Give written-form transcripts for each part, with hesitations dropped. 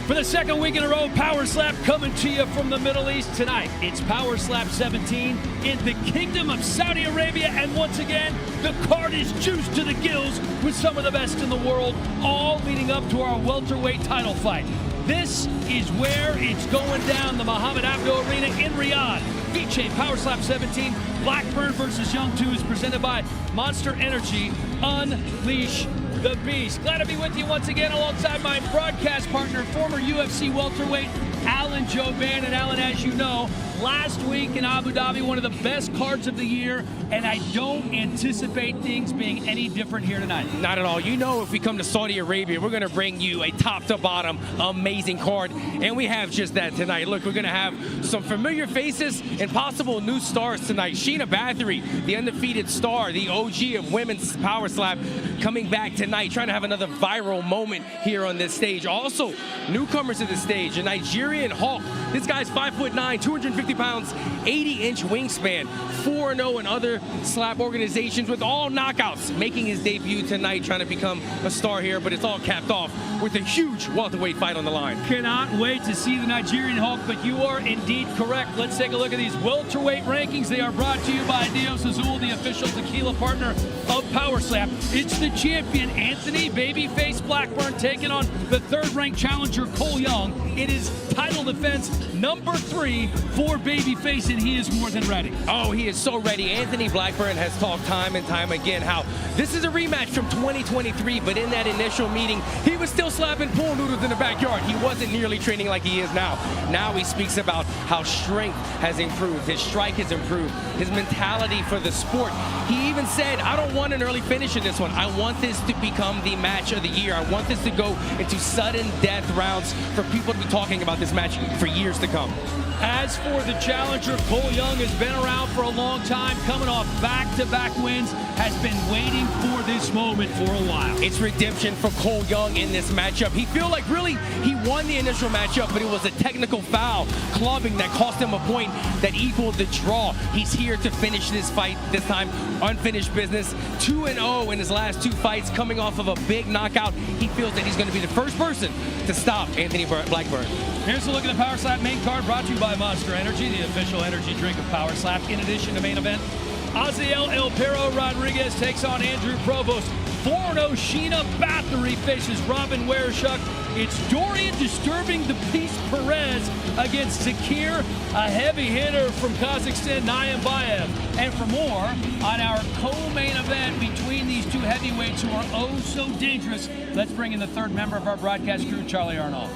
For the second week in a row, Power Slap coming to you from the Middle East tonight. It's Power Slap 17 in the Kingdom of Saudi Arabia, and once again, the card is juiced to the gills with some of the best in the world, all leading up to our welterweight title fight. This is where it's going down, the Mohammed Abdo Arena in Riyadh. Feature Power Slap 17, Blackburn versus Young 2 is presented by Monster Energy. Unleash the Beast. Glad to be with you once again alongside my broadcast partner, former UFC welterweight, Alan Joban. And Alan, as you know, last week in Abu Dhabi, one of the best cards of the year, and I don't anticipate things being any different here tonight. Not at all. You know, if we come to Saudi Arabia, we're going to bring you a top-to-bottom amazing card, and we have just that tonight. Look, we're going to have some familiar faces and possible new stars tonight. Sheena Bathory, the undefeated star, the OG of women's Power Slap, coming back tonight, trying to have another viral moment here on this stage. Also, newcomers to the stage, a Nigerian Hulk. This guy's 5'9", 250 pounds, 80-inch wingspan, 4-0 in other slap organizations with all knockouts, making his debut tonight, trying to become a star here, but it's all capped off with a huge welterweight fight on the line. Cannot wait to see the Nigerian Hulk, but you are indeed correct. Let's take a look at these welterweight rankings. They are brought to you by Dios Azul, the official tequila partner of Power Slap. It's the champion, Anthony Babyface Blackburn, taking on the third-ranked challenger, Cole Young. It is title defense number 3 for Babyface, and he is more than ready. Oh, he is so ready. Anthony Blackburn has talked time and time again how this is a rematch from 2023, but in that initial meeting, he was still slapping pool noodles in the backyard. He wasn't nearly training like he is now. Now he speaks about how strength has improved, his strike has improved, his mentality for the sport. He even said, I don't want an early finish in this one. I want this to become the match of the year. I want this to go into sudden death rounds for people to be talking about this match for years to come. As for the challenger, Cole Young has been around for a long time, coming off back-to-back wins, has been waiting for this moment for a while. It's redemption for Cole Young in this matchup. He feel like really he won the initial matchup, but it was a technical foul, clubbing, that cost him a point that equaled the draw. He's here to finish this fight, this time unfinished business. 2-0 in his last 2 fights, coming off of a big knockout. He feels that he's going to be the first person to stop Anthony Blackburn. Here's a look at the Power Slap main card, brought to you by Monster Energy, the official energy drink of Power Slap. In addition to main event, Aziel El Perro Rodriguez takes on Andrew Provost. 4-0 Sheena Bathory faces Robin Wereshuk. It's Dorian Disturbing the Peace Perez against Zakir, a heavy hitter from Kazakhstan, Nayimbayev. And for more on our co-main event between these two heavyweights who are oh so dangerous, let's bring in the third member of our broadcast crew, Charlie Arnold.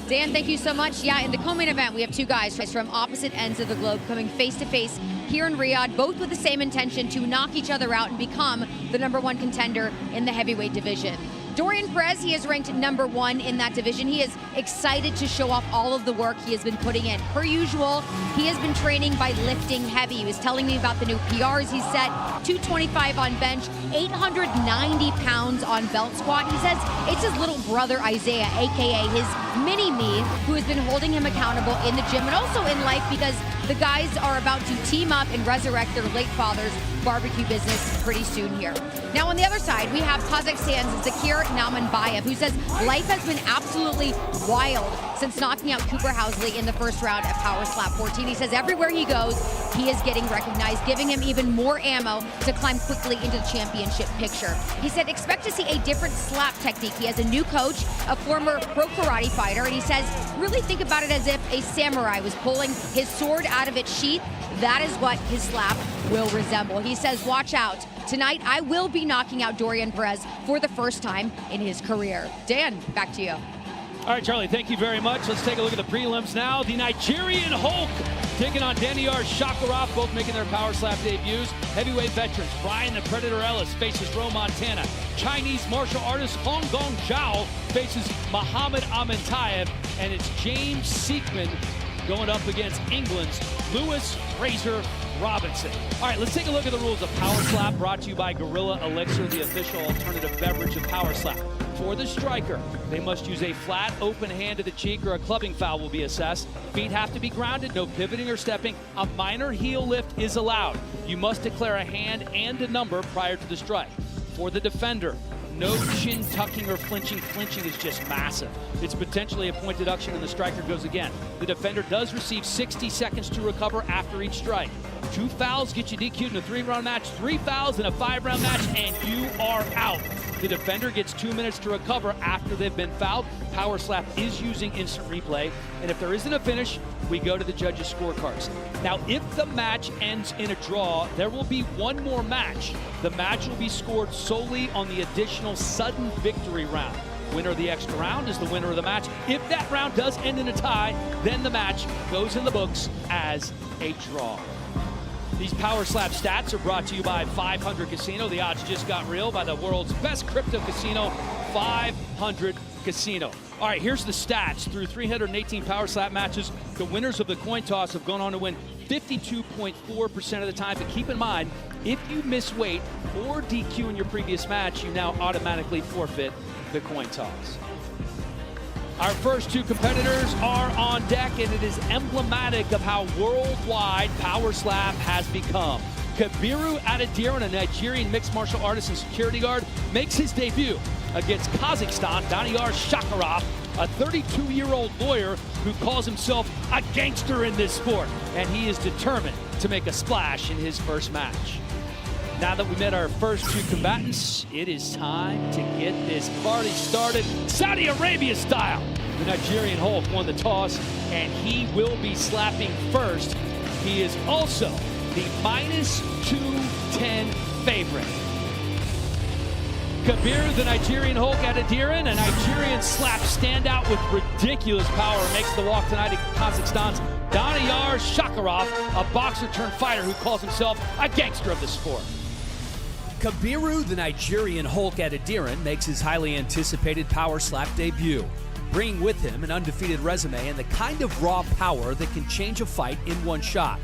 Dan, thank you so much. Yeah, in the co-main event, we have 2 guys from opposite ends of the globe coming face-to-face here in Riyadh, both with the same intention to knock each other out and become the #1 contender in the heavyweight division. Dorian Perez, he is ranked #1 in that division. He is excited to show off all of the work he has been putting in. Per usual, he has been training by lifting heavy. He was telling me about the new PRs he set, 225 on bench, 890 pounds on belt squat. He says it's his little brother Isaiah, AKA his mini-me, who has been holding him accountable in the gym and also in life, because the guys are about to team up and resurrect their late father's barbecue business pretty soon here. Now on the other side, we have Kazakhstan's Zakir Nayimbayev, who says life has been absolutely wild since knocking out Cooper Housley in the first round at Power Slap 14. He says everywhere he goes, he is getting recognized, giving him even more ammo to climb quickly into the championship picture. He said expect to see a different slap technique. He has a new coach, a former pro karate fighter, and he says really think about it as if a samurai was pulling his sword out of its sheath. That is what his slap will resemble. He says, watch out. Tonight, I will be knocking out Dorian Perez for the first time in his career. Dan, back to you. All right, Charlie, thank you very much. Let's take a look at the prelims now. The Nigerian Hulk taking on Daniyar Shakarov, both making their Power Slap debuts. Heavyweight veterans Brian the Predator Ellis faces Ro Montana. Chinese martial artist Hong Gong Zhao faces Muhammad Amantayev. And it's James Seekman going up against England's Lewis Fraser Robinson. All right, let's take a look at the rules of Power Slap, brought to you by Gorilla Elixir, the official alternative beverage of Power Slap. For the striker, they must use a flat, open hand to the cheek or a clubbing foul will be assessed. Feet have to be grounded, no pivoting or stepping. A minor heel lift is allowed. You must declare a hand and a number prior to the strike. For the defender, no chin tucking or flinching. Flinching is just massive. It's potentially a point deduction, and the striker goes again. The defender does receive 60 seconds to recover after each strike. 2 fouls get you DQ'd in a 3-round match, 3 fouls in a 5-round match, and you are out. The defender gets 2 minutes to recover after they've been fouled. Power slap is using instant replay, and if there isn't a finish, we go to the judges' scorecards. Now, if the match ends in a draw, there will be one more match. The match will be scored solely on the additional sudden victory round. Winner of the extra round is the winner of the match. If that round does end in a tie, then the match goes in the books as a draw. These Power Slap stats are brought to you by 500 Casino. The odds just got real by the world's best crypto casino, 500 Casino. All right, here's the stats. Through 318 Power Slap matches, the winners of the coin toss have gone on to win 52.4% of the time. But keep in mind, if you miss weight or DQ in your previous match, you now automatically forfeit the coin toss. Our first 2 competitors are on deck, and it is emblematic of how worldwide Power Slap has become. Kabiru Adediran, a Nigerian mixed martial artist and security guard, makes his debut against Kazakhstan Daniyar Shakarov, a 32-year-old lawyer who calls himself a gangster in this sport, and he is determined to make a splash in his first match. Now that we met our first 2 combatants, it is time to get this party started Saudi Arabia style. The Nigerian Hulk won the toss, and he will be slapping first. He is also the -210 favorite. Kabiru, the Nigerian Hulk Adediran, a Nigerian slap standout with ridiculous power, makes the walk tonight at Kazakhstan's Daniyar Shakarov, a boxer turned fighter who calls himself a gangster of the sport. Kabiru, the Nigerian Hulk Adediran, makes his highly anticipated Power Slap debut, bringing with him an undefeated resume and the kind of raw power that can change a fight in one shot.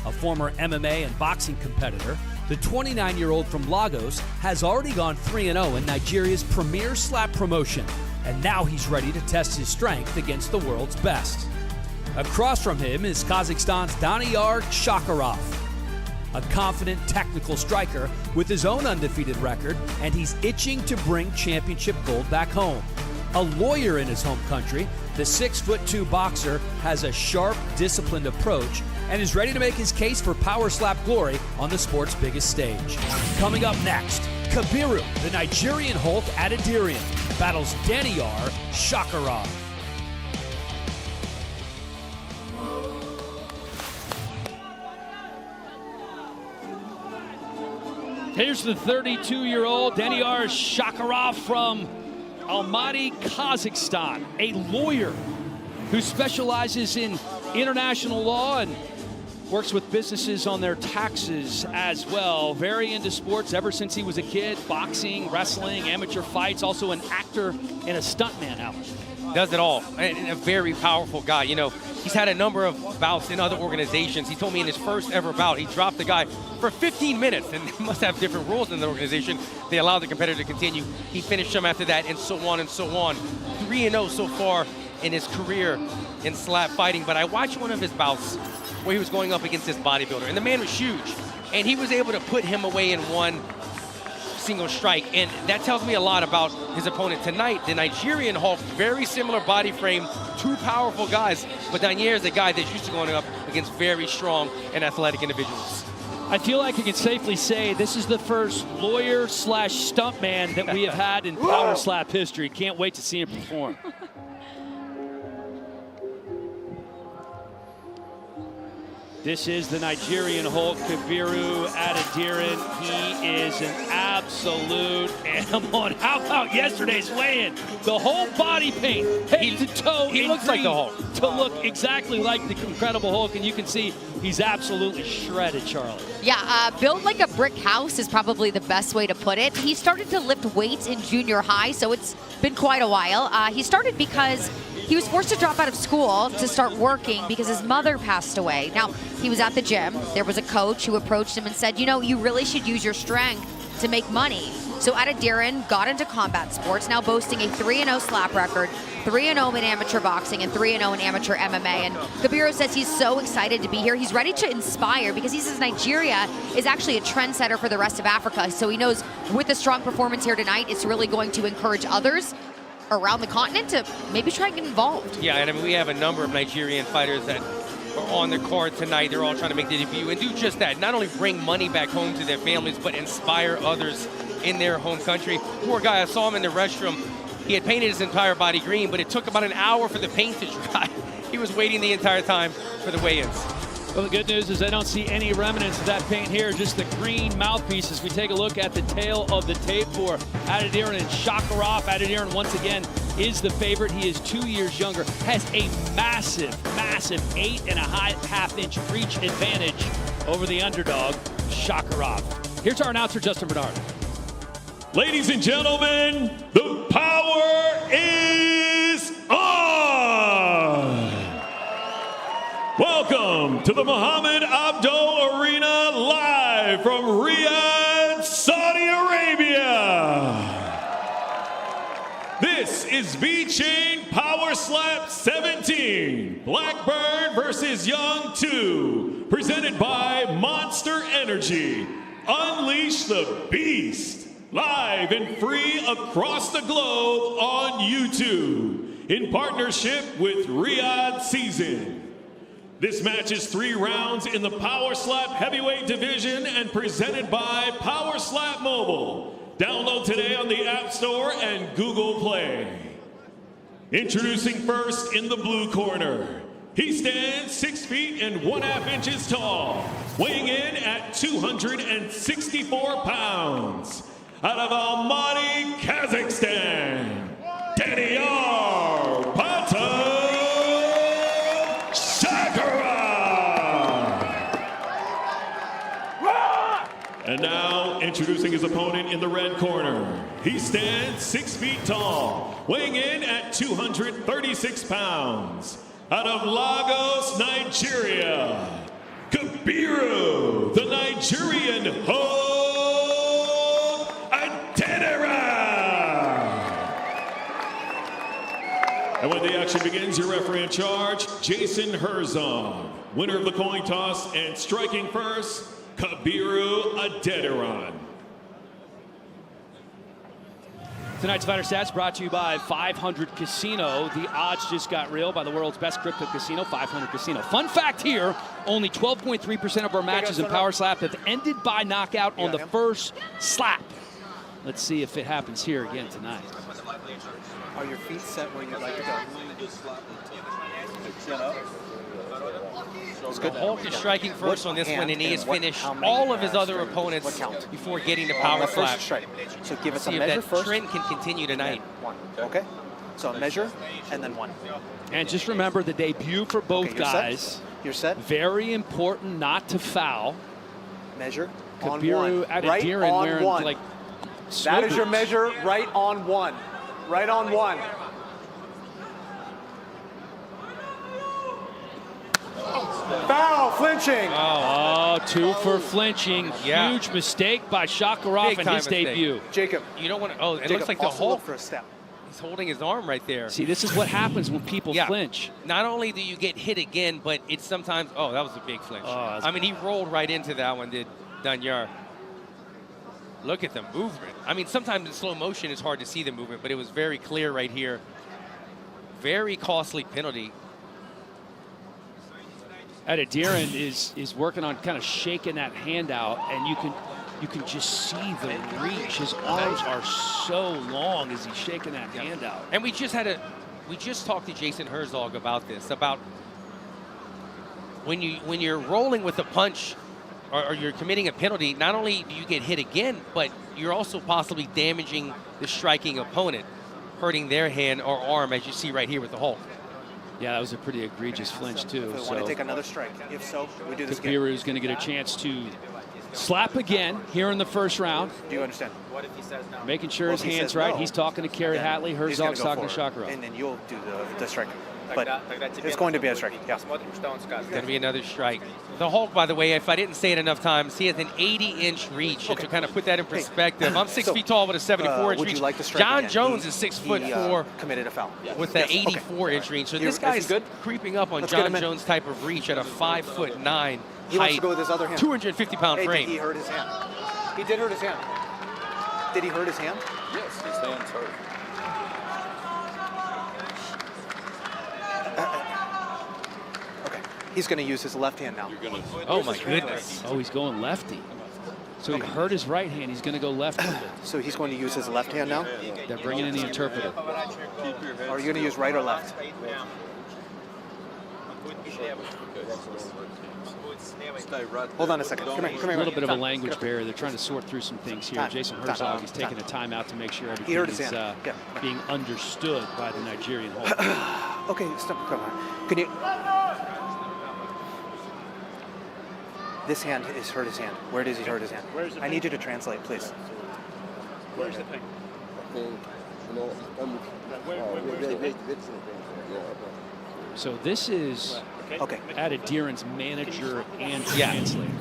A former MMA and boxing competitor, the 29-year-old from Lagos has already gone 3-0 in Nigeria's premier slap promotion, and now he's ready to test his strength against the world's best. Across from him is Kazakhstan's Daniyar Shakarov, a confident technical striker with his own undefeated record, and he's itching to bring championship gold back home. A lawyer in his home country, the 6'2" boxer has a sharp, disciplined approach and is ready to make his case for Power Slap glory on the sport's biggest stage. Coming up next, Kabiru, the Nigerian Hulk Adediran, battles Daniyar Shakarov. Here's the 32-year-old Daniyar Shakarov from Almaty, Kazakhstan, a lawyer who specializes in international law and works with businesses on their taxes as well. Very into sports ever since he was a kid, boxing, wrestling, amateur fights, also an actor and a stuntman out. Does it all, and a very powerful guy. You know, he's had a number of bouts in other organizations. He told me in his first ever bout, he dropped the guy for 15 minutes, and they must have different rules in the organization. They allowed the competitor to continue. He finished him after that, and so on and so on. 3-0 so far in his career in slap fighting, but I watched one of his bouts where he was going up against this bodybuilder, and the man was huge, and he was able to put him away in one single strike, and that tells me a lot about his opponent tonight. The Nigerian Hulk, very similar body frame, 2 powerful guys, but Daniyar is a guy that's used to going up against very strong and athletic individuals. I feel like I can safely say this is the first lawyer/stuntman that we have had in Power Slap history. Can't wait to see him perform. This is the Nigerian Hulk, Kabiru Adediran. He is an absolute animal. How about yesterday's weigh-in? The whole body paint, head to toe. He looks like the Hulk. To look exactly like the Incredible Hulk, and you can see he's absolutely shredded, Charlie. Yeah, built like a brick house is probably the best way to put it. He started to lift weights in junior high, so it's been quite a while. He started because he was forced to drop out of school to start working because his mother passed away. Now, he was at the gym. There was a coach who approached him and said, you know, you really should use your strength to make money. So Adediran got into combat sports, now boasting a 3-0 slap record, 3-0 in amateur boxing, and 3-0 in amateur MMA. And Kabiru says he's so excited to be here. He's ready to inspire because he says Nigeria is actually a trendsetter for the rest of Africa. So he knows with a strong performance here tonight, it's really going to encourage others around the continent to maybe try and get involved. Yeah, and I mean, we have a number of Nigerian fighters that are on the card tonight. They're all trying to make the debut and do just that. Not only bring money back home to their families, but inspire others in their home country. Poor guy, I saw him in the restroom. He had painted his entire body green, but it took about an hour for the paint to dry. He was waiting the entire time for the weigh-ins. Well, the good news is I don't see any remnants of that paint here, just the green mouthpiece as we take a look at the tail of the tape for Adediran and Shakarov. Adediran, once again, is the favorite. He is 2 years younger, has a massive 8.5-inch reach advantage over the underdog, Shakarov. Here's our announcer, Justin Bernard. Ladies and gentlemen, the power is on! Welcome to the Mohammed Abdo Arena, live from Riyadh, Saudi Arabia. This is V-Chain Power Slap 17, Blackburn versus Young 2, presented by Monster Energy. Unleash the Beast, live and free across the globe on YouTube, in partnership with Riyadh Season. This match is 3 rounds in the Power Slap Heavyweight Division and presented by Power Slap Mobile. Download today on the App Store and Google Play. Introducing first in the blue corner. He stands 6 feet and 1/2 inches tall, weighing in at 264 pounds. Out of Almaty, Kazakhstan, Daniel Pata. And now, introducing his opponent in the red corner. He stands 6 feet tall, weighing in at 236 pounds. Out of Lagos, Nigeria, Kabiru, the Nigerian Hulk Adediran. And when the action begins, your referee in charge, Jason Herzog. Winner of the coin toss and striking first, Kabiru Adediran. Tonight's Fighter Stats brought to you by 500 Casino. The odds just got real by the world's best crypto casino, 500 Casino. Fun fact here, only 12.3% of our matches in Power Slap have ended by knockout on the first slap. Let's see if it happens here again tonight. Are your feet set where you'd like to go? Hulk is striking first on this one, and he has finished all of his other opponents before getting to Power Slap. So give us a See if measure that first. trend can continue tonight. 1. Okay. So measure and then 1. And just remember the debut for both guys. You're set. Very important not to foul. Measure on Kabiru 1. Right Adediran on wearing 1. like That is your boots. measure. Right on 1. Right on 1. Foul, flinching. Oh, 2 for flinching. Yeah. Huge mistake by Shakarov Big in time his mistake. debut. Jacob. You don't want to. Oh, it Jacob, looks like the also look Hulk. for a step. He's holding his arm right there. See, this is what happens when people flinch. Not only do you get hit again, but it's sometimes. Oh, that was a big flinch. Oh, I mean, he rolled right into that one, did Danyar. Look at the movement. I mean, sometimes in slow motion it's hard to see the movement, but it was very clear right here. Very costly penalty. Adediran is working on kind of shaking that hand out, and you can just see the reach. His arms are so long as he's shaking that hand out. And we just talked to Jason Herzog about this, about when you're rolling with a punch or you're committing a penalty, not only do you get hit again, but you're also possibly damaging the striking opponent, hurting their hand or arm, as you see right here with the Hulk. Yeah, that was a pretty egregious flinch, too. We want to take another strike. If so, we do this again. Kabiru is going to get a chance to slap again here in the first round. Do you understand? Making sure his hand's right. He's talking to Kerry Hatley. Herzog's talking to Shakarov. And then you'll do the strike. but it's going to be a strike. Yeah. It's going to be another strike. The Hulk, by the way, if I didn't say it enough times, he has an 80-inch reach. And to kind of put that in perspective, I'm 6 feet tall with a 74-inch reach. Like John Jones is 6'4" committed a foul with an 84-inch reach. So this guy's creeping up on John Jones type of reach at a 5'9" height, he wants to go with his other hand. 250-pound frame. Did he hurt his hand? He did hurt his hand. Did he hurt his hand? Yes, his hand's hurt. Okay, he's going to use his left hand now. Oh my goodness. Oh, he's going lefty. So he hurt his right hand. He's going to go left with it. So he's going to use his left hand now? They're bringing in the interpreter. Are you going to use right or left? Hold on a second. Come here. A little bit of a language barrier. They're trying to sort through some things here. Jason Herzog is taking a timeout to make sure everything is being understood by the Nigerian Hulk. Okay, stop. Come on. Can you? This hand is hurt his hand. Where does he hurt his hand? I need you to translate, please. Where's the pain? So this is Adediran's manager and translator.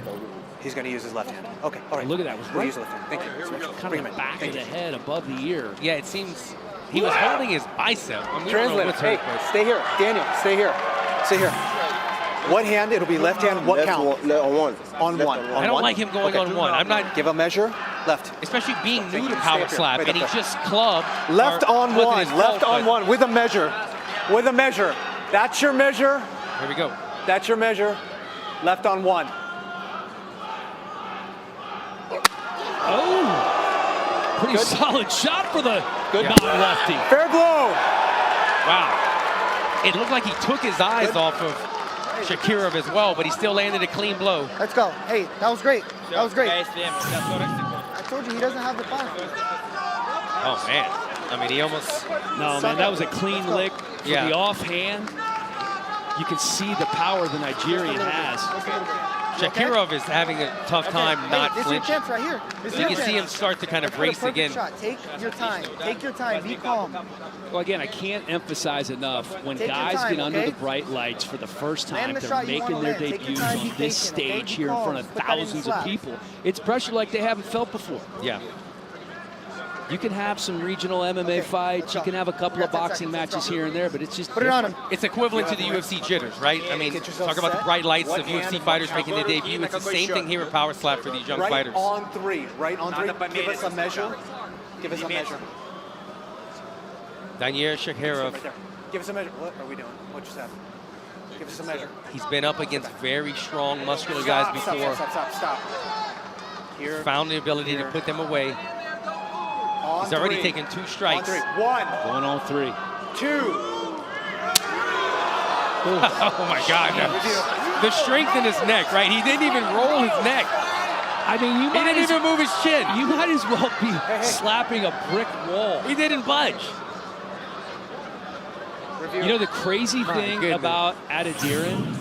He's going to use his left hand. Okay, all right. Look at that. Was right. Use left hand. Thank you. Kind of the back of the head, above the ear. Yeah, it seems he was holding his bicep. Translator. Hey, stay here. Daniel, stay here. Stay here. What hand? It'll be left hand. What count? On one. On one. I don't like him going on one. I'm not. Give a measure. Left. Especially being new to power slap, and he just clubbed. Left on one. Left on one with a measure. With a measure. That's your measure. Here we go. That's your measure. Left on one. Oh, pretty solid shot for the non-lefty. Fair blow. Wow. It looked like he took his eyes off of Shakirov as well, but he still landed a clean blow. Let's go. Hey, that was great. That was great. I told you he doesn't have the power. Oh, man. I mean, he almost... No, man, that was a clean lick for the offhand. You can see the power the Nigerian has. Shakirov is having a tough time not this flinching. This is your chance right here. You can see him start to kind of race again. Shot. Take your time. Take your time. Be calm. Well, again, I can't emphasize enough, when guys get under the bright lights for the first time, they're making their debuts on this stage here in front of thousands of people. It's pressure like they haven't felt before. Yeah. You can have some regional MMA fights. You can have a couple of boxing matches here and there, but it's just put it on him. It's equivalent to the UFC jitters, right? I mean, talk about the bright lights of UFC fighters making their debut. It's the same thing here in power slap for these young fighters. Right on three. Right on three. Give us a measure. Give us a measure. Daniel Shakirov. Right there. Give us a measure. What are we doing? What just happened? Give us a measure. He's been up against very strong, muscular guys before. Stop. Here. Found the ability to put them away. He's already taken 2 strikes. On three. One. Going on 3. 2. Oh my God! The strength in his neck, right? He didn't even roll his neck. I mean, he didn't even move his chin. You might as well be slapping a brick wall. He didn't budge. You know the crazy thing about Adediran?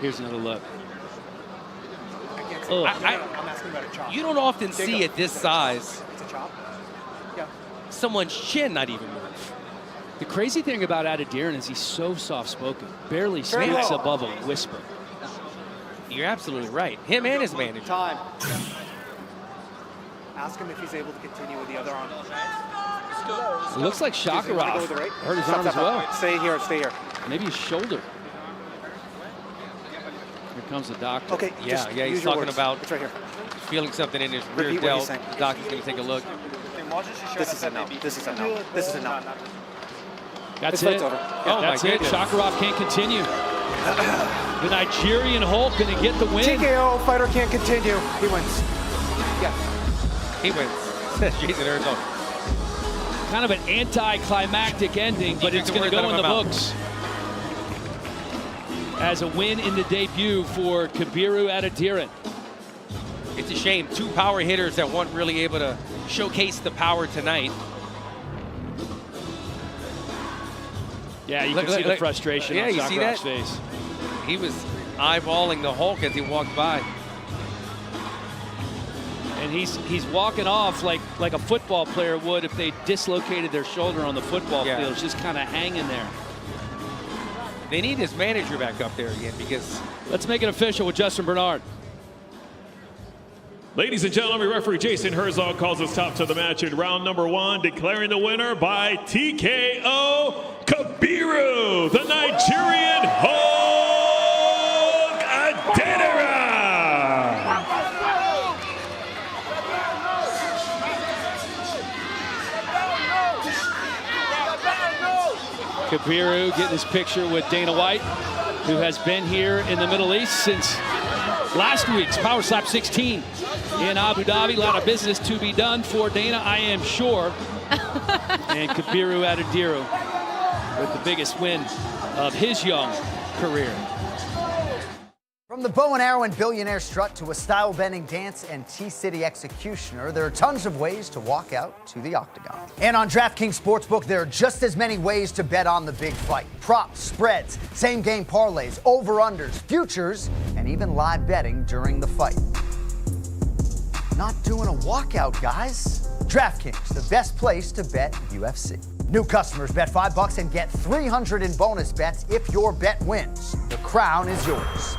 Here's another look. I'm asking about a chop. You don't often see at this size It's a chop. Yeah. someone's chin not even move. The crazy thing about Adediran is he's so soft-spoken. Barely speaks above a whisper. You're absolutely right. Him and his manager. Time. Ask him if he's able to continue with the other arm. It looks like Shakirov hurt his arm as well. Stay here. Stay here. Maybe his shoulder. Here comes the doctor. Okay. Yeah, he's talking about it's right here. feeling something in his rear delt. The doctor's going to take a look. This is a no. This is a no. This is a no. That's This it. fight's over. Oh, That's my it. goodness. Shakirov can't continue. The Nigerian Hulk going to get the win. TKO fighter can't continue. He wins. Yeah. He wins. Jason Herzog. Kind of an anticlimactic ending, but it's going to go in the books as a win in the debut for Kabiru Adediran. It's a shame. 2 power hitters that weren't really able to showcase the power tonight. Yeah, you can see the frustration on Shakirov's face. He was eyeballing the Hulk as he walked by. And he's walking off like a football player would if they dislocated their shoulder on the football field. It's just kind of hanging there. They need his manager back up there again because... Let's make it official with Justin Bernard. Ladies and gentlemen, referee Jason Herzog calls us top to the match in round number 1, declaring the winner by TKO, Kabiru, the Nigerian Hulk Adedira. Kabiru getting his picture with Dana White, who has been here in the Middle East since last week's Power Slap 16 in Abu Dhabi. A lot of business to be done for Dana, I am sure. And Kabiru Adedira with the biggest win of his young career. From the bow and arrow and billionaire strut to a style-bending dance and T-City executioner, there are tons of ways to walk out to the octagon. And on DraftKings Sportsbook, there are just as many ways to bet on the big fight. Props, spreads, same-game parlays, over-unders, futures, and even live betting during the fight. Not doing a walkout, guys. DraftKings, the best place to bet UFC. New customers bet $5 and get $300 in bonus bets if your bet wins. The crown is yours.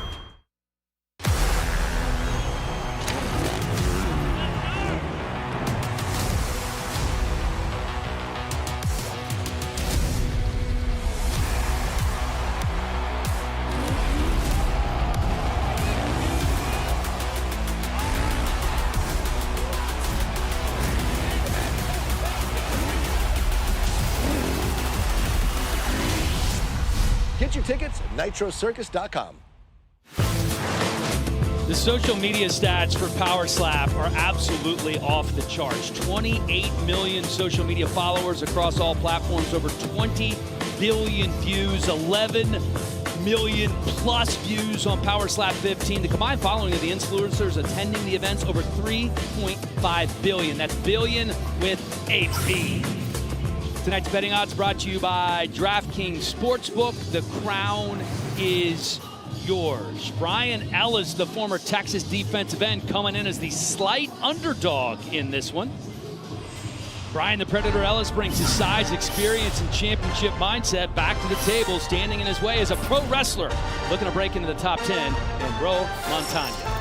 Get your tickets at nitrocircus.com. The social media stats for Power Slap are absolutely off the charts. 28 million social media followers across all platforms, over 20 billion views, 11 million plus views on Power Slap 15. The combined following of the influencers attending the events, over 3.5 billion. That's billion with a B. Tonight's betting odds brought to you by DraftKings Sportsbook. The crown is yours. Brian Ellis, the former Texas defensive end, coming in as the slight underdog in this one. Brian the Predator Ellis brings his size, experience, and championship mindset back to the table. Standing in his way is a pro wrestler looking to break into the top 10, and Ro Montagna.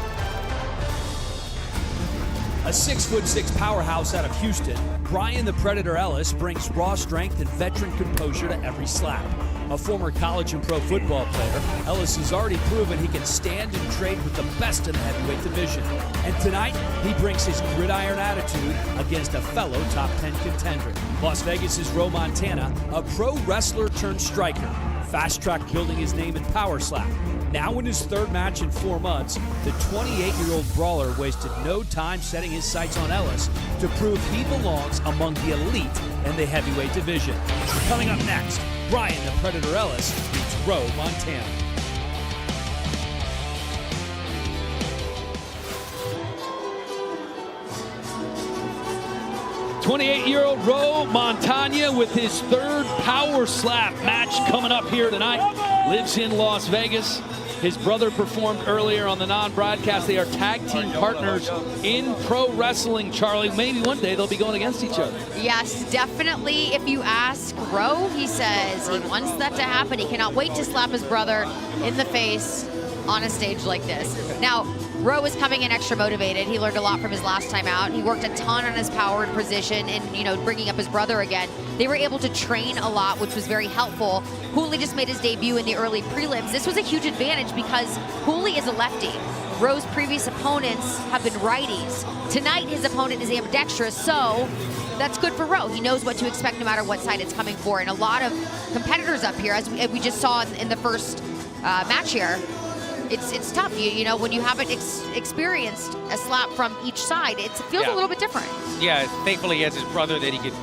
A 6'6" powerhouse out of Houston, Brian the Predator Ellis brings raw strength and veteran composure to every slap. A former college and pro football player, Ellis has already proven he can stand and trade with the best in the heavyweight division. And tonight, he brings his gridiron attitude against a fellow top 10 contender. Las Vegas' Ro Montana, a pro wrestler turned striker. Fast track building his name in Power Slap. Now in his third match in 4 months, the 28-year-old brawler wasted no time setting his sights on Ellis to prove he belongs among the elite in the heavyweight division. Coming up next, Brian the Predator Ellis beats Ro Montana. '28-year-old Ro Montagna with his third Power Slap match coming up here tonight. Lives in Las Vegas. His brother performed earlier on the non-broadcast. They are tag team partners in pro wrestling, Charlie. Maybe one day they'll be going against each other. Yes, definitely. If you ask Ro, he says he wants that to happen. He cannot wait to slap his brother in the face on a stage like this. Now, Ro is coming in extra motivated. He learned a lot from his last time out. He worked a ton on his power and position and, you know, bringing up his brother again. They were able to train a lot, which was very helpful. Hooley just made his debut in the early prelims. This was a huge advantage because Hooley is a lefty. Ro's previous opponents have been righties. Tonight, his opponent is ambidextrous, so that's good for Ro. He knows what to expect no matter what side it's coming for. And a lot of competitors up here, as we just saw in the first match here, it's tough. You know, when you haven't experienced a slap from each side, it feels a little bit different. Yeah, thankfully he has his brother that he could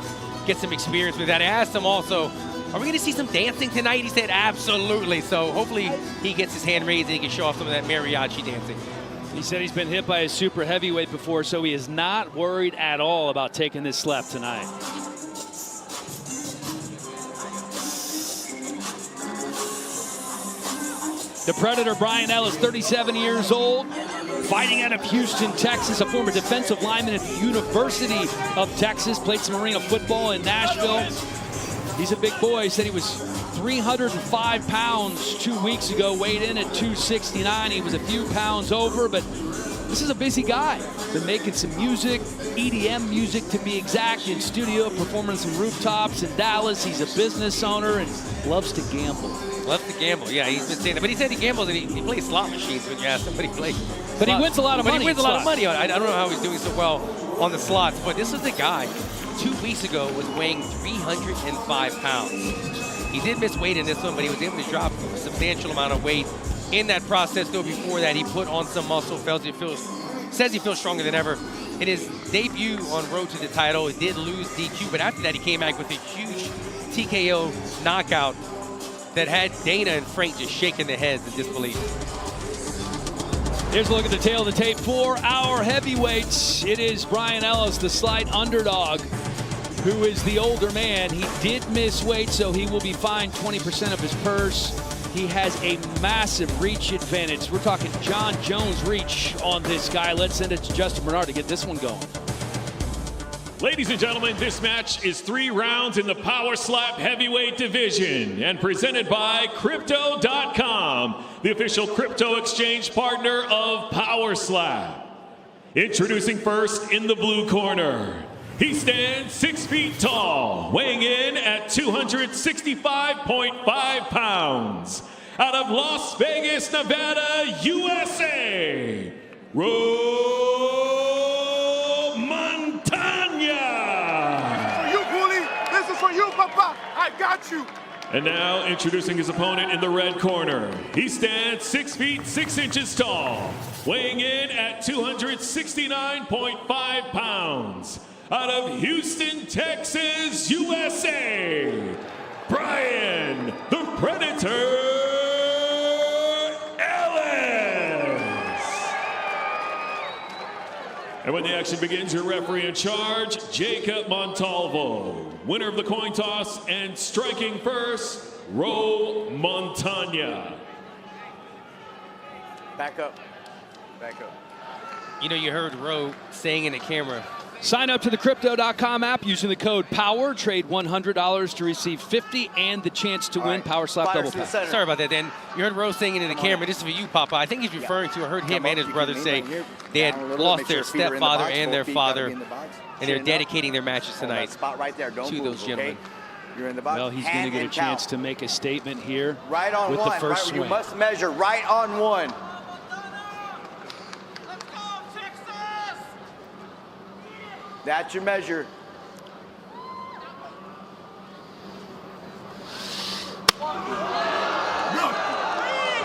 get some experience with that. I asked him also, are we going to see some dancing tonight? He said absolutely. So hopefully he gets his hand raised and he can show off some of that mariachi dancing. He said he's been hit by a super heavyweight before, so he is not worried at all about taking this slap tonight. The Predator, Brian Ellis, 37 years old, fighting out of Houston, Texas, a former defensive lineman at the University of Texas, played some arena football in Nashville. He's a big boy. He said he was 305 pounds 2 weeks ago, weighed in at 269. He was a few pounds over, but this is a busy guy. Been making some music, EDM music to be exact, in studio, performing some rooftops in Dallas. He's a business owner and loves to gamble. Loves to gamble, yeah, he's been saying that. But he said he gambles and he plays slot machines when you ask him, but he plays. But he wins a lot of money. He wins a lot of money. I don't know how he's doing so well on the slots, but this is the guy 2 weeks ago was weighing 305 pounds. He did miss weight in this one, but he was able to drop a substantial amount of weight in that process. Though before that, he put on some muscle, says he feels stronger than ever. In his debut on Road to the Title, he did lose DQ, but after that, he came back with a huge TKO knockout that had Dana and Frank just shaking their heads in disbelief. Here's a look at the tail of the tape for our heavyweights. It is Brian Ellis, the slight underdog, who is the older man. He did miss weight, so he will be fined 20% of his purse. He has a massive reach advantage. We're talking John Jones reach on this guy. Let's send it to Justin Bernard to get this one going. Ladies and gentlemen, this match is 3 rounds in the Power Slap Heavyweight Division and presented by Crypto.com, the official crypto exchange partner of Power Slap. Introducing first in the blue corner. He stands 6 feet tall, weighing in at 265.5 pounds. Out of Las Vegas, Nevada, USA, I got you. And now introducing his opponent in the red corner. He stands 6 feet 6 inches tall, weighing in at 269.5 pounds. Out of Houston, Texas, USA, Brian the Predator Ellis. And when the action begins, your referee in charge, Jacob Montalvo. Winner of the coin toss and striking first, Ro Montagna. Back up. Back up. You know, you heard Ro saying in the camera. Sign up to the Crypto.com app using the code POWER. Trade $100 to receive $50 and the chance to win Power Slap Double Pack. Sorry about that, Dan. You heard Rose saying into the camera. This is for you, Papa. I think he's referring to, I heard him and his brother say they had lost their stepfather and their father, and they're dedicating their matches tonight to those gentlemen. You're in the box. Well, he's going to get a chance to make a statement here with the first swing. You must measure right on one. That's your measure.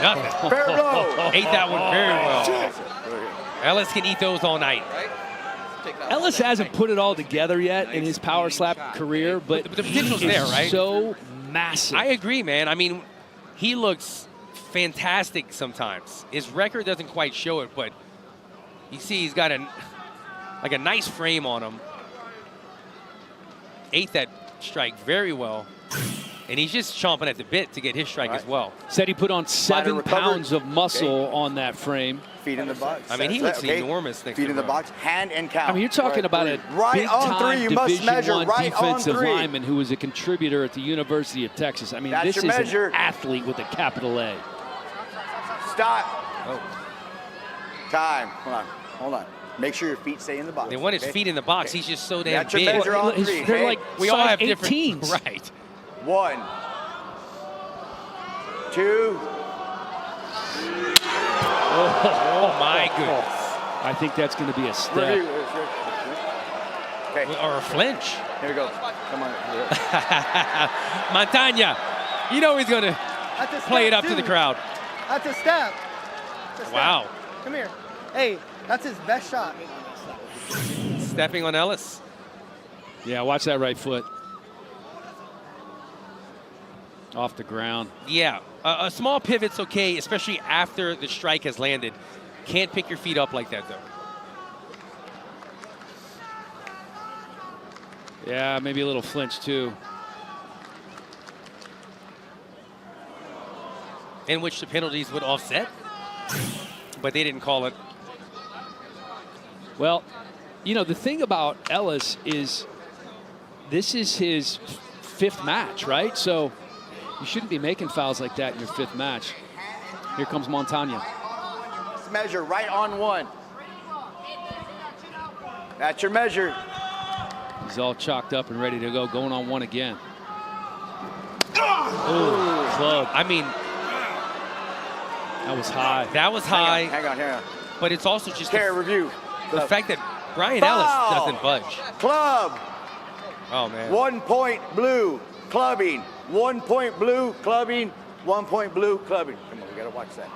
Nothing. Fair blow. Ate that one very well. Ellis can eat those all night. Ellis hasn't put it all together yet in his Power Slap career, but the potential's there, right? So massive. I agree, man. I mean, he looks fantastic sometimes. His record doesn't quite show it, but you see he's got a nice frame on him. Ate that strike very well. And he's just chomping at the bit to get his strike as well. Said he put on 7 pounds of muscle on that frame. Feet in the box. I mean, he looks enormous next to Feet in the box, hand and count. I mean, you're talking about a big-time Division I defensive lineman who was a contributor at the University of Texas. I mean, this is an athlete with a capital A. Stop. Oh. Time. Hold on. Make sure your feet stay in the box. They want his feet in the box. He's just so damn big. Measure on 3. They're like we all have 18s. different. Right. 1, 2. Oh my goodness. I think that's going to be a step. Okay. Or a flinch. Here we go. Come on. Montagna. You know he's going to play it up to the crowd. That's a step. Wow. Come here. Hey, that's his best shot. Stepping on Ellis. Yeah, watch that right foot. Off the ground. Yeah, a small pivot's okay, especially after the strike has landed. Can't pick your feet up like that, though. Yeah, maybe a little flinch, too. In which the penalties would offset, but they didn't call it Well, you know, the thing about Ellis is this is his 5th match, right? So you shouldn't be making fouls like that in your 5th match. Here comes Montana. Measure right on 1. That's your measure. He's all chalked up and ready to go, going on 1 again. Oh, club. I mean, that was high. That was high. Hang on. But it's also just review. the fact that Brian Foul. Ellis doesn't budge. Club. Oh, man. 1 point blue, clubbing. 1 point blue, clubbing. 1 point blue, clubbing. Come on, we gotta watch that.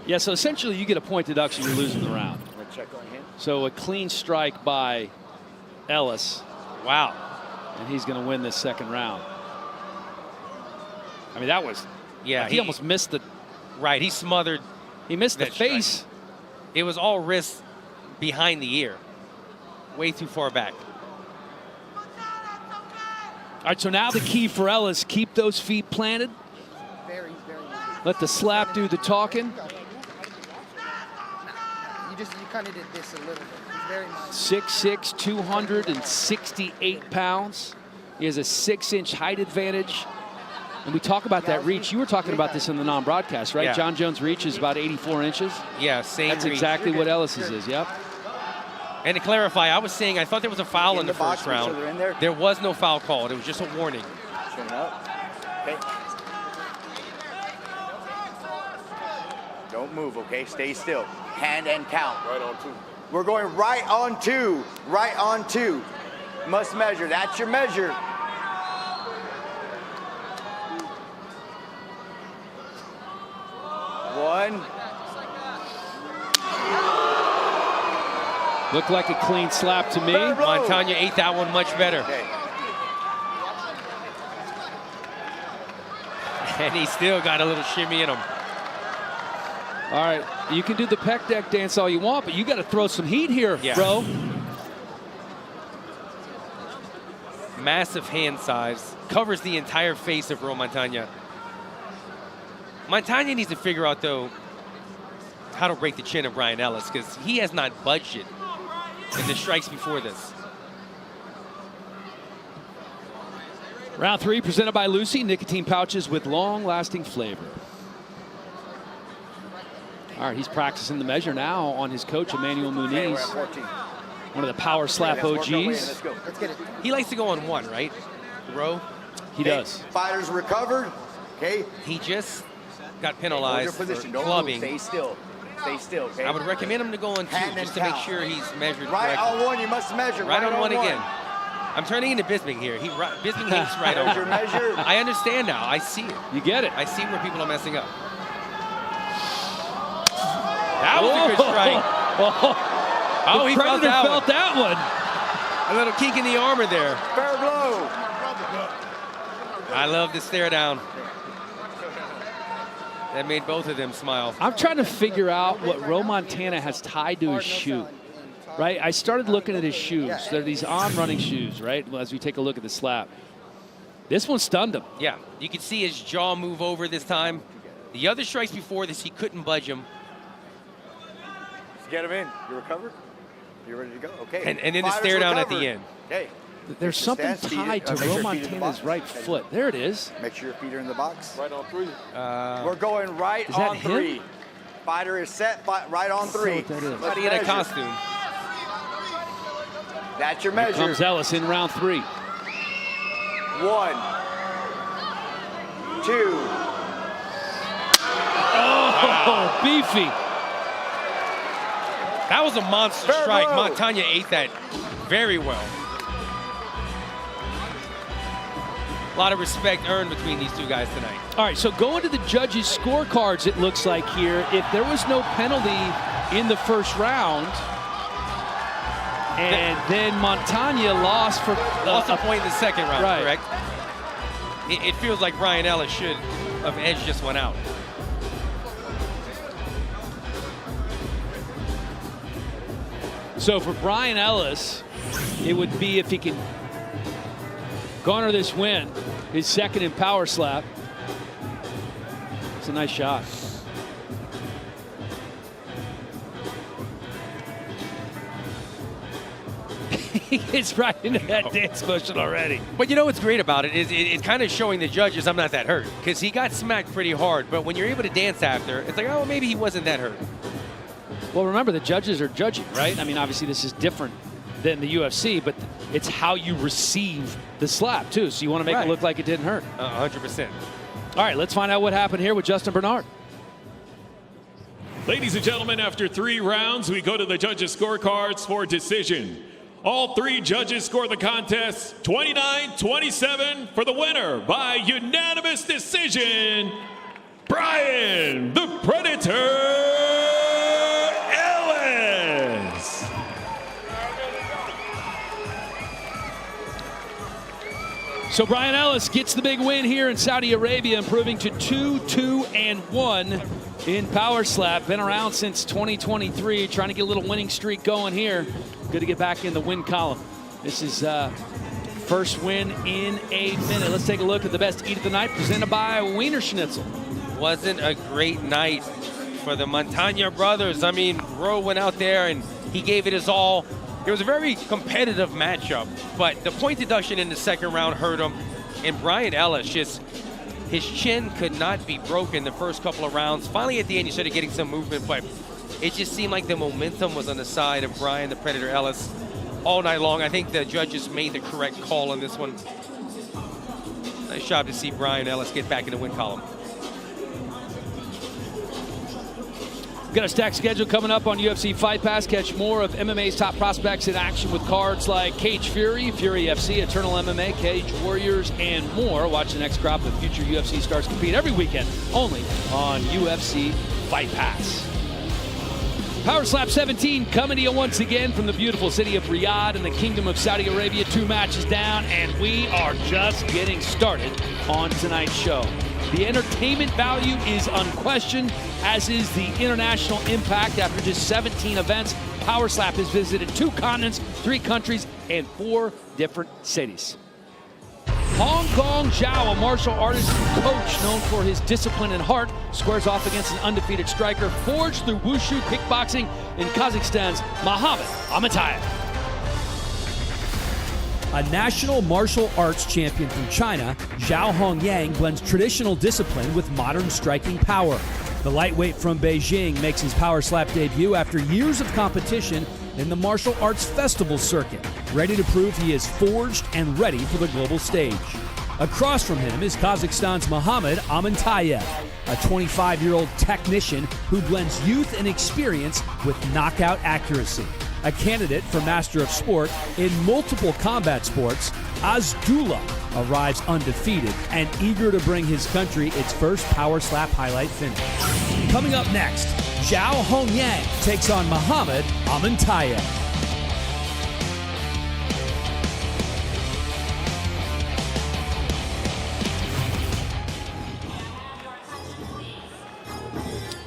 Yeah, so essentially you get a point deduction, you're losing the round. I'm gonna check on him. So a clean strike by Ellis. Wow. And he's going to win this 2nd round. I mean, that was, Yeah, he almost missed the, right. He smothered. he missed the that face. strike. It was all wrist behind the ear. Way too far back. All right, so now the key for Ellis, keep those feet planted. Very, very light. Let the slap do the talking. You kind of did this a little bit. It's very light. 6'6", 268 pounds. He has a 6-inch height advantage. And we talk about that reach. You were talking about this in the non-broadcast, right? Yeah. John Jones' reach is about 84 inches. Yeah, same That's reach. exactly what Ellis's is, yep. And to clarify, I was saying I thought there was a foul in the box, first make sure round. they're in there. There was no foul called. It was just a warning. Chin up. Okay. Don't move, okay? Stay still. Hand and count. Right on 2. We're going right on 2. Right on 2. Must measure. That's your measure. One. Looked like a clean slap to me. Fair blow. Montana ate that one much better. Okay. And he still got a little shimmy in him. All right, you can do the pec deck dance all you want, but you got to throw some heat here, Yeah. bro. Massive hand size. Covers the entire face of Ro Montana. Montana needs to figure out, though, how to break the chin of Brian Ellis, because he has not budged it in the strikes before this. Round 3 presented by Lucy, nicotine pouches with long-lasting flavor. All right, he's practicing the measure now on his coach, Emmanuel Okay, we're Muniz, at 14. one of the power slap Let's work our way in. OGs. Let's go. Let's get it. He likes to go on 1, right? Ro? He does. Fighters recovered. Okay. He just got Hold penalized your position. for Don't clubbing. move. Stay still. Stay still, okay? I would recommend him to go on 2 Hand just and to make count. sure he's measured Right correctly. on 1, you must measure. Right on 1 1 again. I'm turning into Bisping here. Bisping hates right There's your over. measure. I understand now. I see it. You get it. I see where people are messing up. That was a good strike. Oh, he felt Predator that felt one. that one. A little kink in the armor there. Fair blow. I love the stare down. That made both of them smile. I'm trying to figure out what Ro Montana has tied to his shoe. Right, I started looking at his shoes. They're these on-running shoes, right? As we take a look at the slap. This one stunned him. Yeah, you can see his jaw move over this time. The other strikes before this, he couldn't budge him. Get him in. You recovered? You ready to go? Okay. And then the Fighters stare down at the recovered. end. Okay. There's something Stance, feet- tied to make sure Ro your feet in the Montana's box. right foot. There it is. Make sure your feet are in the box. Right on 3. We're going right Is that on him? 3. Fighter is set. Right on 3. what that is. Let's How do you get a measure. costume? That's your Here measure. comes Ellis in round 3. 1, 2. Oh, beefy. That was a monster Fair strike. blow. Montana ate that very well. A lot of respect earned between these two guys tonight. All right, so going to the judges' scorecards, it looks like here, if there was no penalty in the first round, and then Montana lost for Lost a point in the second round, right. correct? It feels like Brian Ellis should have edged this one out. So for Brian Ellis, it would be if he can garner this win, his second in power slap. It's a nice shot. he gets right into that dance motion already. But you know what's great about it is it's kind of showing the judges I'm not that hurt, because he got smacked pretty hard. But when you're able to dance after, it's like, oh, maybe he wasn't that hurt. Well, remember, the judges are judging, right? I mean, obviously this is different than the UFC, but it's how you receive the slap, too. So you want to make it look like it didn't hurt. 100%. All right, let's find out what happened here with Justin Bernard. Ladies and gentlemen, after 3 rounds, we go to the judges' scorecards for decision. All 3 judges score the contest 29-27 for the winner by unanimous decision, Brian the Predator Ellis. So Brian Ellis gets the big win here in Saudi Arabia, improving to 2-2-1 in Power Slap. Been around since 2023, trying to get a little winning streak going here. Good to get back in the win column. This is first win in a minute. Let's take a look at the best eat of the night, presented by Wiener Schnitzel. Wasn't a great night for the Montana brothers. I mean, Roe went out there and he gave it his all. It was a very competitive matchup, but the point deduction in the second round hurt him. And Brian Ellis, just his chin could not be broken the first couple of rounds. Finally, at the end, he started getting some movement, but it just seemed like the momentum was on the side of Brian the Predator Ellis all night long. I think the judges made the correct call on this one. Nice job to see Brian Ellis get back in the win column. Got a stacked schedule coming up on UFC Fight Pass. Catch more of MMA's top prospects in action with cards like Cage Fury, Fury FC, Eternal MMA, Cage Warriors, and more. Watch the next crop of future UFC stars compete every weekend, only on UFC Fight Pass. Power Slap 17 coming to you once again from the beautiful city of Riyadh in the Kingdom of Saudi Arabia. 2 matches down, and we are just getting started on tonight's show. The entertainment value is unquestioned, as is the international impact. After just 17 events, Power Slap has visited 2 continents, 3 countries, and 4 different cities. Hong Kong Zhao, a martial artist and coach known for his discipline and heart, squares off against an undefeated striker forged through wushu kickboxing in Kazakhstan's Mohamed Amatayev. A national martial arts champion from China, Zhao Hongyang blends traditional discipline with modern striking power. The lightweight from Beijing makes his Power Slap debut after years of competition in the martial arts festival circuit, ready to prove he is forged and ready for the global stage. Across from him is Kazakhstan's Mohamed Amatayev, a 25-year-old technician who blends youth and experience with knockout accuracy. A candidate for Master of Sport in multiple combat sports, Azdullah arrives undefeated and eager to bring his country its first Power Slap highlight finish. Coming up next, Zhao Hongyang takes on Mohamed Amatayev.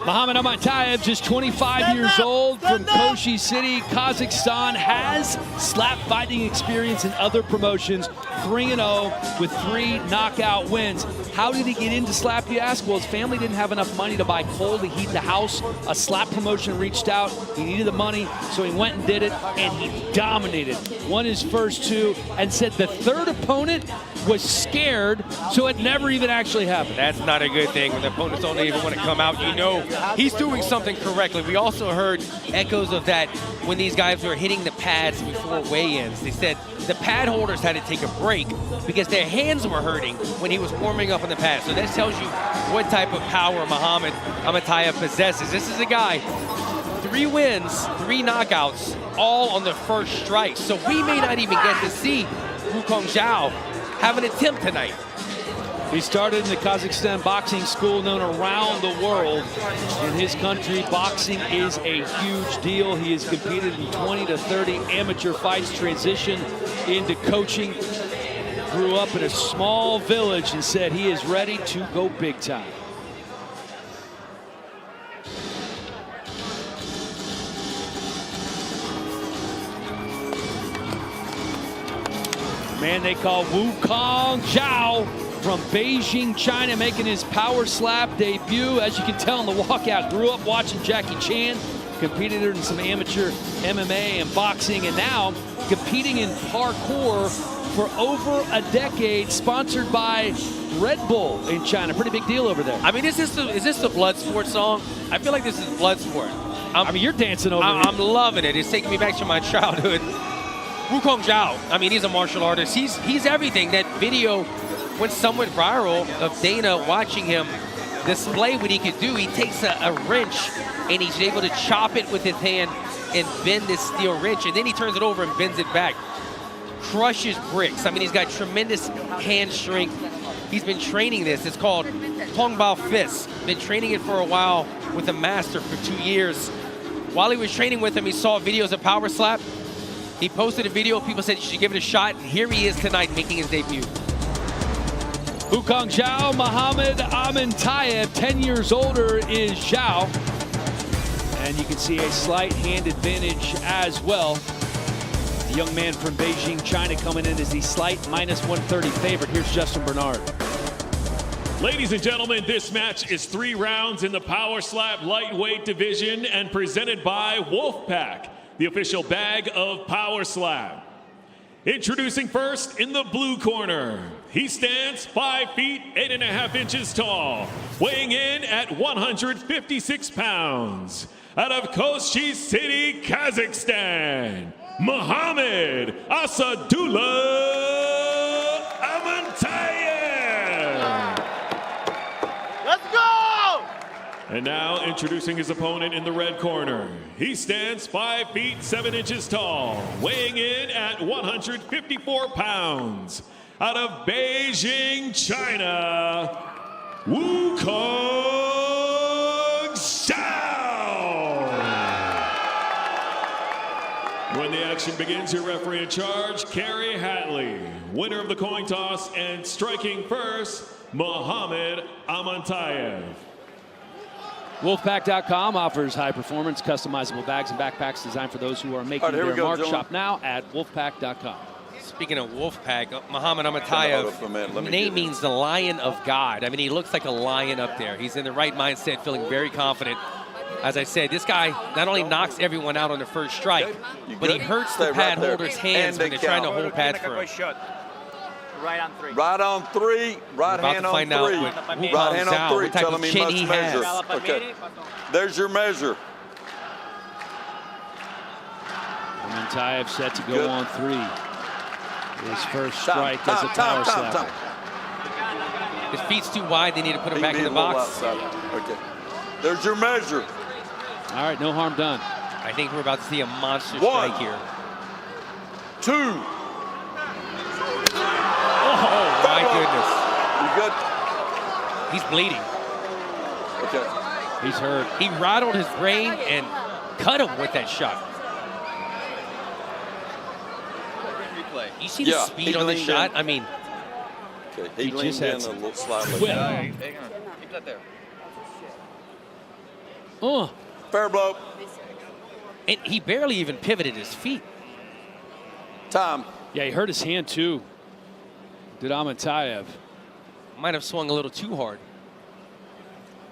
Mohamed Amatayev, just 25 years old, from Koshi City, Kazakhstan, has slap fighting experience in other promotions, 3-0 with 3 knockout wins. How did he get into slap, you ask? Well, his family didn't have enough money to buy coal to heat the house. A slap promotion reached out. He needed the money, so he went and did it, and he dominated. Won his first 2, and said the third opponent was scared, so it never even actually happened. That's not a good thing when the opponents don't even want to come out. You know he's doing something correctly. We also heard echoes of that when these guys were hitting the pads before weigh-ins. They said the pad holders had to take a break because their hands were hurting when he was warming up on the pad. So that tells you what type of power Mohamed Amatayev possesses. This is a guy, 3 wins, 3 knockouts, all on the first strike. So we may not even get to see Wukong Zhao have an attempt tonight. He started in the Kazakhstan boxing school known around the world. In his country, boxing is a huge deal. He has competed in 20 to 30 amateur fights, transitioned into coaching, grew up in a small village, and said he is ready to go big time. Man they call Wukong Zhao from Beijing, China, making his Power Slap debut. As you can tell in the walkout, grew up watching Jackie Chan, competed in some amateur MMA and boxing, and now competing in parkour for over a decade, sponsored by Red Bull in China. Pretty big deal over there. I mean, is this the blood sport song? I feel like this is blood sport. I mean, you're dancing over here. I'm loving it. It's taking me back to my childhood. Wukong Zhao, I mean, he's a martial artist. He's everything. That video went somewhat viral of Dana watching him display what he could do. He takes a wrench and he's able to chop it with his hand and bend this steel wrench, and then he turns it over and bends it back. Crushes bricks. I mean, he's got tremendous hand strength. He's been training this. It's called Tong Bao Fist. Been training it for a while with a master for 2 years. While he was training with him, he saw videos of Power Slap. He posted a video. People said you should give it a shot. And here he is tonight making his debut. Wukong Zhao, Muhammad Amantayev, 10 years older is Zhao. And you can see a slight hand advantage as well. The young man from Beijing, China, coming in as the slight -130 favorite. Here's Justin Bernard. Ladies and gentlemen, this match is 3 rounds in the Power Slap lightweight division and presented by Wolfpack, the official bag of Power Slap. Introducing first in the blue corner, he stands 5 feet 8.5 inches tall, weighing in at 156 pounds. Out of Koshi City, Kazakhstan, Muhammad Asadullah Amantayev. Let's go! And now introducing his opponent in the red corner. He stands 5 feet 7 inches tall, weighing in at 154 pounds. Out of Beijing, China, Wukong Zhao. When the action begins, your referee in charge, Kerry Hatley. Winner of the coin toss and striking first, Muhammad Amantayev. Wolfpack.com offers high-performance, customizable bags and backpacks designed for those who are making their mark. Shop now at wolfpack.com. Speaking of Wolfpack, Muhammad Amantayev, the name means the Lion of God. I mean, he looks like a lion up there. He's in the right mindset, feeling very confident. As I said, this guy not only knocks everyone out on the first strike, but he hurts the pad holders' hands when they're trying to hold pads for him. Right on 3. Right on 3. Right hand on 3. Right hand on 3. Telling me must measure. Okay. There's your measure. Amantayev set to go on 3. His first strike as a power slapper. His feet's too wide. They need to put him back in the box. Okay. There's your measure. All right, no harm done. I think we're about to see a monster strike here. 2. Oh, my goodness. You good? He's bleeding. Okay. He's hurt. He rattled his brain and cut him with that shot. You see the speed on the shot? I mean, okay. He leaned in a little slightly. Keep that there. Fair blow. And he barely even pivoted his feet. Time. Yeah, he hurt his hand too. Did Amantayev. Might have swung a little too hard.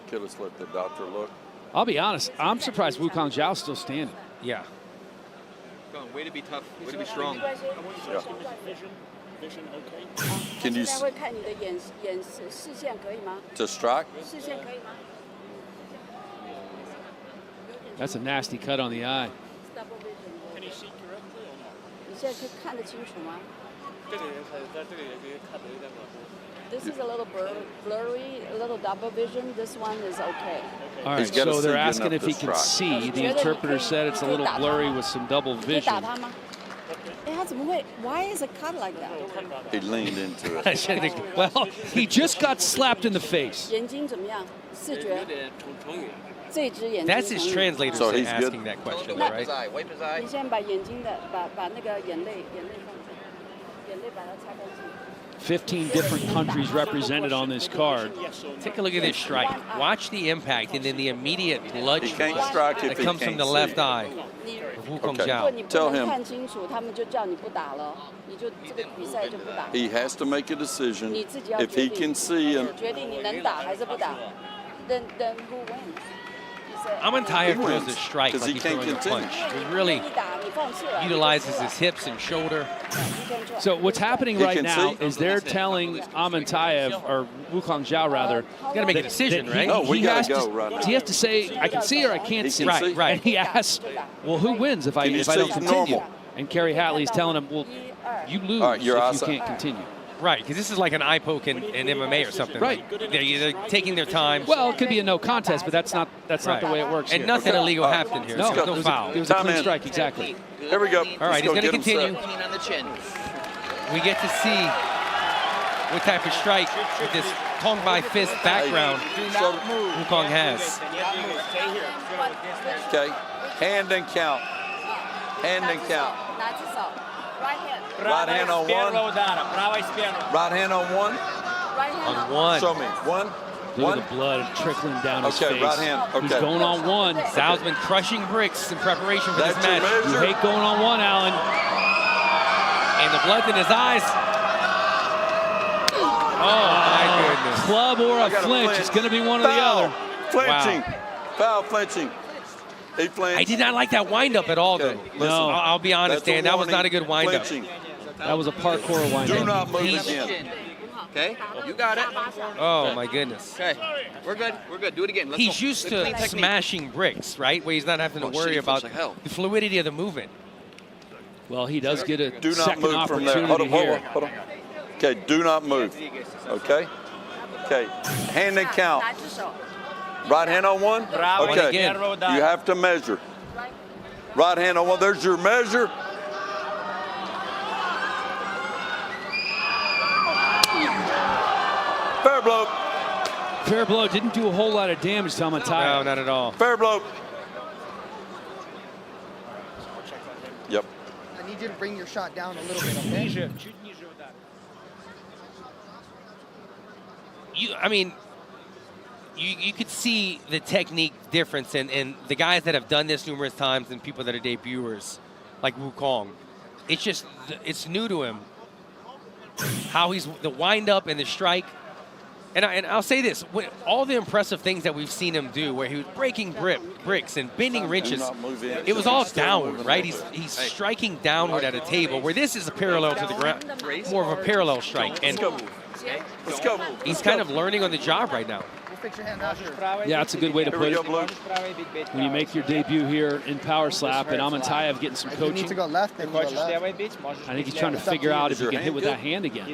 Could have let the doctor look. I'll be honest, I'm surprised Wukong Zhao's still standing. Yeah. Way to be tough. Way to be strong. Yeah. Can you to strike? That's a nasty cut on the eye. Can you see correctly or not? This is a little blurry, a little double vision. This one is okay. All right, so they're asking if he can see. The interpreter said it's a little blurry with some double vision. Why is it cut like that? He leaned into it. Well, he just got slapped in the face. That's his translator asking that question, right? Wipe his eye. 15 different countries represented on this card. Take a look at this strike. Watch the impact and then the immediate blood that comes from the left eye of Wukong Zhao. Tell him he has to make a decision. If he can see him, then who wins? Amantaev throws a strike 'cause like he he's can't throwing a continue. punch. He really utilizes his hips and shoulder. So what's happening He right can now see. is they're telling Amantaev, or Wukong Zhao rather, Got to make a decision, right? No, we gotta has go to, right now. he has to say, I can see or I can't He see. can see. Right. And he asks, well, who wins if I Can you don't see continue? normal? And Kerry Hatley's telling him, well, you lose All right, if your you eyesight. can't continue. Right, because this is like an eye poke in MMA or something. Right. Like, they're taking their time. Well, it could be a no contest, but that's not the way it works And here. nothing illegal happened here. No, There's no it was foul. it was a Time clean in. strike, exactly. Here we go. All right, he's going to continue. Clean on the chin. We get to see what type of strike with this Tong by fist background Wukong has. Okay. Hand and count. Hand and count. Right hand on one. Right hand on one. On one. Show me. One. Look One. at the blood trickling down his Okay, face. right hand. He's Okay. going on one. Zhao's been crushing bricks in preparation for That's this your match. You measure. hate going on one, Alan. And the blood's in his eyes. Oh, my goodness. Club or a I gotta flinch. flinch. It's going to be one or the Foul. other. Flinching. Foul flinching. He flinched. I did not like that windup at all, Okay, though. listen. I'll be honest, That's Dan. That was not a good windup. Flinching. That was a parkour Do windup. not move again. Okay, you got it. Oh, my goodness. Okay, we're good. We're good. Do it again. Let's He's go. used Clean to technique. smashing bricks, right? Where he's not having to Oh, shit, worry he about flinched like hell. the fluidity of the movement. Well, he does get a Do not second move from there. opportunity Hold on, hold here. on, hold on. Okay, do not move. Okay? Okay, hand and count. Right hand on one? One Okay, again. you have to measure. Right hand on one, there's your measure. Fair blow, Fair blow. Didn't do a whole lot of damage to Amantaev. No, not at all. fair blow. Yep. I need you to bring your shot down a little bit, okay? You could see the technique difference in the guys that have done this numerous times and people that are debuters, like Wukong. It's new to him. How he's the wind up and the strike. And I'll say this, all the impressive things that we've seen him do, where he was breaking bricks and bending wrenches, it was all downward, right? He's striking downward at a table, where this is a parallel to the ground, more of a parallel strike. And Let's go. he's kind of learning on the job right now. Fix your hand out here. Yeah, that's a good way to Here put we go, it. Blue. When you make your debut here in Power Slap, and Amantaev getting some If you need coaching. to go left, then you go left. I think he's trying to figure out if he your can hit hand with good? that hand again.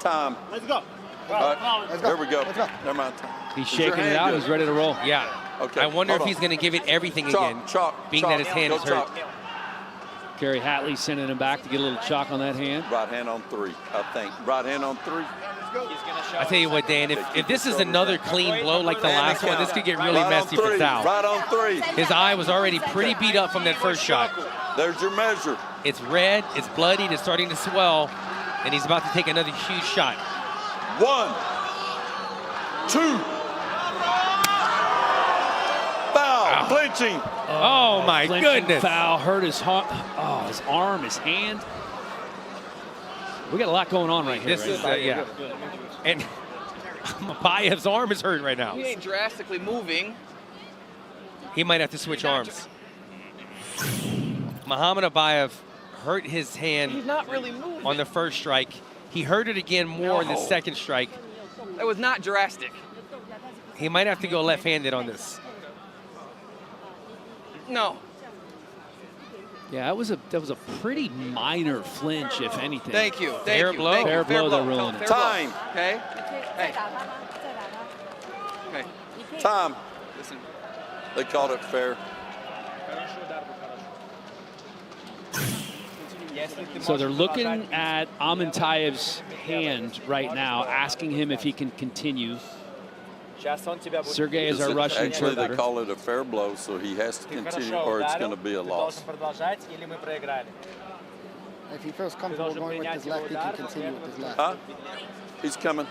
Time. Let's go. All right, Let's go. here we go. Let's go. Never mind. He's Is your shaking it hand out. good? He's ready to roll. Yeah. Okay, I wonder hold if he's on. going to give it everything again, Chalk, being chalk, that his hand go is hurt. chalk. Kerry Hatley sending him back to get a little chalk on that hand. Right hand on three, I think. Right hand on three. I tell you what, Dan, if this is another clean blow like the last one, this could get really Right on messy for three. Zhao. Right on three. His eye was already pretty beat up from that first shot. There's your measure. It's red, it's bloodied, it's starting to swell, and he's about to take another huge shot. 1, 2. Foul. Clinching. Oh, my Flinching goodness. Foul hurt his his arm, his hand. We got a lot going on right here. This is, yeah. And Mapaev's arm is hurt right now. He ain't drastically moving. He might have to switch arms. Muhammad Abayev hurt his hand He's not really moving. on the first strike. He hurt it again more in the second strike. That was not drastic. He might have to go left-handed on this. No. Yeah, that was a pretty minor flinch, if anything. Thank you. Thank Fair you. blow. Thank you. Fair blow, they're ruling Fair it. blow. Time. Okay. Hey. Okay. Time. Listen. They called it fair. So they're looking at Amantaev's hand right now, asking him if he can continue. Sergey is our Russian Actually, they interpreter. call it a fair blow, so he has to continue or it's going to be a loss. If he feels comfortable going with his left, he can continue with his left. Huh? He's coming.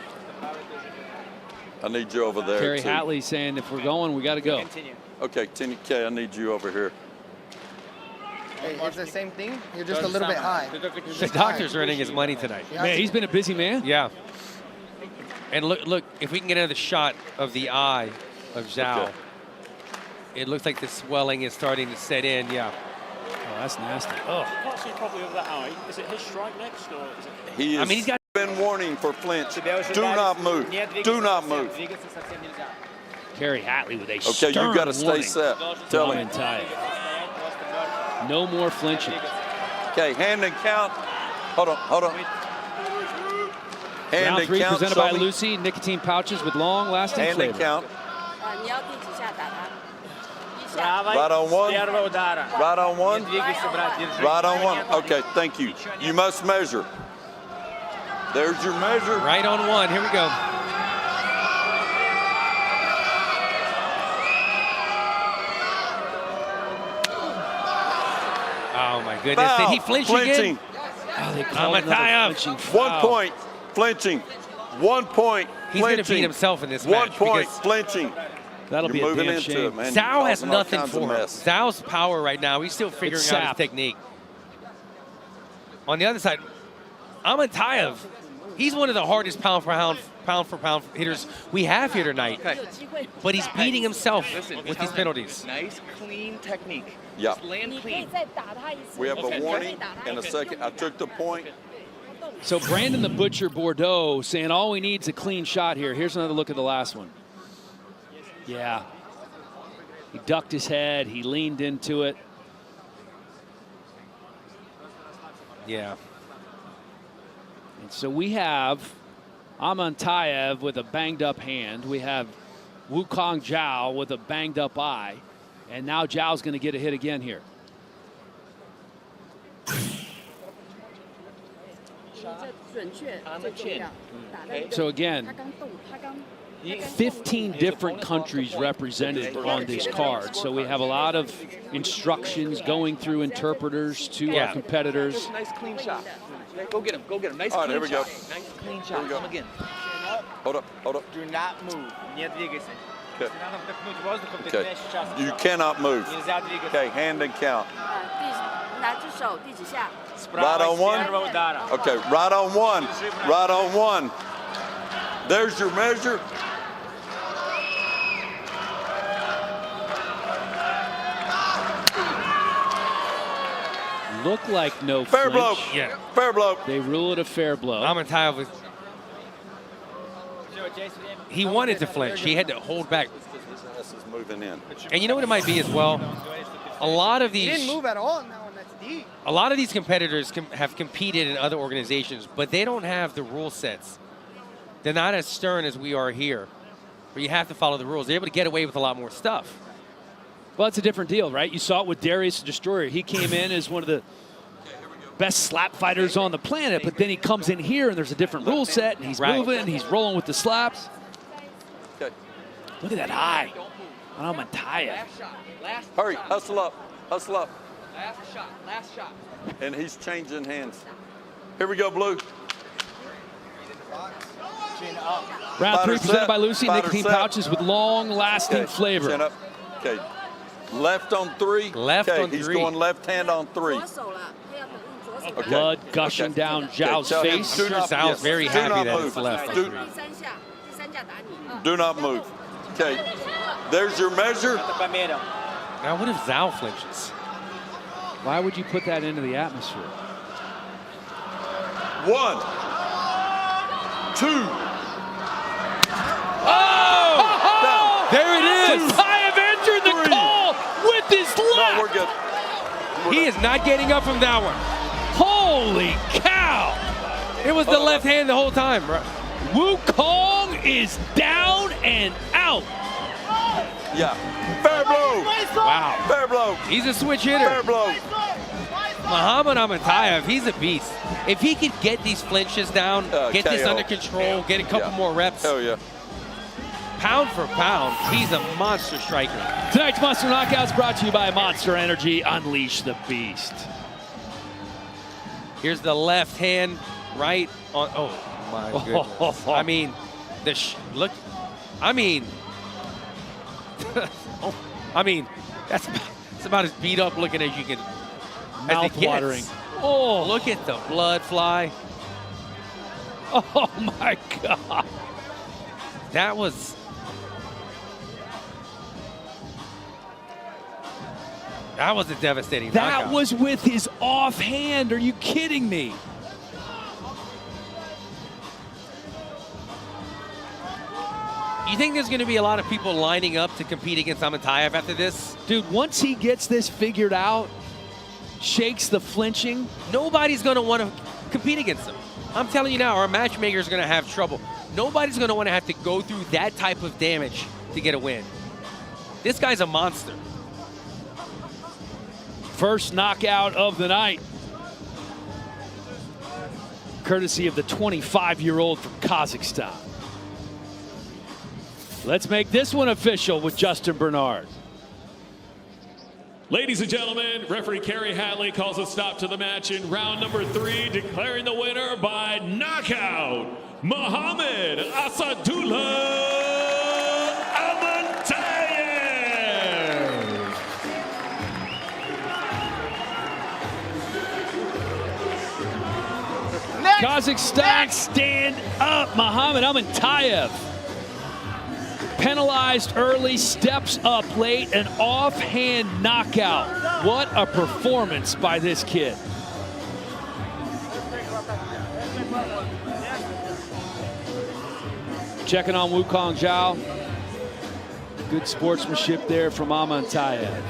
I need you over there, Kerry too. Hatley saying if we're going, we got to go. Okay, Tenny K, I need you over here. Hey, it's the same thing. You're just a little bit high. The doctor's earning his money tonight. Man, he's been a busy man. Yeah. And look, if we can get another shot of the eye of Zhao. Okay. It looks like the swelling is starting to set in, yeah. Oh, that's nasty. Oh. I can't see properly with that eye. Is it his strike next, or is it? He is. I mean, he's got been warning for flinch. Do not move. Do not move. Kerry Hatley with a Okay, you got to stay set. Tell him. No more flinching. Okay, hand and count. Hold on, hold on. Hand Round and 3 count. presented by Lucy. Nicotine pouches with long-lasting hand flavor. And count. 你要第几下打他？ Right on one. Right on one. Right on one. Okay, thank you. You must measure. There's your measure. Right on one. Here we go. Oh my goodness! Foul. Did he flinch Flinching. again? Oh, they called another flinching foul. 1 point. Flinching. 1 point. He's going to beat himself in this 1 match. point. Flinching. That'll be You're a moving damn into shame. it, man. Zhao has Causing all nothing kinds of for him. mess. Zhao's power right now. He's still figuring out his technique. On the other side, Amantayev, he's one of the hardest pound for pound hitters we have here tonight. But he's beating himself with these penalties. Nice, clean technique. Yeah. Just land clean. We have a warning in a second. I took the point. So Brandon the Butcher Bordeaux saying all we need is a clean shot here. Here's another look at the last one. Yeah. He ducked his head. He leaned into it. Yeah. And so we have Amantayev with a banged up hand. We have Wukong Zhao with a banged up eye. And now Zhao's going to get a hit again here. So again, 15 different countries represented on this card. So we have a lot of instructions going through interpreters to our competitors. Nice clean shot. Go get him. Go get him. Nice All right, clean here we go. shot. Nice clean shot. Come again. Hold up, hold up. Do not move. Okay. Okay. You cannot move. Okay, hand and count. 哪只手第几下？ Right on one? Okay, right on one. Right on one. There's your measure. Look like no fair flinch. blow. Yeah. Fair blow. They rule it a fair blow. Amantayev was. He wanted to flinch. He had to hold back. This is moving in. And you know what it might be as well? A lot of He these. didn't move at all now, and that's deep. A lot of these competitors have competed in other organizations, but they don't have the rule sets. They're not as stern as we are here, where you have to follow the rules. They're able to get away with a lot more stuff. Well, it's a different deal, right? You saw it with Darius the Destroyer. He came in as one of the best slap fighters on the planet, but then he comes in here and there's a different rule set, and he's moving, he's rolling with the slaps. Okay. Look at that eye on Amantayev. Hurry, hustle up, hustle up. Last shot. Last shot. And he's changing hands. Here we go, Blue. Round 3 Fighter presented set. by Lucy. Fighter Nicotine set. pouches with long-lasting Okay, flavor. chin up. Okay. Left on 3. Left okay, on he's 3. going left hand on 3. 左手了，他要等用左手。 Okay. Blood gushing down Zhao's tell him face. do I'm sure not- Zhao's yes, very do happy not that move. it's left. Do, 第三下，第三下打你。 do not move. Okay. There's your measure. Now, what if Zhao flinches? Why would you put that into the atmosphere? 1, 2. Oh! There it is! Amantayev entered the 3. call with his left! No, we're good. He is not getting up from that one. Holy cow! It was the left hand the whole time, bro. Wukong is down and out. Yeah. Fair blow. Wow. Fair blow. He's a switch hitter. Fair blow. Muhammad Amantayev, he's a beast. If he could get these flinches down, get this KO. under control, get a couple more reps, Hell yeah. pound for pound, he's a monster striker. Tonight's Monster Knockouts brought to you by Monster Energy. Unleash the beast. Here's the left hand right on. Oh my goodness. I mean, look. I mean, I mean, that's about as beat up looking as you can. Mouth watering. Oh, look at the blood fly. Oh my God. That was. That was a devastating That knockout. was with his offhand. Are you kidding me? You think there's going to be a lot of people lining up to compete against Amatayev after this? Dude, once he gets this figured out, shakes the flinching, nobody's going to want to compete against him. I'm telling you now, our matchmaker is going to have trouble. Nobody's going to want to have to go through that type of damage to get a win. This guy's a monster. First knockout of the night, courtesy of the 25-year-old from Kazakhstan. Let's make this one official with Justin Bernard. Ladies and gentlemen, referee Kerry Hatley calls a stop to the match in round number 3, declaring the winner by knockout, Muhammad Asadullah Amatayev. Kazakhstan, stand up. Muhammad Amatayev. Penalized early, steps up late, an offhand knockout. What a performance by this kid. Checking on Wukong Zhao. Good sportsmanship there from Amatayev.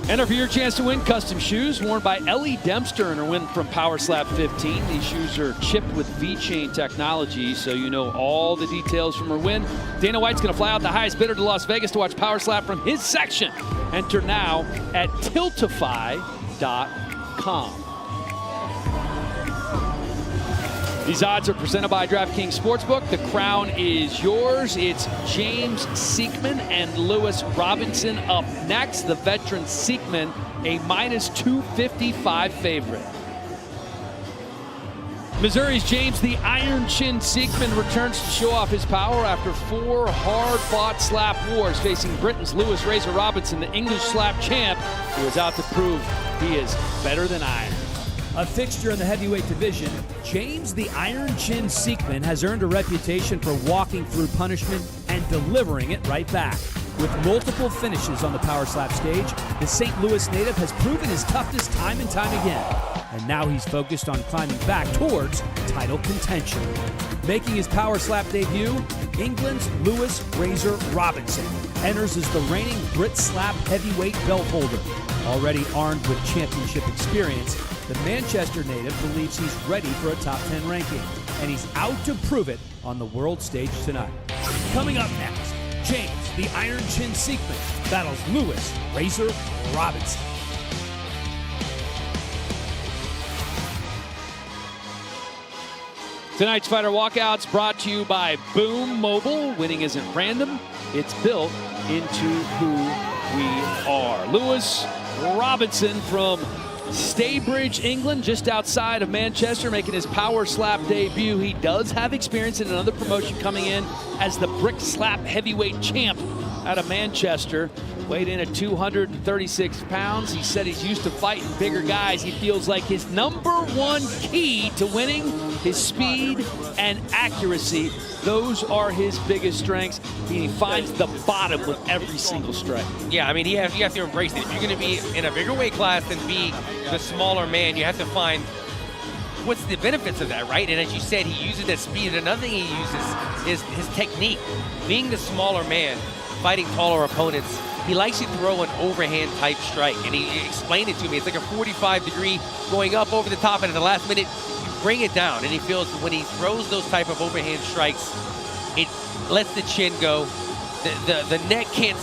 Enter for your chance to win custom shoes worn by Ellie Dempster and her win from Power Slap 15. These shoes are chipped with V-Chain technology, so you know all the details from her win. Dana White's going to fly out the highest bidder to Las Vegas to watch Power Slap from his section. Enter now at tiltify.com. These odds are presented by DraftKings Sportsbook. The crown is yours. It's James Siekman and Lewis Robinson up next. The veteran Siekman, a -255 favorite. Missouri's James the Iron Chin Siekman returns to show off his power after 4 hard-fought slap wars, facing Britain's Lewis Razor Robinson, the English slap champ, who is out to prove he is better than iron. A fixture in the heavyweight division, James the Iron Chin Siekman has earned a reputation for walking through punishment and delivering it right back. With multiple finishes on the Power Slap stage, the St. Louis native has proven his toughness time and time again. And now he's focused on climbing back towards title contention. Making his Power Slap debut, England's Lewis Razor Robinson enters as the reigning Brit Slap heavyweight belt holder. Already armed with championship experience, the Manchester native believes he's ready for a top 10 ranking, and he's out to prove it on the world stage tonight. Coming up next, James the Iron Chin Siekman battles Lewis Razor Robinson. Tonight's Fighter Walkouts brought to you by Boom Mobile. Winning isn't random, it's built into who we are. Lewis Robinson from Staybridge, England, just outside of Manchester, making his Power Slap debut. He does have experience in another promotion, coming in as the Brick Slap heavyweight champ out of Manchester. Weighed in at 236 pounds. He said he's used to fighting bigger guys. He feels like his #1 key to winning, his speed and accuracy. Those are his biggest strengths. He finds the bottom with every single strike. Yeah, I mean, you have to embrace it. If you're going to be in a bigger weight class and be the smaller man, you have to find what's the benefits of that, right? And as you said, he uses that speed. Another thing he uses is his technique. Being the smaller man, fighting taller opponents, he likes to throw an overhand type strike, and he explained it to me. It's like a 45-degree going up over the top, and at the last minute, you bring it down. And he feels when he throws those type of overhand strikes, it lets the chin go. The neck can't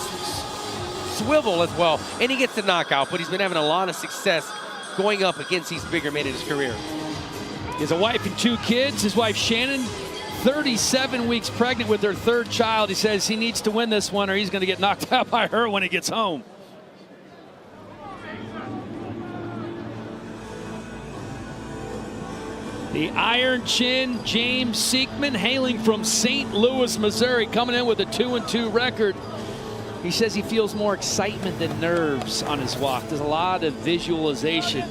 swivel as well, and he gets the knockout. But he's been having a lot of success going up against these bigger men in his career. He has a wife and 2 kids. His wife, Shannon, 37 weeks pregnant with their 3rd child. He says he needs to win this one or he's going to get knocked out by her when he gets home. The Iron Chin James Siekman, hailing from St. Louis, Missouri, coming in with a 2-2 record. He says he feels more excitement than nerves on his walk. There's a lot of visualization.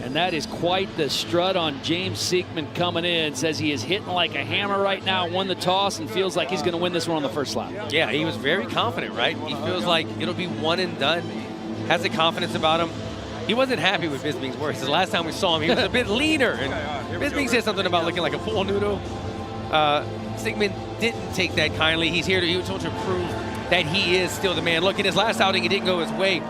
And that is quite the strut on James Siekman coming in. Says he is hitting like a hammer right now, won the toss, and feels like he's going to win this one on the first lap. Yeah, he was very confident, right? He feels like it'll be one and done. Has the confidence about him. He wasn't happy with Bisping's work. The last time we saw him, he was a bit leaner. And Bisping said something about looking like a full noodle. Siekman didn't take that kindly. He was told to prove that he is still the man. Look, in his last outing, it didn't go his way,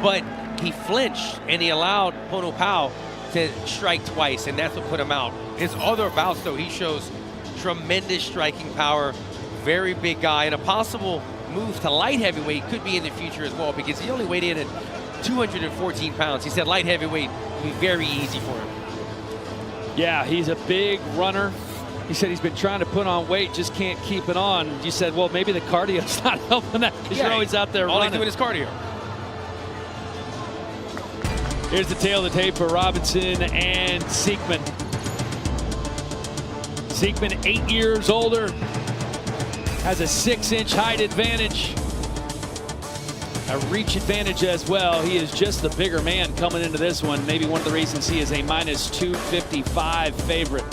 but he flinched and he allowed Pono Pao to strike twice, and that's what put him out. His other bouts, though, he shows tremendous striking power, very big guy, and a possible move to light heavyweight could be in the future as well, because he only weighed in at 214 pounds. He said light heavyweight would be very easy for him. Yeah, he's a big runner. He said he's been trying to put on weight, just can't keep it on. You said, well, maybe the cardio's not helping that because you're always out there all running. he's doing is cardio. Here's the tail of the tape for Robinson and Siekman. Siekman, 8 years older, has a 6-inch height advantage. A reach advantage as well. He is just the bigger man coming into this one. Maybe one of the reasons he is a -255 favorite.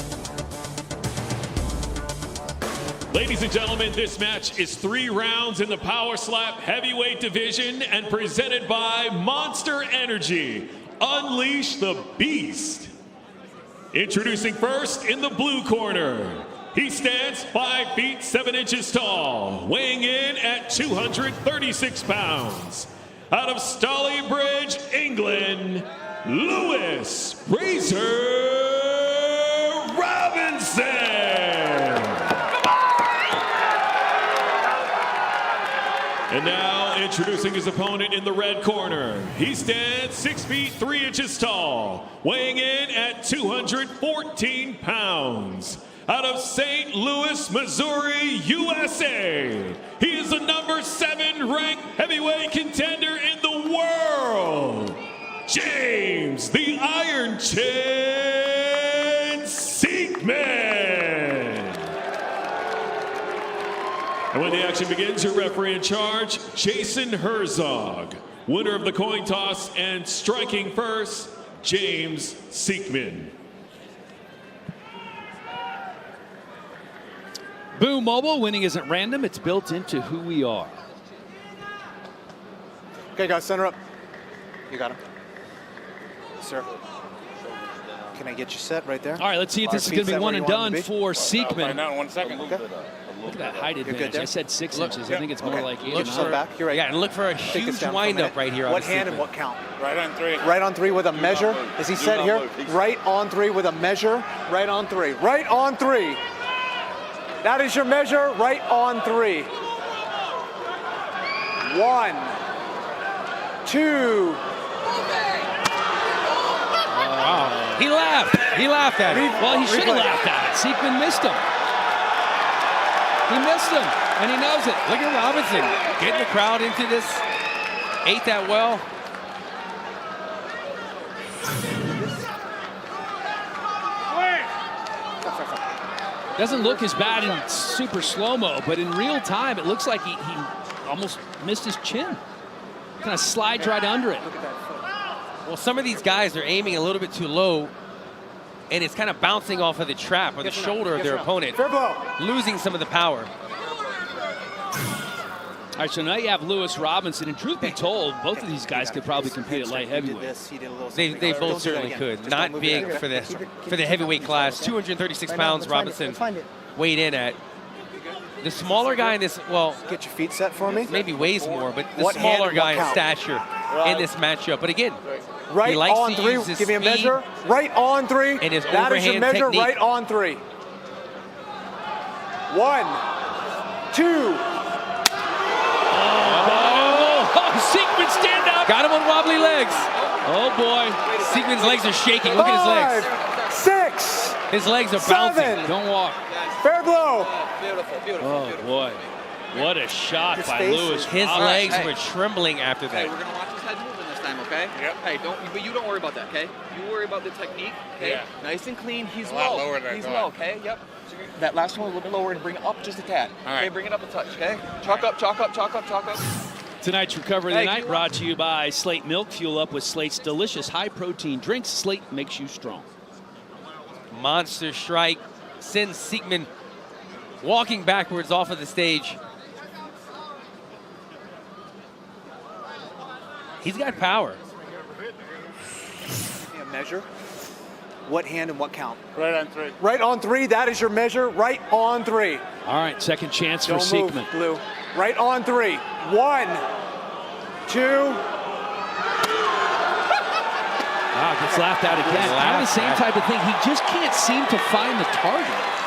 Ladies and gentlemen, this match is 3 rounds in the Power Slap heavyweight division and presented by Monster Energy. Unleash the Beast. Introducing first in the blue corner. He stands 5 feet 7 inches tall, weighing in at 236 pounds. Out of Stalybridge, England, Lewis Razor Robinson. And now introducing his opponent in the red corner. He stands 6 feet 3 inches tall, weighing in at 214 pounds. Out of St. Louis, Missouri, USA. He is the number 7 ranked heavyweight contender in the world. James, the Iron Chin Siekman. And when the action begins, your referee in charge, Jason Herzog. Winner of the coin toss and striking first, James Siekman. Boom Mobile, winning isn't random, it's built into who we are. Okay, guys, center up. You got him. Sir. Can I get you set right there? All right, let's see if this is going to be one and done for Siekman. Now, 1 second. Okay. Look at that height advantage. I said 6 inches. I think it's more like 8 Look or for, 9. back. You're right. Yeah, and look for a Take huge us down for a windup minute. right here. What on hand Siekman. and what count? Right on 3. Right on 3 with a measure. Is he set here? Right on 3 with a measure. Right on 3. Right on 3. That is your measure. Right on 3. 1, 2. Wow. He laughed. He laughed at it. Well, he should have laughed at it. Siekman missed him. He missed him, and he knows it. Look at Robinson getting the crowd into this. Ate that well. Doesn't look as bad in super slow-mo, but in real time, it looks like he almost missed his chin. Kind of slides right under it. Well, some of these guys are aiming a little bit too low, and it's kind of bouncing off of the trap or the shoulder of their opponent, losing some of the power. All right, so now you have Lewis Robinson, and truth be told, both of these guys could probably compete at light heavyweight. They both certainly could. Not big for the heavyweight class. 236 pounds Robinson weighed in at. The smaller guy in this, well, get your feet set for me. Maybe weighs more, but the smaller guy in stature in this matchup. But again, right he likes on to 3. use his Give me a speed measure. Right on 3. And his that is your overhand measure. technique. Right on 3. 1, 2. Siekman, stand up. Got him on wobbly legs. Oh, boy. Siekman's legs are shaking. Look at his legs. 6. His legs are 7. bouncing. Don't walk. Fair blow. Beautiful, beautiful. Oh, boy. What a shot by Lewis. His legs were trembling after that. Hey, we're going to watch his head moving this time, okay? Yep. Hey, but you don't worry about that, okay? You worry about the technique, okay? Yeah. Nice and clean. He's low. Lower than He's low, okay? Yep. That last one a little bit lower and bring it up just a tad. All right. Okay, bring it up a touch, okay? Chalk up, chalk up, chalk up, chalk up. Tonight's Recovery of the Night brought to you by Slate Milk. Fuel up with Slate's delicious high-protein drinks. Slate makes you strong. Monster strike sends Siegman walking backwards off of the stage. He's got power. Yeah, measure. What hand and what count? Right on 3. Right on 3. That is your measure. Right on 3. All right, second chance for Don't Siegman. move, Blue. Right on 3. 1, 2. Wow, gets laughed out again. Kind of the same type of thing. He just can't seem to find the target.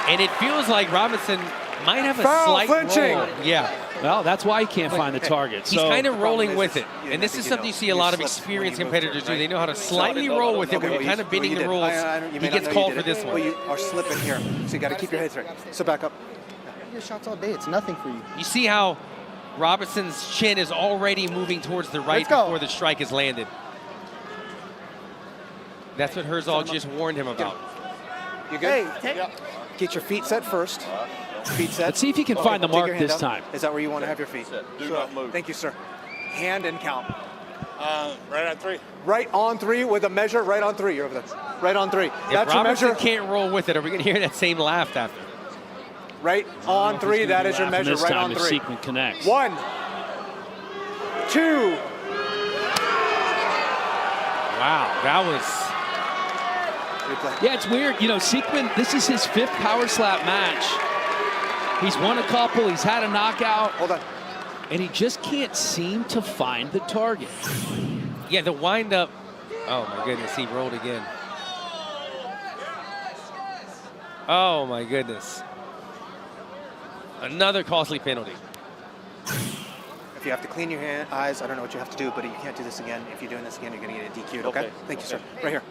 And it feels like Robinson might have a Foul, slight flinching. roll. Yeah. Well, that's why he can't find the target. He's So kind of rolling with it. And this is something you see a lot of experienced competitors do. They know how to slightly roll with it when you're kind of bending the rules. He gets called for this one. Well, you are slipping here, so you got to keep your head straight. So back up. Your shots all day. It's nothing for you. You see how Robinson's chin is already moving towards the right before the strike is landed. That's what Herzog just warned him about. You good? Hey, get your feet set first. Feet set. Let's see if he can find the Take your mark hand this up. time. Is that where you want to have your feet? Do not move. Thank you, sir. Hand and count. Right on 3. Right on 3 with a measure. Right on 3. You're over there. Right on 3. If That's your Robinson measure. can't roll with it, are we going to hear that same laugh after? Right on 3. That is your measure. This Right time on if 3. Siegman connects. 1, 2. Wow, that was... Yeah, it's weird. You know, Siegman, this is his 5th power slap match. He's won a couple. He's had a knockout. Hold on. And he just can't seem to find the target. Yeah, the windup. Oh, my goodness. He rolled again. Oh, my goodness. Another costly penalty. If you have to clean your eyes, I don't know what you have to do, but you can't do this again. If you're doing this again, you're going to get it DQ'd, okay? Thank you, sir. Right here.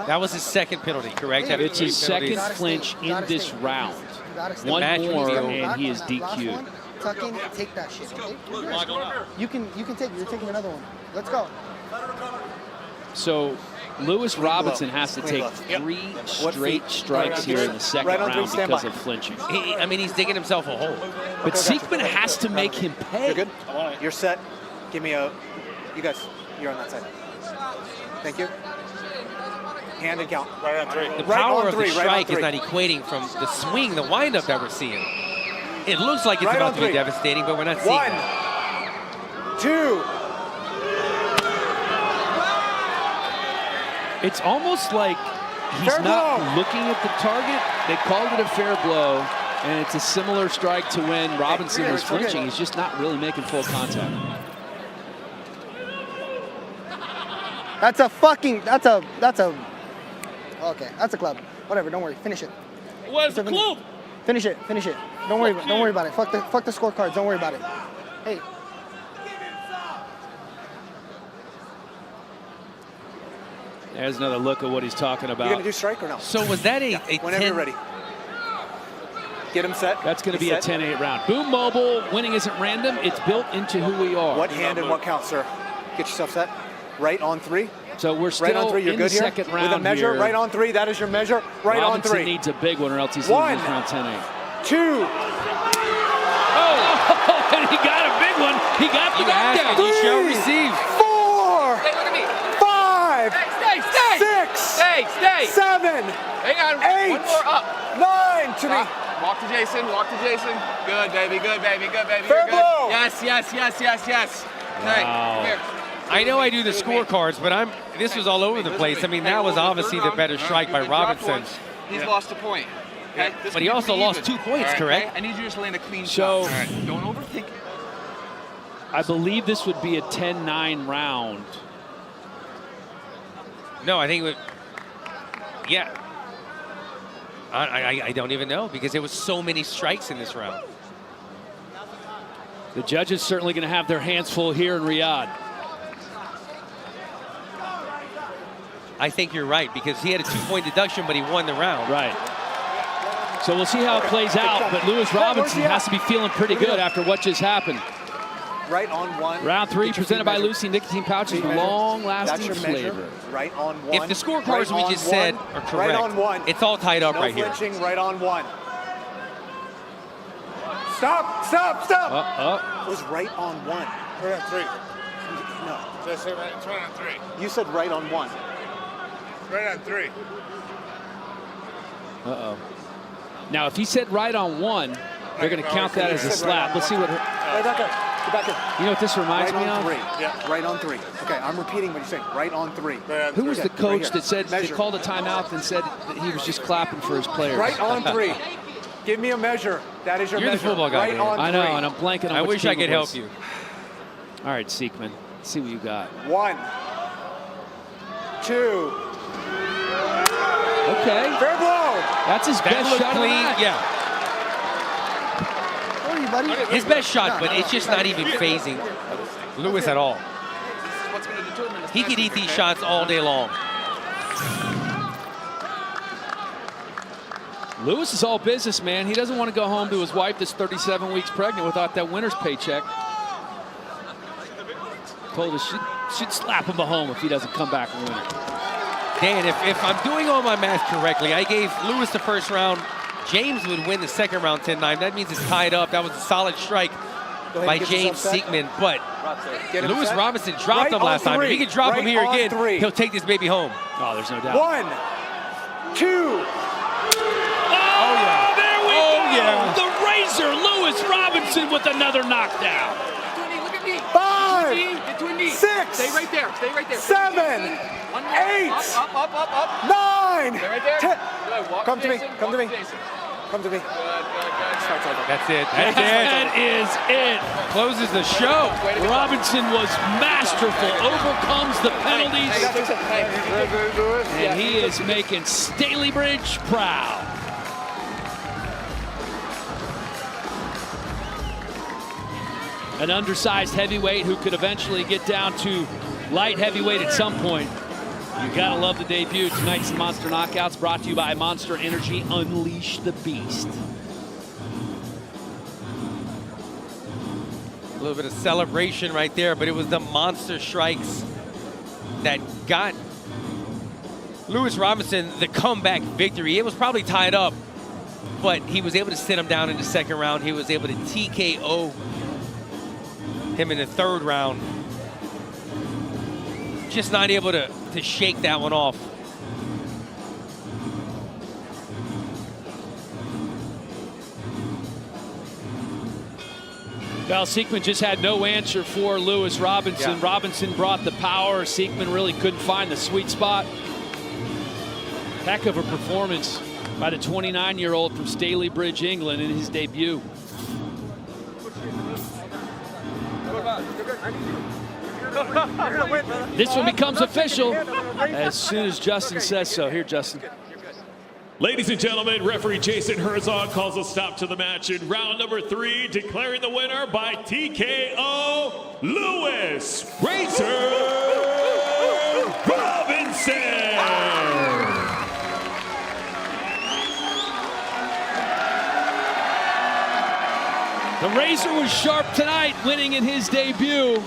That was his second penalty, correct? It's his second Penalties. flinch in this round. One match more, was and he is DQ'd. Tuck in, take that shit, okay? You can take it. You're taking another one. Let's go. So Lewis Robinson has to take 3 straight strikes here in the second round because of flinching. I mean, he's digging himself a hole. But Siegman has to make him pay. You're good? You're set. Give me a... You guys, you're on that side. Thank you. Hand and count. Right on 3. The power of the strike is not equating from the swing, the windup that we're seeing. It looks like it's about to be devastating, but we're not seeing 1, that. 2. It's almost like he's not looking at the target. They called it a fair blow, and it's a similar strike to when Robinson was flinching. He's just not really making full contact. That's a fucking. That's a. Okay, that's a club. Whatever. Don't worry. Finish it. Where's the club? Finish it. Finish it. Don't worry. Don't worry about it. Fuck the scorecards. Don't worry about it. Hey. There's another look at what he's talking about. You going to do strike or no? So was that a whenever 10? you're ready. Get him set. That's going to be a 10-8 round. Boom Mobile, winning isn't random. It's built into who we are. What hand and what count, sir? Get yourself set. Right on 3. So we're still right on 3. You're in good the here. second round with a measure. here. Right on 3. That is your measure. Right Robinson on 3. needs a big one or else he's losing this round 10-8. 2. Oh, and he got a big one. He got the knockdown. You shall receive. 4. Hey, look at me. 5. Stay. 6. Stay. 7. Hang on. 8. One more up. 9 to me. Walk to Jason. Good, baby. Good, baby. Fair You're good. blow. Yes. Okay, come here. I know I do the scorecards, but this was all over the place. I mean, that was obviously the better strike by Robinson. He's lost a point. Okay? But he also lost 2 points, correct? Okay? I need you to just land a clean So- shot. All right. Don't overthink it. I believe this would be a 10-9 round. No, I think it would. Yeah. I don't even know because there was so many strikes in this round. The judges certainly going to have their hands full here in Riyadh. I think you're right because he had a 2-point deduction, but he won the round. Right. So we'll see how it plays out, but Lewis Robinson has to be feeling pretty good after what just happened. Right on 1. Round 3 presented by Lucy Nicotine Pouches, long-lasting That's your measure. flavor. Right on 1. If the scorecards we just said are correct, right on 1. It's all tied up no right here. flinching, right on 1. Stop! It was right on 1. Right on 3. No. Did I say right? It's right on 3. You said right on 1. Right on 3. Uh-oh. Now, if he said right on 1, they're going to count that as a slap. Let's see what... Right back up. Get back up. You know what this reminds me of? Right on 3. Yeah. Right on 3. Okay, I'm repeating what you're saying. Right on 3. Who was the coach right that said they called a timeout and said that he was just clapping for his players? Right on 3. Give me a measure. That is your You're measure. the football guy, right on 3. I know, and I'm blanking on I which wish I team it could was. help you. All right, Siekman. Let's see what you got. 1, 2. Okay. Fair blow. That's his best looked shot of the clean. match. Yeah. Where are you, buddy? His best shot, but it's just not even phasing Lewis at all. What's going to determine this He could eat these shots all day long. Lewis is all business, man. He doesn't want to go home to his wife that's 37 weeks pregnant without that winner's paycheck. Told us she'd slap him at home if he doesn't come back and win it. Dan, if I'm doing all my math correctly, I gave Lewis the first round. James would win the second round 10-9. That means it's tied up. That was a solid strike by James Siekman. But Lewis Robinson dropped him last time. If he can drop him here again, he'll take this baby home. Oh, there's no doubt. 1, 2. Oh, yeah. There we go. The Razor, Lewis Robinson with another knockdown. 5, 6. Stay right there. 7, 8. Up. 9. Stay right there. 10. Good. Walk Come to me. Jason, Come to walk me. Jason. Come to me. That's it. That is it. Closes the show. Robinson was masterful, overcomes the penalties, and he is making Stalybridge proud. An undersized heavyweight who could eventually get down to light heavyweight at some point. You gotta love the debut. Tonight's Monster Knockouts brought to you by Monster Energy. Unleash the beast. A little bit of celebration right there, but it was the monster strikes that got Lewis Robinson the comeback victory. It was probably tied up, but he was able to sit him down in the second round. He was able to TKO him in the third round. Just not able to shake that one off. Well, Siekman just had no answer for Lewis Robinson. Yeah. Robinson brought the power. Siekman really couldn't find the sweet spot. Heck of a performance by the 29-year-old from Stalybridge, England in his debut. This one becomes official as soon as Justin says so. Here, Justin. Ladies and gentlemen, referee Jason Herzog calls a stop to the match in round number 3, declaring the winner by TKO, Lewis Razor Robinson. The Razor was sharp tonight, winning in his debut.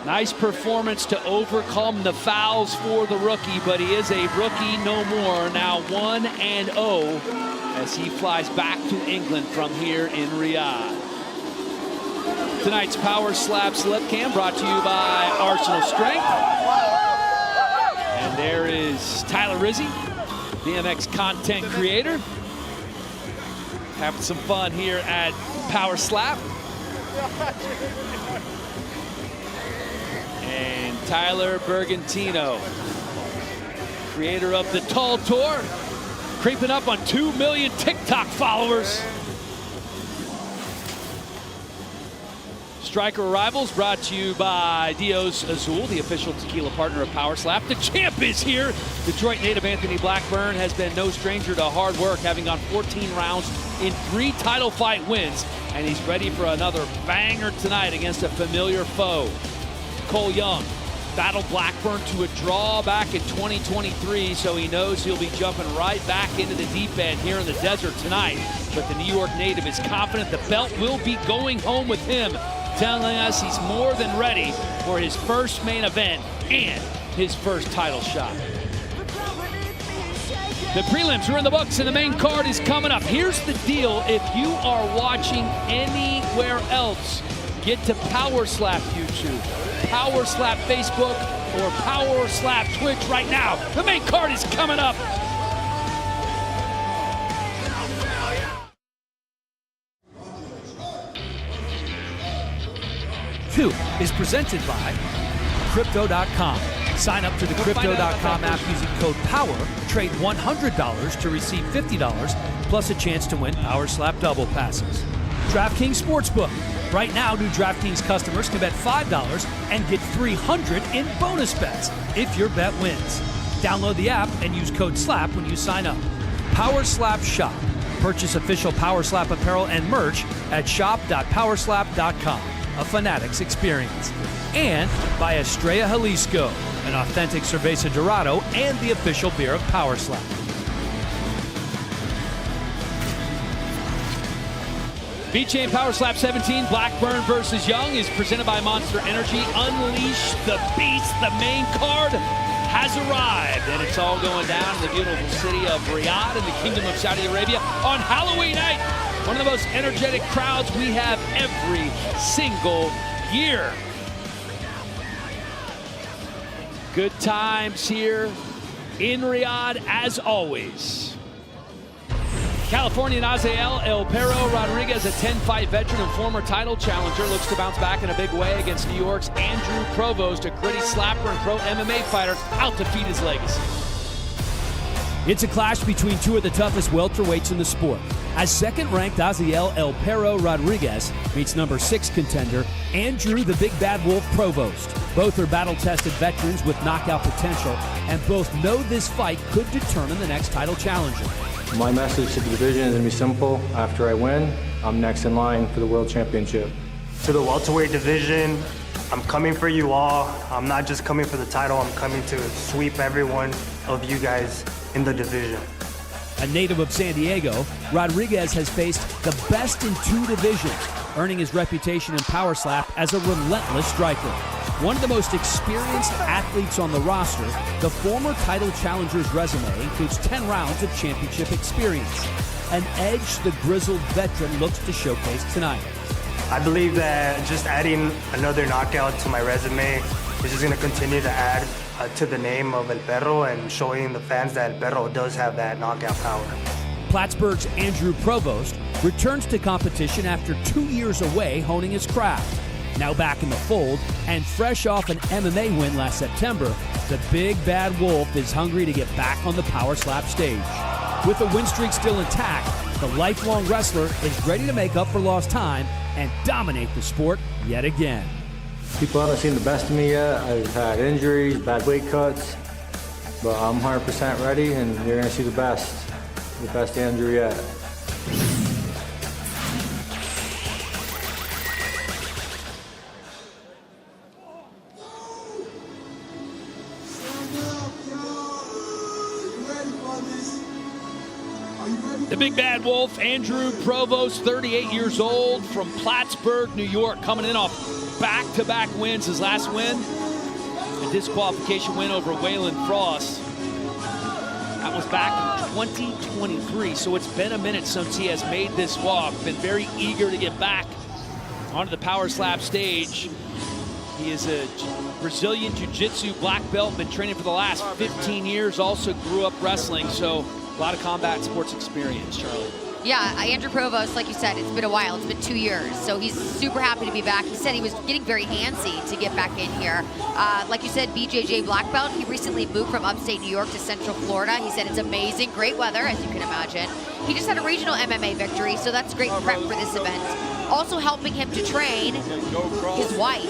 Nice performance to overcome the fouls for the rookie, but he is a rookie no more. Now 1-0 as he flies back to England from here in Riyadh. Tonight's Power Slap Slip Cam brought to you by Arsenal Strength. And there is Tyler Rizzi, BMX content creator, having some fun here at Power Slap. And Tyler Bergantino, creator of the Tall Tour, creeping up on 2 million TikTok followers. Striker Arrivals brought to you by Dios Azul, the official tequila partner of Power Slap. The champ is here. Detroit native Anthony Blackburn has been no stranger to hard work, having gone 14 rounds in 3 title fight wins, and he's ready for another banger tonight against a familiar foe. Cole Young battled Blackburn to a draw back in 2023, so he knows he'll be jumping right back into the deep end here in the desert tonight. But the New York native is confident the belt will be going home with him, telling us he's more than ready for his first main event and his first title shot. The prelims are in the books and the main card is coming up. Here's the deal. If you are watching anywhere else, get to Power Slap YouTube, Power Slap Facebook, or Power Slap Twitch right now. The main card is coming up. Two is presented by Crypto.com. Sign up to the Crypto.com app using code POWER. Trade $100 to receive $50, plus a chance to win Power Slap double passes. DraftKings Sportsbook. Right now, new DraftKings customers can bet $5 and get $300 in bonus bets if your bet wins. Download the app and use code SLAP when you sign up. Power Slap Shop. Purchase official Power Slap apparel and merch at shop.powerslap.com. A Fanatics experience. And by Estrella Jalisco, an authentic Cerveza Dorado and the official beer of Power Slap. B-Chain Power Slap 17, Blackburn versus Young, is presented by Monster Energy. Unleash the beast. The main card has arrived, and it's all going down in the beautiful city of Riyadh in the Kingdom of Saudi Arabia on Halloween night. One of the most energetic crowds we have every single year. Good times here in Riyadh, as always. Californian Azael El Perro Rodriguez, a 10-fight veteran and former title challenger, looks to bounce back in a big way against New York's Andrew Provost, a gritty slapper and pro MMA fighter, out to feed his legacy. It's a clash between two of the toughest welterweights in the sport, as second-ranked Azael El Perro Rodriguez meets number 6 contender Andrew the Big Bad Wolf Provost. Both are battle-tested veterans with knockout potential, and both know this fight could determine the next title challenger. My message to the division is going to be simple. After I win, I'm next in line for the World Championship. To the welterweight division, I'm coming for you all. I'm not just coming for the title, I'm coming to sweep every one of you guys in the division. A native of San Diego, Rodriguez has faced the best in 2 divisions, earning his reputation in Power Slap as a relentless striker. One of the most experienced athletes on the roster, the former title challenger's resume includes 10 rounds of championship experience, an edge the grizzled veteran looks to showcase tonight. I believe that just adding another knockout to my resume is just going to continue to add to the name of El Perro and showing the fans that El Perro does have that knockout power. Plattsburgh's Andrew Provost returns to competition after 2 years away honing his craft. Now back in the fold and fresh off an MMA win last September, the Big Bad Wolf is hungry to get back on the Power Slap stage. With the win streak still intact, the lifelong wrestler is ready to make up for lost time and dominate the sport yet again. People haven't seen the best of me yet. I've had injuries, bad weight cuts, but I'm 100% ready, and you're going to see the best Andrew yet. The Big Bad Wolf, Andrew Provost, 38 years old, from Plattsburgh, New York, coming in off back-to-back wins. His last win, a disqualification win over Waylon Frost. That was back in 2023, so it's been a minute since he has made this walk. Been very eager to get back onto the Power Slap stage. He is a Brazilian Jiu-Jitsu black belt, been training for the last 15 years, also grew up wrestling, so a lot of combat sports experience, Charlie. Yeah, Andrew Provost, like you said, it's been a while. It's been 2 years, so he's super happy to be back. He said he was getting very antsy to get back in here. Like you said, BJJ black belt. He recently moved from upstate New York to Central Florida. He said it's amazing, great weather, as you can imagine. He just had a regional MMA victory, so that's great prep for this event. Also helping him to train his wife.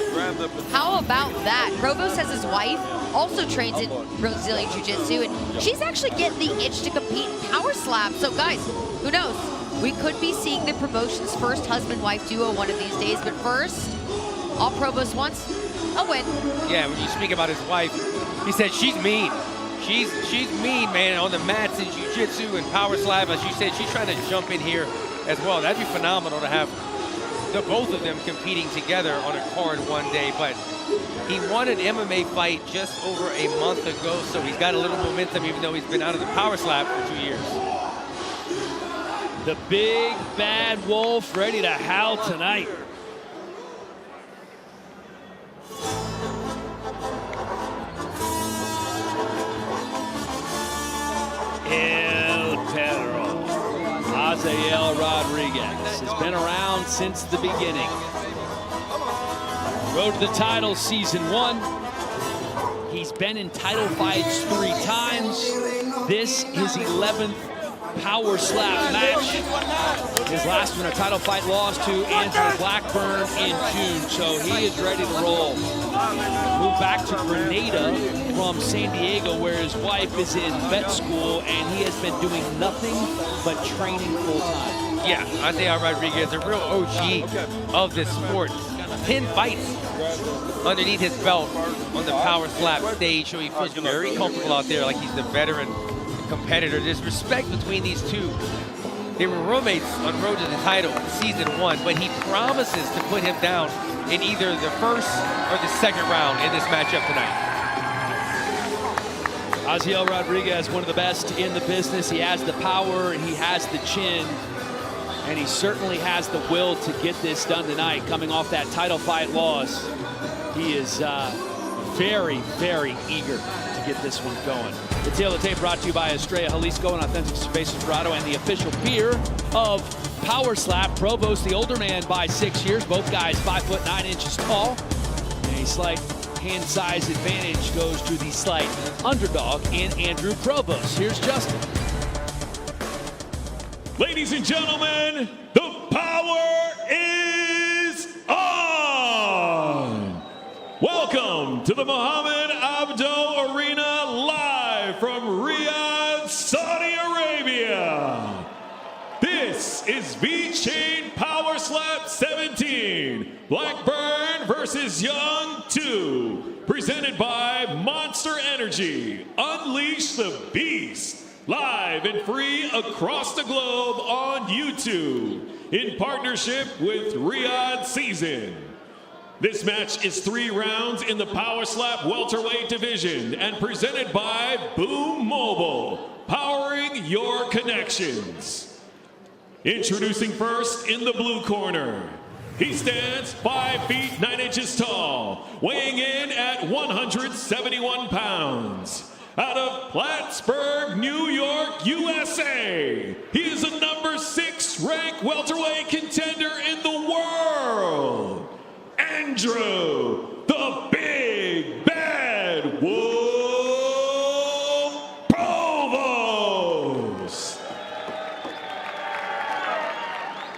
How about that? Provost says his wife also trains in Brazilian Jiu-Jitsu, and she's actually getting the itch to compete in Power Slap. So guys, who knows? We could be seeing the promotion's first husband-wife duo one of these days, but first, all Provost wants, a win. Yeah, when you speak about his wife, he said she's mean. She's mean, man, on the mats in Jiu-Jitsu and Power Slap. As you said, she's trying to jump in here as well. That'd be phenomenal to have the both of them competing together on a card one day, but he won an MMA fight just over a month ago, so he's got a little momentum even though he's been out of the power slap for 2 years. The big bad wolf ready to howl tonight. El Perro, Azael Rodriguez, has been around since the beginning. Road to the title, season 1. He's been in title fights 3 times. This is 11th power slap match. His last one, a title fight loss to Andrew Blackburn in June, so he is ready to roll. Moved back to Grenada from San Diego, where his wife is in vet school, and he has been doing nothing but training full-time. Yeah, Azael Rodriguez, a real OG of this sport. 10 fights underneath his belt on the power slap stage, so he feels very comfortable out there, like he's the veteran competitor. There's respect between these two. They were roommates on road to the title season 1, but he promises to put him down in either the first or the second round in this matchup tonight. Azael Rodriguez, one of the best in the business. He has the power, he has the chin, and he certainly has the will to get this done tonight. Coming off that title fight loss, he is very, very eager to get this one going. The Tail of the Tape brought to you by Estrella Jalisco, an authentic Cerveza Dorado, and the official beer of Power Slap. Provost, the older man by 6 years. Both guys 5'9" tall. And a slight hand size advantage goes to the slight underdog in Andrew Provost. Here's Justin. Ladies and gentlemen, the power is on! Welcome to the Mohammed Abdo Arena, live from Riyadh, Saudi Arabia. This is V-Chain Power Slap 17, Blackburn versus Young 2, presented by Monster Energy. Unleash the Beast. Live and free across the globe on YouTube in partnership with Riyadh Season. This match is 3 rounds in the Power Slap Welterweight division and presented by Boom Mobile, powering your connections. Introducing first in the blue corner. He stands 5 feet 9 inches tall, weighing in at 171 pounds. Out of Plattsburgh, New York, USA. He is a number 6 ranked welterweight contender in the world. Andrew, the Big Bad Wolf Provost.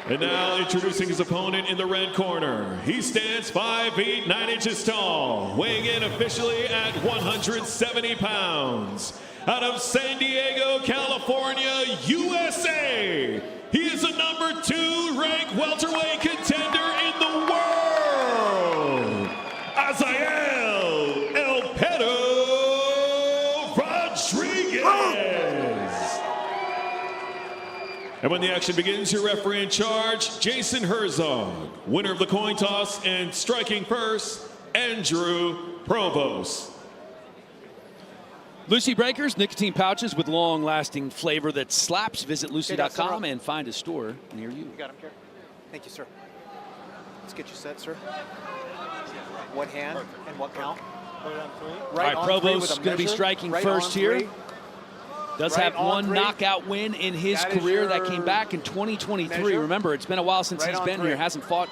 And now introducing his opponent in the red corner. He stands 5 feet 9 inches tall, weighing in officially at 170 pounds. Out of San Diego, California, USA. He is a number 2 ranked welterweight contender in the world. Azael El Perro Rodriguez. And when the action begins, your referee in charge, Jason Herzog. Winner of the coin toss and striking first, Andrew Provost. Lucy Breakers, nicotine pouches with long-lasting flavor that slaps. Visit lucy.com and find a store near you. You got him, Kerr? Thank you, sir. Let's get you set, sir. What hand and what count? All right, Provost going to be striking first here. Does have one knockout win in his career that came back in 2023. Measure. Remember, it's been a while since he's been here. Hasn't fought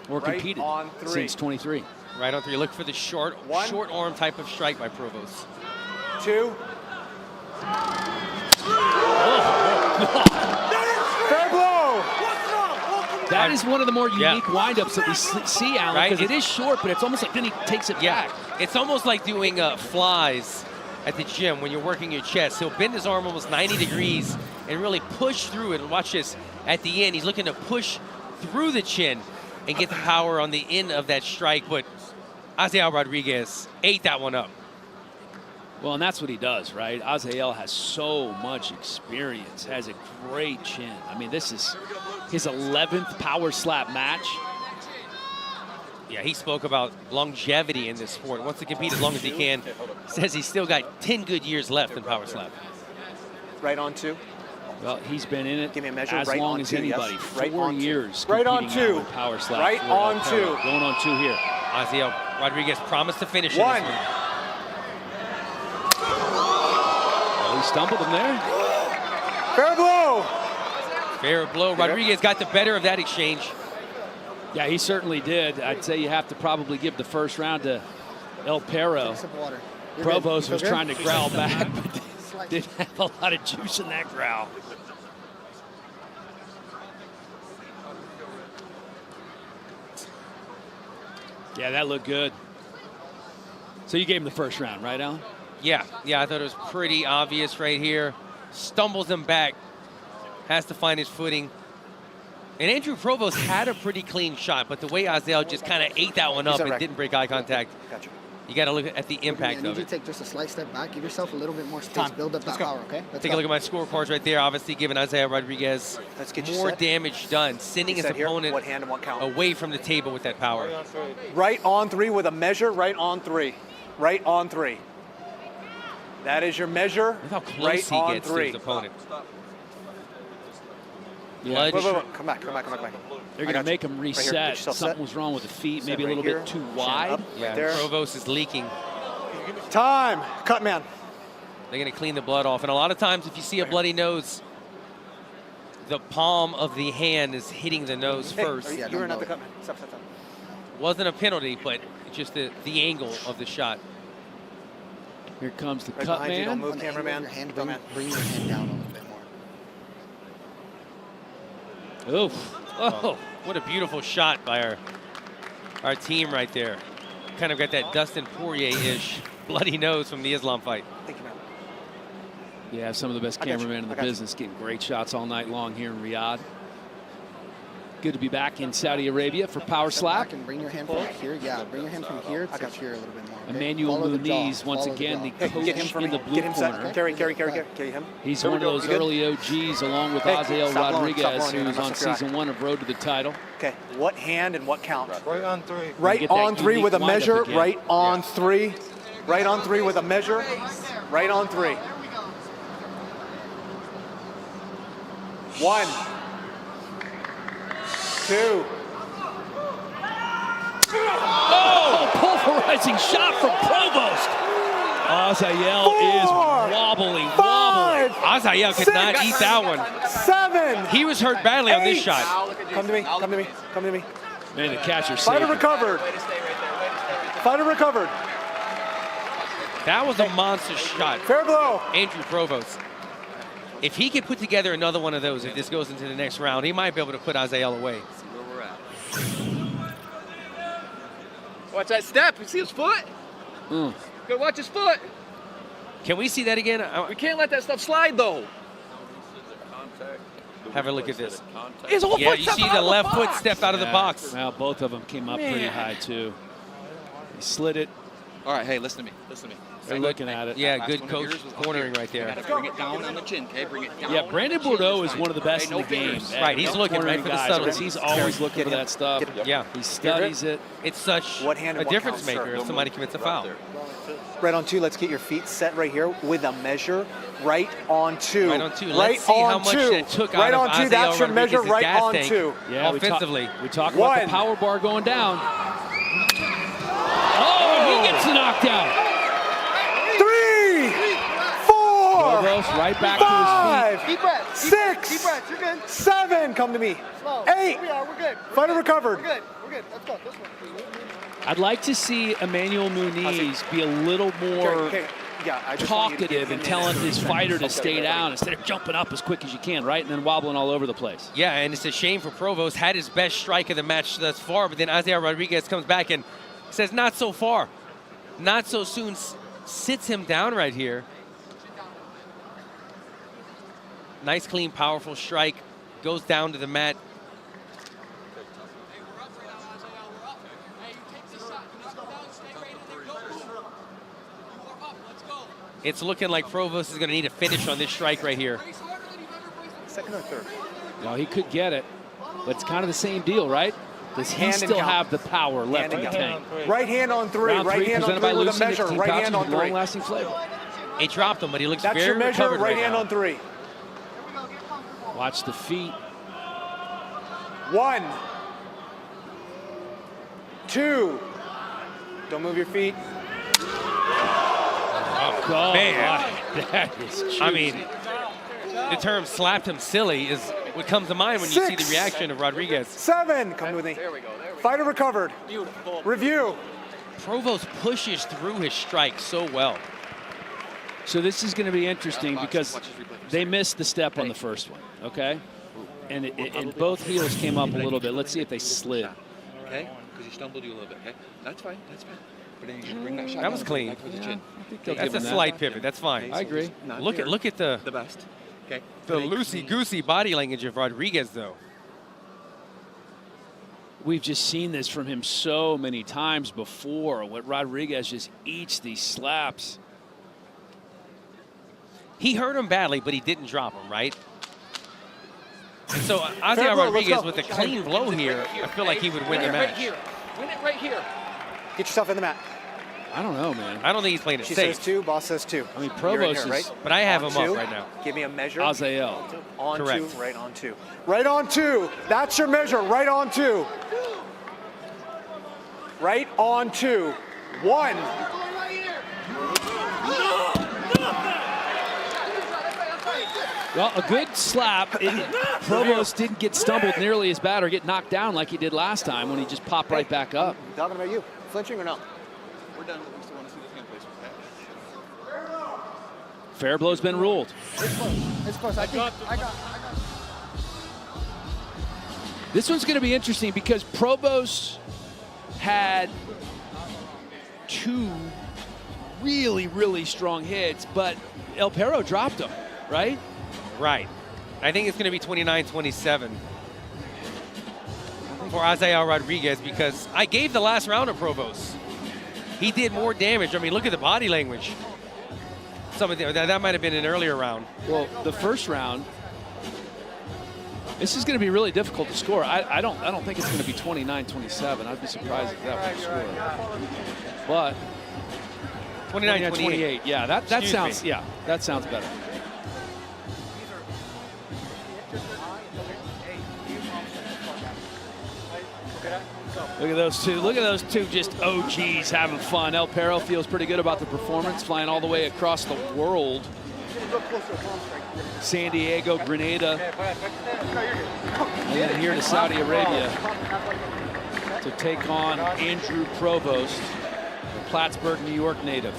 or competed since 23. Right on 3. Look for the short arm type of strike by Provost. 2. Fair blow. That is one of the more unique windups that we see, Alan, because it is short, but it's almost like then he takes it back. It's almost like doing flies at the gym when you're working your chest. He'll bend his arm almost 90 degrees and really push through it. And watch this. At the end, he's looking to push through the chin and get the power on the end of that strike. But Azael Rodriguez ate that one up. Well, and that's what he does, right? Azael has so much experience, has a great chin. I mean, this is his 11th power slap match. Yeah, he spoke about longevity in this sport. Wants to compete as long as he can. Says he's still got 10 good years left in Power Slap. Right on 2. Well, he's been in it Give me a measure. as Right long on as 2, anybody. yes. 4 years. Right on competing 2. now in Power Slap. Right on 2. Going on 2 here. Aziel Rodriguez promised to finish in 1. this one. Well, he stumbled him there. Fair blow. Fair blow. Rodriguez got the better of that exchange. Yeah, he certainly did. I'd say you have to probably give the first round to El Perro. Provost was trying to growl back, but didn't have a lot of juice in that growl. Yeah, that looked good. So you gave him the first round, right, Alan? Yeah, I thought it was pretty obvious right here. Stumbles him back. Has to find his footing. And Andrew Provost had a pretty clean shot, but the way Aziel just kind of ate that one up and didn't break eye contact. Gotcha. You got to look at the impact I need of you it. to take just a slight step back. Give yourself a little bit more space. Build up that power, okay? Take a look at my scorecards right there. Obviously giving Aziel Rodriguez more damage done, sending his opponent what hand and what count? away from the table with that power. Right on 3 with a measure. Right on 3. Right on 3. That is your measure. Look how close right he on gets 3. to his opponent. Wait. Come back. They're going to make him reset. Something was wrong with the feet, maybe a little bit too wide. Yeah, there. Provost is leaking. Time. Cut man. They're going to clean the blood off. And a lot of times if you see a bloody nose, the palm of the hand is hitting the nose first. You were not the cut man. Stop. Wasn't a penalty, but just the angle of the shot. Here comes the Right cut behind man. you. Don't move, cameraman. Bring your hand down a little bit more. Oof. Oh, what a beautiful shot by our team right there. Kind of got that Dustin Poirier-ish bloody nose from the Islam fight. Thank you, man. Yeah, some of the best cameramen in the business, getting great shots all night long here in Riyadh. Good to be back in Saudi Arabia for Power Slap. And bring your hand from here. Yeah, bring your hand from here to here a little bit more. Okay? Emmanuel Follow the Muniz, jaw. once Follow again, the jaw. coach Get him for in me. the blue Get him corner. set. Carry him. He's one of those early OGs, along with Aziel stop blowing, Rodriguez, you're who's gonna on mess up your season 1 of Road to the Title. Okay, what hand and what count? Right on 3. Right on 3 with a measure. Right on 3. Right on 3 with a measure. Right on 3. 1, 2. Oh, pulverizing shot from Provost. Aziel is wobbling. 5. Aziel could not eat that one. 7. He was hurt badly on this shot. Come to me. Man, the catcher Fighter saved recovered. That was a monster shot. Fair blow. Andrew Provost. If he could put together another one of those, if this goes into the next round, he might be able to put Aziel away. See where we're at. Watch that step. You see his foot? Go watch his foot. Can we see that again? We can't let that stuff slide, though. Have a look at this. His whole Yeah, foot you stepped see out the of left foot box. step out of the box. Well, both of them came up pretty high, too. He slid it. All right, hey, listen to me. They're looking at it. Yeah, good coach cornering right there. Bring it down on the chin, okay? Bring it down. Yeah, Brandon Bordeaux is one of the best in the game. Right, he's looking right for the subtleties. He's always looking for that stuff. Yeah. He studies it. It's such What hand a and what difference count, sir? maker if somebody commits a foul. Right on 2. Let's get your feet set right here with a measure. Right on 2. Right on 2. Right Let's see how on much 2. that took Right out on of 2. That's Aziel your measure. Rodriguez's Right gas on tank 2. Yeah, offensively. we talk about the power bar going down. Oh, he gets knocked out. 3, 4, Provost right back 5, to his feet. Deep breath. 6, Deep breath. You're good. 7. Come to me. Slow. 8. Here we are. We're good. Fighter recovered. We're good. Let's go. This one. I'd like to see Emmanuel Muniz be a little more Okay. Yeah, I just want you to talkative give and him telling minutes. his fighter to stay down instead of jumping up as quick as you can, right? And then wobbling all over the place. Yeah, and it's a shame for Provost. Had his best strike of the match thus far, but then Aziel Rodriguez comes back and says, not so far. Not so soon. Sits him down right here. Nice, clean, powerful strike. Goes down to the mat. It's looking like Provost is going to need a finish on this strike right here. Second or third? No, he could get it, but it's kind of the same deal, right? Does he Hand and still count. have the power left in the tank? Right hand on three. Round Right three hand on presented by three with a Lucien, measure. 16 Right pouches hand with on three. long-lasting flavor. He dropped him, but he looks That's very your measure. recovered Right hand now. on three. Watch the feet. 1, 2. Don't move your feet. Oh, man. That is juicy. I mean, the term slapped him silly is what comes to mind when you see the reaction of Rodriguez. 7. Come with me. Fighter recovered. Beautiful. Review. Provost pushes through his strike so well. So this is going to be interesting because they missed the step on the first one, okay? And both heels came up a little bit. Let's see if they slid. Okay? Because he stumbled you a little bit, okay? That's fine, that's fine. But then you just bring that shot. That was clean. That's a slight pivot. That's fine. I agree. Look at the best. Okay. The loosey-goosey body language of Rodriguez, though. We've just seen this from him so many times before. What Rodriguez just eats these slaps. He hurt him badly, but he didn't drop him, right? And so Ozzy Rodriguez with a clean blow here, I feel like he would win the match. Right here. Win it right here. Get yourself in the mat. I don't know, man. I don't think he's playing it She safe. says 2, boss says 2. I mean, You're in Provost here, is... right? But I have him On up 2. right now. Give me a measure. Azael. On Correct. 2, right on 2. Right on 2. That's your measure. Right on 2. Right on 2. 1. Well, a good slap. Provost didn't get stumbled nearly as bad or get knocked down like he did last time when he just popped right back up. I'm talking about you. Flinching or no? We're done. We still want to see this hand place. Fair blow's been ruled. It's close. I got. This one's going to be interesting because Provost had 2 really, really strong hits, but El Perro dropped him, right? Right. I think it's going to be 29-27 for Azael Rodriguez because I gave the last round to Provost. He did more damage. I mean, look at the body language. That might have been an earlier round. Well, the first round, this is going to be really difficult to score. I don't think it's going to be 29-27. I'd be surprised if that was scored. But 29-28. Yeah, that sounds that sounds better. Look at those two. Look at those two just OGs having fun. El Perro feels pretty good about the performance, flying all the way across the world. San Diego, Grenada, and then here to Saudi Arabia to take on Andrew Provost, the Plattsburgh, New York native.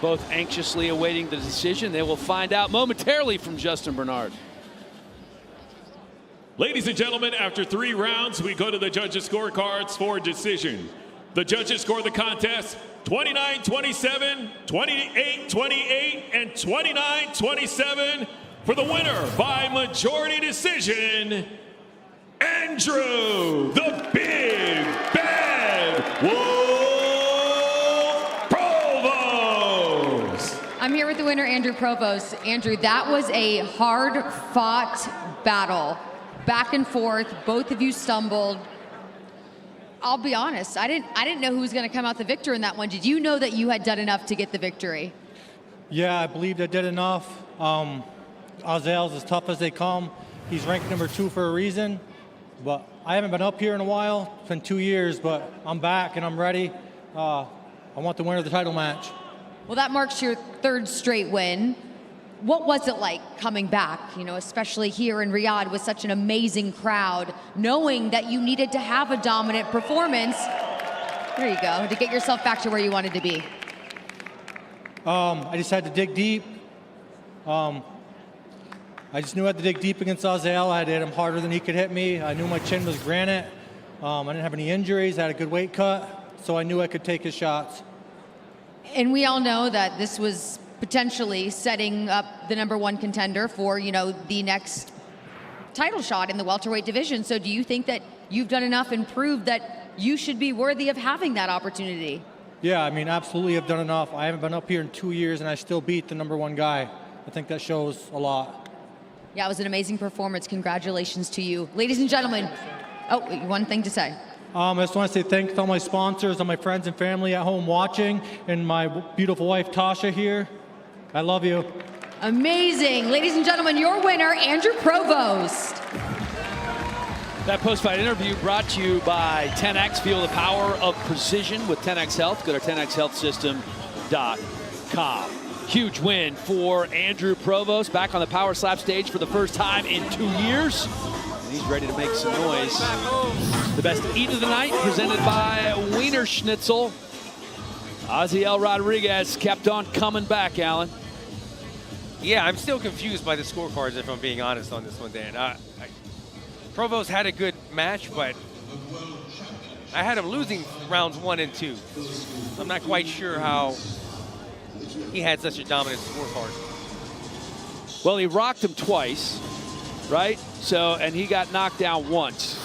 Both anxiously awaiting the decision. They will find out momentarily from Justin Bernard. Ladies and gentlemen, after 3 rounds, we go to the judges' scorecards for decision. The judges score the contest 29-27, 28-28, and 29-27 for the winner by majority decision, Andrew the Big Bad Wolf Provost. I'm here with the winner, Andrew Provost. Andrew, that was a hard-fought battle. Back and forth, both of you stumbled. I'll be honest, I didn't know who was going to come out the victor in that one. Did you know that you had done enough to get the victory? Yeah, I believed I did enough. Azael's as tough as they come. He's ranked number 2 for a reason, but I haven't been up here in a while. It's been 2 years, but I'm back and I'm ready. I want the winner of the title match. Well, that marks your 3rd straight win. What was it like coming back, especially here in Riyadh with such an amazing crowd, knowing that you needed to have a dominant performance, there you go, to get yourself back to where you wanted to be? I just had to dig deep. I just knew I had to dig deep against Azael. I had to hit him harder than he could hit me. I knew my chin was granite. I didn't have any injuries. I had a good weight cut, so I knew I could take his shots. And we all know that this was potentially setting up the #1 contender for, the next title shot in the welterweight division. So do you think that you've done enough and proved that you should be worthy of having that opportunity? Yeah, I mean, absolutely I've done enough. I haven't been up here in 2 years and I still beat the #1 guy. I think that shows a lot. Yeah, it was an amazing performance. Congratulations to you. Ladies and gentlemen, oh, one thing to say. I just want to say thanks to all my sponsors, all my friends and family at home watching, and my beautiful wife, Tasha, here. I love you. Amazing. Ladies and gentlemen, your winner, Andrew Provost. That post-fight interview brought to you by 10X. Feel the power of precision with 10X Health. Go to 10xhealthsystem.com. Huge win for Andrew Provost, back on the Power Slap stage for the first time in 2 years. And he's ready to make some noise. The best eat of the night, presented by Wiener Schnitzel. Aziel Rodriguez kept on coming back, Alan. Yeah, I'm still confused by the scorecards, if I'm being honest on this one, Dan. Provost had a good match, but I had him losing rounds 1 and 2. I'm not quite sure how he had such a dominant scorecard. Well, he rocked him twice, right? So, and he got knocked down once.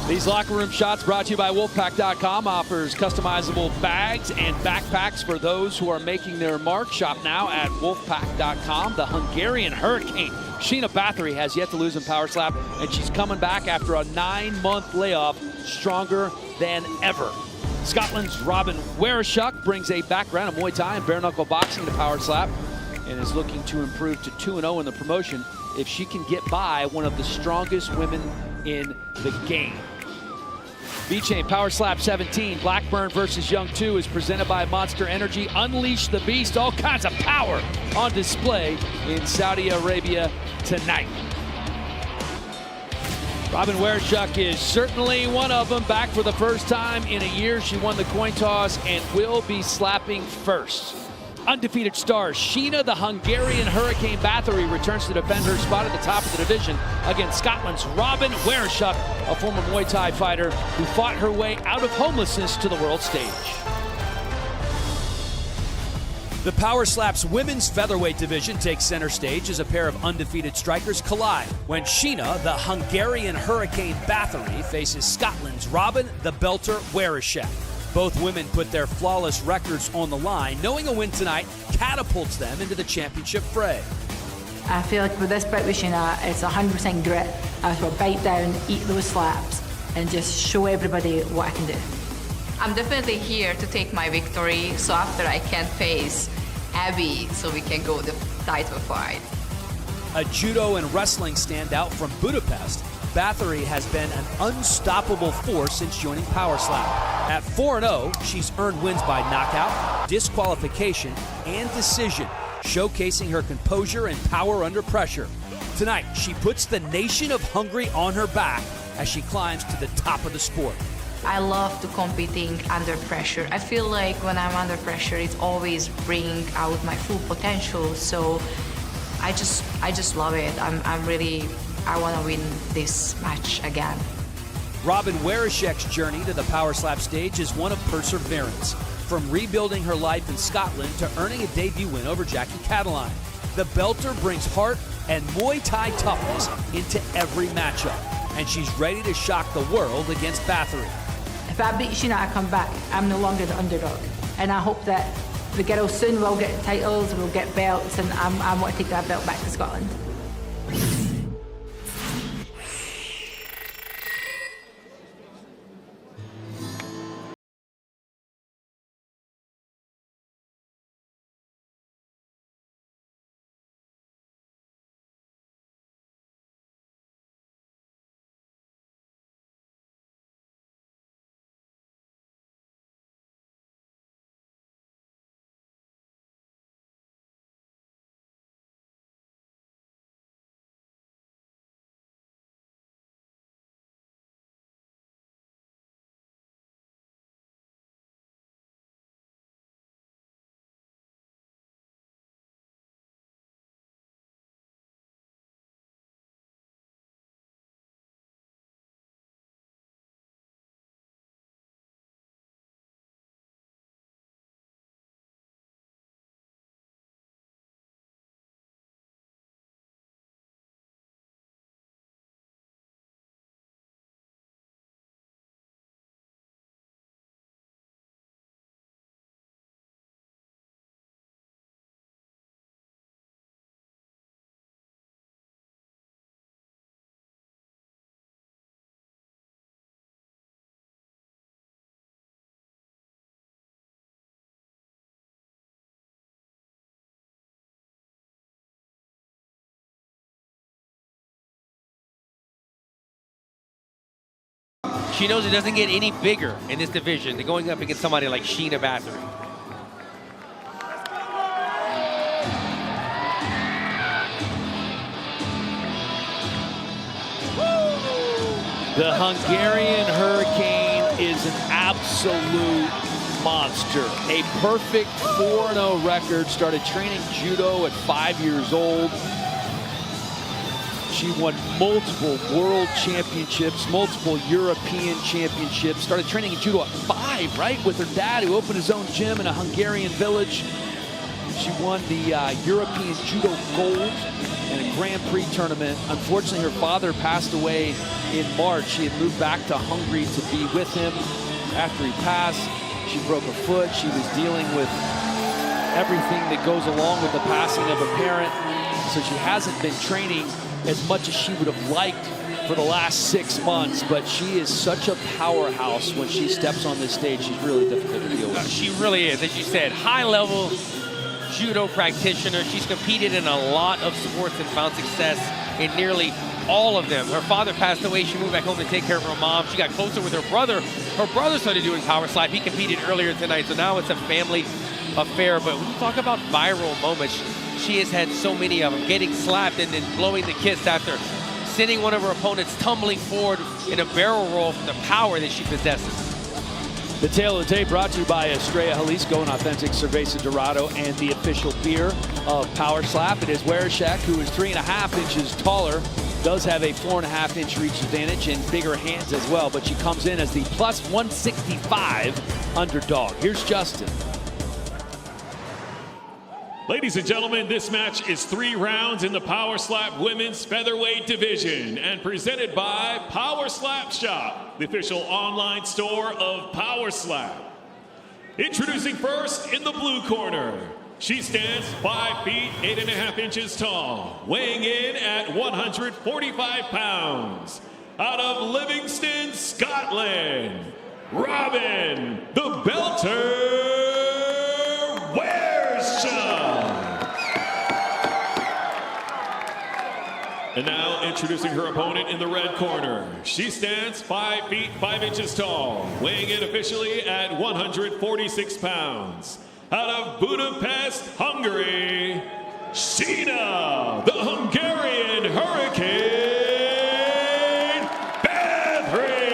These locker room shots brought to you by Wolfpack.com. Offers customizable bags and backpacks for those who are making their mark. Shop now at Wolfpack.com. The Hungarian Hurricane, Sheena Bathory, has yet to lose in Power Slap, and she's coming back after a 9-month layoff, stronger than ever. Scotland's Robin Wereshuk brings a background of Muay Thai and bare knuckle boxing to Power Slap, and is looking to improve to 2-0 in the promotion if she can get by one of the strongest women in the game. V-Chain Power Slap 17, Blackburn versus Young 2 is presented by Monster Energy. Unleash the beast, all kinds of power on display in Saudi Arabia tonight. Robin Wereshuk is certainly one of them. Back for the first time in a year. She won the coin toss and will be slapping first. Undefeated star Sheena the Hungarian Hurricane Bathory returns to defend her spot at the top of the division against Scotland's Robin Wereshuk, a former Muay Thai fighter who fought her way out of homelessness to the world stage. The Power Slap's women's featherweight division takes center stage as a pair of undefeated strikers collide when Sheena, the Hungarian Hurricane Bathory, faces Scotland's Robin the Belter Wereshuk. Both women put their flawless records on the line, knowing a win tonight catapults them into the championship fray. I feel like with this bout with Sheena, it's 100% grit. I will bite down, eat those slaps, and just show everybody what I can do. I'm definitely here to take my victory, so after I can face Abby, so we can go the title fight. A judo and wrestling standout from Budapest, Bathory has been an unstoppable force since joining Power Slap. At 4-0, she's earned wins by knockout, disqualification, and decision, showcasing her composure and power under pressure. Tonight, she puts the nation of Hungary on her back as she climbs to the top of the sport. I love to competing under pressure. I feel like when I'm under pressure, it's always bringing out my full potential. So I just love it. I want to win this match again. Robin Wereshuk's journey to the Power Slap stage is one of perseverance. From rebuilding her life in Scotland to earning a debut win over Jackie Cataline, the Belter brings heart and Muay Thai toughness into every matchup, and she's ready to shock the world against Bathory. If I beat Sheena, I come back. I'm no longer the underdog. And I hope that the girls soon will get titles, will get belts, and I want to take that belt back to Scotland. She knows it doesn't get any bigger in this division than going up against somebody like Sheena Bathory. The Hungarian Hurricane is an absolute monster. A perfect 4-0 record. Started training judo at 5 years old. She won multiple world championships, multiple European championships. Started training in judo at 5, right? With her dad, who opened his own gym in a Hungarian village. She won the European Judo Gold in a Grand Prix tournament. Unfortunately, her father passed away in March. She had moved back to Hungary to be with him. After he passed, she broke a foot. She was dealing with everything that goes along with the passing of a parent. So she hasn't been training as much as she would have liked for the last 6 months, but she is such a powerhouse when she steps on this stage. She's really difficult to deal with. She really is, as you said, high-level judo practitioner. She's competed in a lot of sports and found success in nearly all of them. Her father passed away. She moved back home to take care of her mom. She got closer with her brother. Her brother started doing power slap. He competed earlier tonight, so now it's a family affair. But when you talk about viral moments, she has had so many of them. Getting slapped and then blowing the kiss after sending one of her opponents tumbling forward in a barrel roll from the power that she possesses. The tail of the tape brought to you by Estrella Jalisco, an authentic Cerveza Dorado, and the official beer of Power Slap. It is Wereshek, who is 3.5 inches taller, does have a 4.5 inch reach advantage and bigger hands as well, but she comes in as the plus 165 underdog. Here's Justin. Ladies and gentlemen, this match is 3 rounds in the Power Slap Women's Featherweight Division and presented by Power Slap Shop, the official online store of Power Slap. Introducing first in the blue corner. She stands 5 feet 8.5 inches tall, weighing in at 145 pounds. Out of Livingston, Scotland, Robin, the Belter And now introducing her opponent in the red corner. She stands 5 feet 5 inches tall, weighing in officially at 146 pounds. Out of Budapest, Hungary, Sheena, the Hungarian Hurricane Bathory.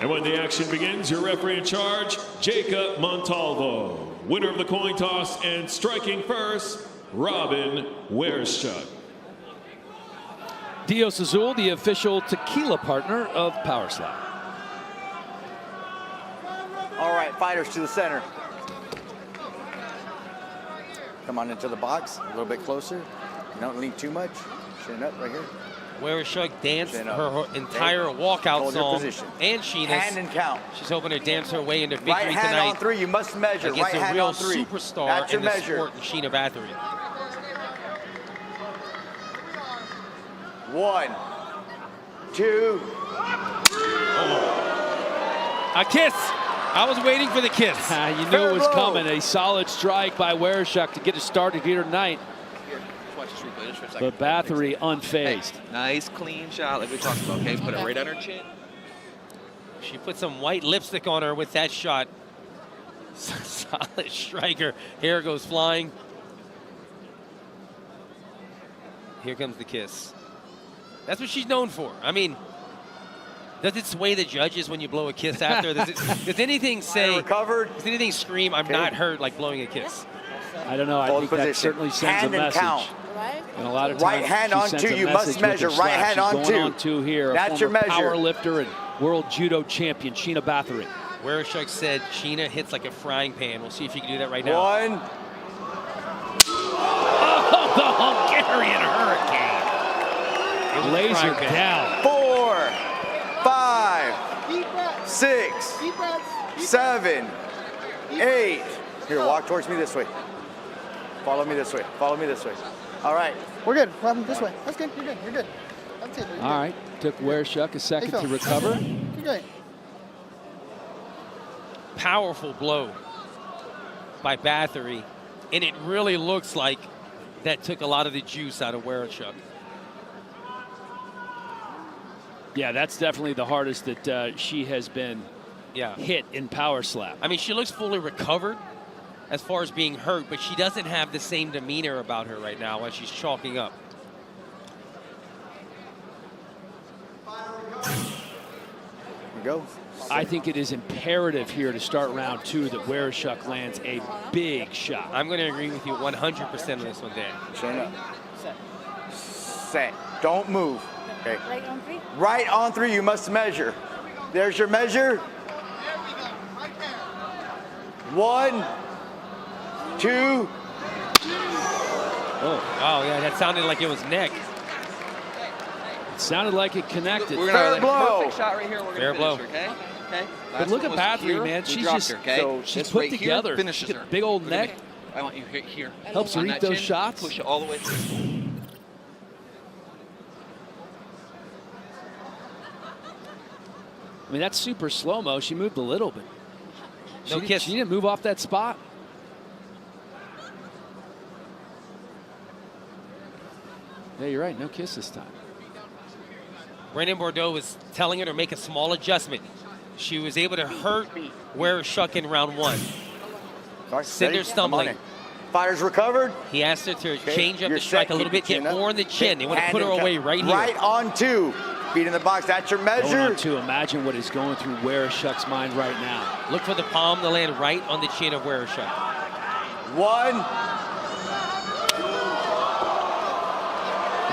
And when the action begins, your referee in charge, Jacob Montalvo. Winner of the coin toss and striking first, Robin Wereshek. Dios Azul, the official tequila partner of Power Slap. All right, fighters to the center. Come on into the box, a little bit closer. Don't lean too much. Chin up right here. Wereshek danced her entire walkout song, and Sheena's. Hand and count. She's hoping to dance her way into victory right hand tonight. On 3, you must measure. Against right a hand real on 3. superstar That's in your the measure. sport, Sheena Bathory. 1, 2. A kiss. I was waiting for the kiss. You knew it was coming. A solid strike by Wereshek to get us started here tonight. But Bathory unfazed. Hey, nice clean shot like we talked about, okay? Put it right on her chin. She put some white lipstick on her with that shot. Solid striker. Hair goes flying. Here comes the kiss. That's what she's known for. I mean, does it sway the judges when you blow a kiss after? Does anything say, does anything scream, I'm not hurt, like blowing a kiss? I don't know. I think that certainly sends a message. And a lot of times, right hand on 2, you must measure. Right hand on 2. On 2 here. That's your measure. Power lifter and world judo champion, Sheena Bathory. Wereshek said Sheena hits like a frying pan. We'll see if you can do that right now. 1. Oh, the Hungarian Hurricane. Laser down. 4, 5, 6, 7, 8. Here, walk towards me this way. Follow me this way. Follow me this way. All right. We're good. Robin, this way. That's good. You're good. You're good. That's it. All right. Took Wereshek a second to recover. You're good. Powerful blow by Bathory, and it really looks like that took a lot of the juice out of Wereshek. Yeah, that's definitely the hardest that she has been hit in power slap. I mean, she looks fully recovered as far as being hurt, but she doesn't have the same demeanor about her right now as she's chalking up. We go. I think it is imperative here to start round 2 that Wereshuk lands a big shot. I'm going to agree with you 100% on this one, Dan. Chin up. Set. Don't move. Okay. Right on 3? Right on 3, you must measure. There's your measure. 1, 2. Oh, yeah, that sounded like it was neck. It sounded like it connected. We're gonna Fair blow. perfect shot right here. We're Fair gonna blow. finish her, okay? But look at Bathory, man. She's just she's put together. Finishes She's her. got a big old We're neck. I want you here. Helps her On eat that those chin, shots. Push it all the way through. I mean, that's super slow-mo. She moved a little bit. No kiss. She didn't move off that spot. Yeah, you're right. No kiss this time. Brandon Bordeaux was telling her to make a small adjustment. She was able to hurt Wereshuk in round 1. Send her stumbling. Fighter's recovered. He asked her to change up You're the strike set. a little Keep bit, your get chin more up. in the chin. They want to Hand put her and away cut. right here. Right on 2. Feet in the box. That's your Going measure. on 2. Imagine what is going through Wereshuk's mind right now. Look for the palm to land right on the chin of Wereshuk. 1.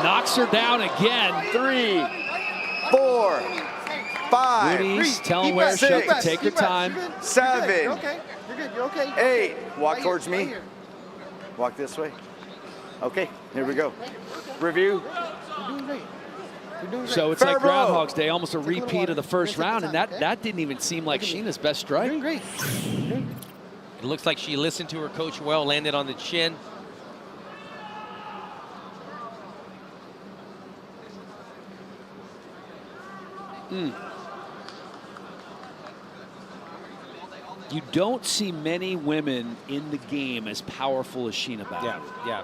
Knocks her down again. 3, 4, 5. Moody's telling Wereshuk to take her time. 7. You're okay. You're good. You're okay. 8. Walk Right towards here, me. right here. Walk this way. Okay, here we go. Review. You're doing great. You're doing great. So it's Fair like blow. Groundhog's Day, almost a Take a little repeat water. of the first Take your round, and time, that didn't even seem like Sheena's best strike. You're doing great. It looks like she listened to her coach well, landed on the chin. You don't see many women in the game as powerful as Sheena Bathory. Yeah.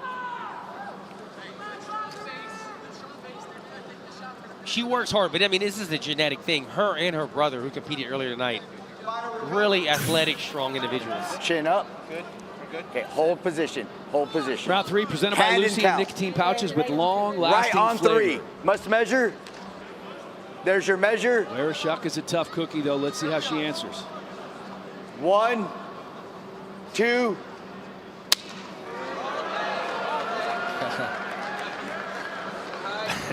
She works hard, but I mean, this is a genetic thing. Her and her brother, who competed earlier tonight, really athletic, strong individuals. Chin up. Good. Okay, hold position. Hold position. Round 3 presented by Hand and Lucy count. nicotine pouches with long Right lasting on flavor. 3. Must measure. There's your measure. Wereshuk is a tough cookie, though. Let's see how she answers. 1, 2.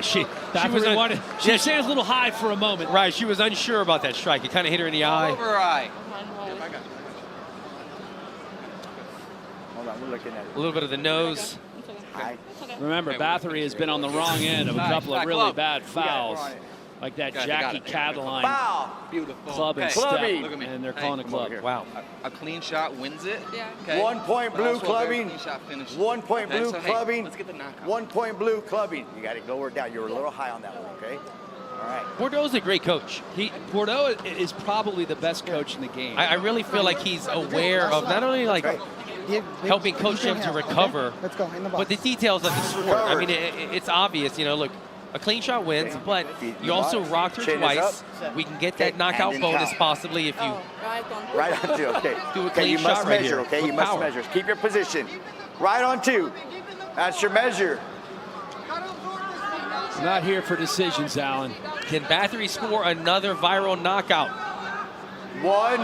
She was standing a little high for a moment. Right, she was unsure about that strike. It kind of hit her in the eye. Over her eye. Hold on, we're looking at it. A little bit of the nose. High. Remember, Bathory has been on the wrong end of a couple of really bad fouls, like that Jackie Cataline Foul. Beautiful. club and Okay. step, Clubbing. Look at me. and they're Hey, calling a come over club. here. Wow. A clean shot wins it. Yeah. Okay. 1 point But blue also a very clubbing. clean shot finishes it. 1 point Okay, blue so, hey, clubbing. let's get the knockout. 1 point blue clubbing. You got to lower down. You were a little high on that one, okay? All right. Bordeaux's a great coach. Bordeaux is probably the best coach in the game. I really feel like he's aware of not only like helping coach him to recover, Let's go in the box. but the details of the sport. I mean, it's obvious, you know, look, a clean shot wins, but you also rocked her Chin is twice. We can get that knockout and bonus count. possibly if you Right on 2, okay. do a Okay, clean you shot must right measure, here. okay? with You must power. measure. Keep your position. Right on 2. That's your measure. Not here for decisions, Alan. Can Bathory score another viral knockout? 1.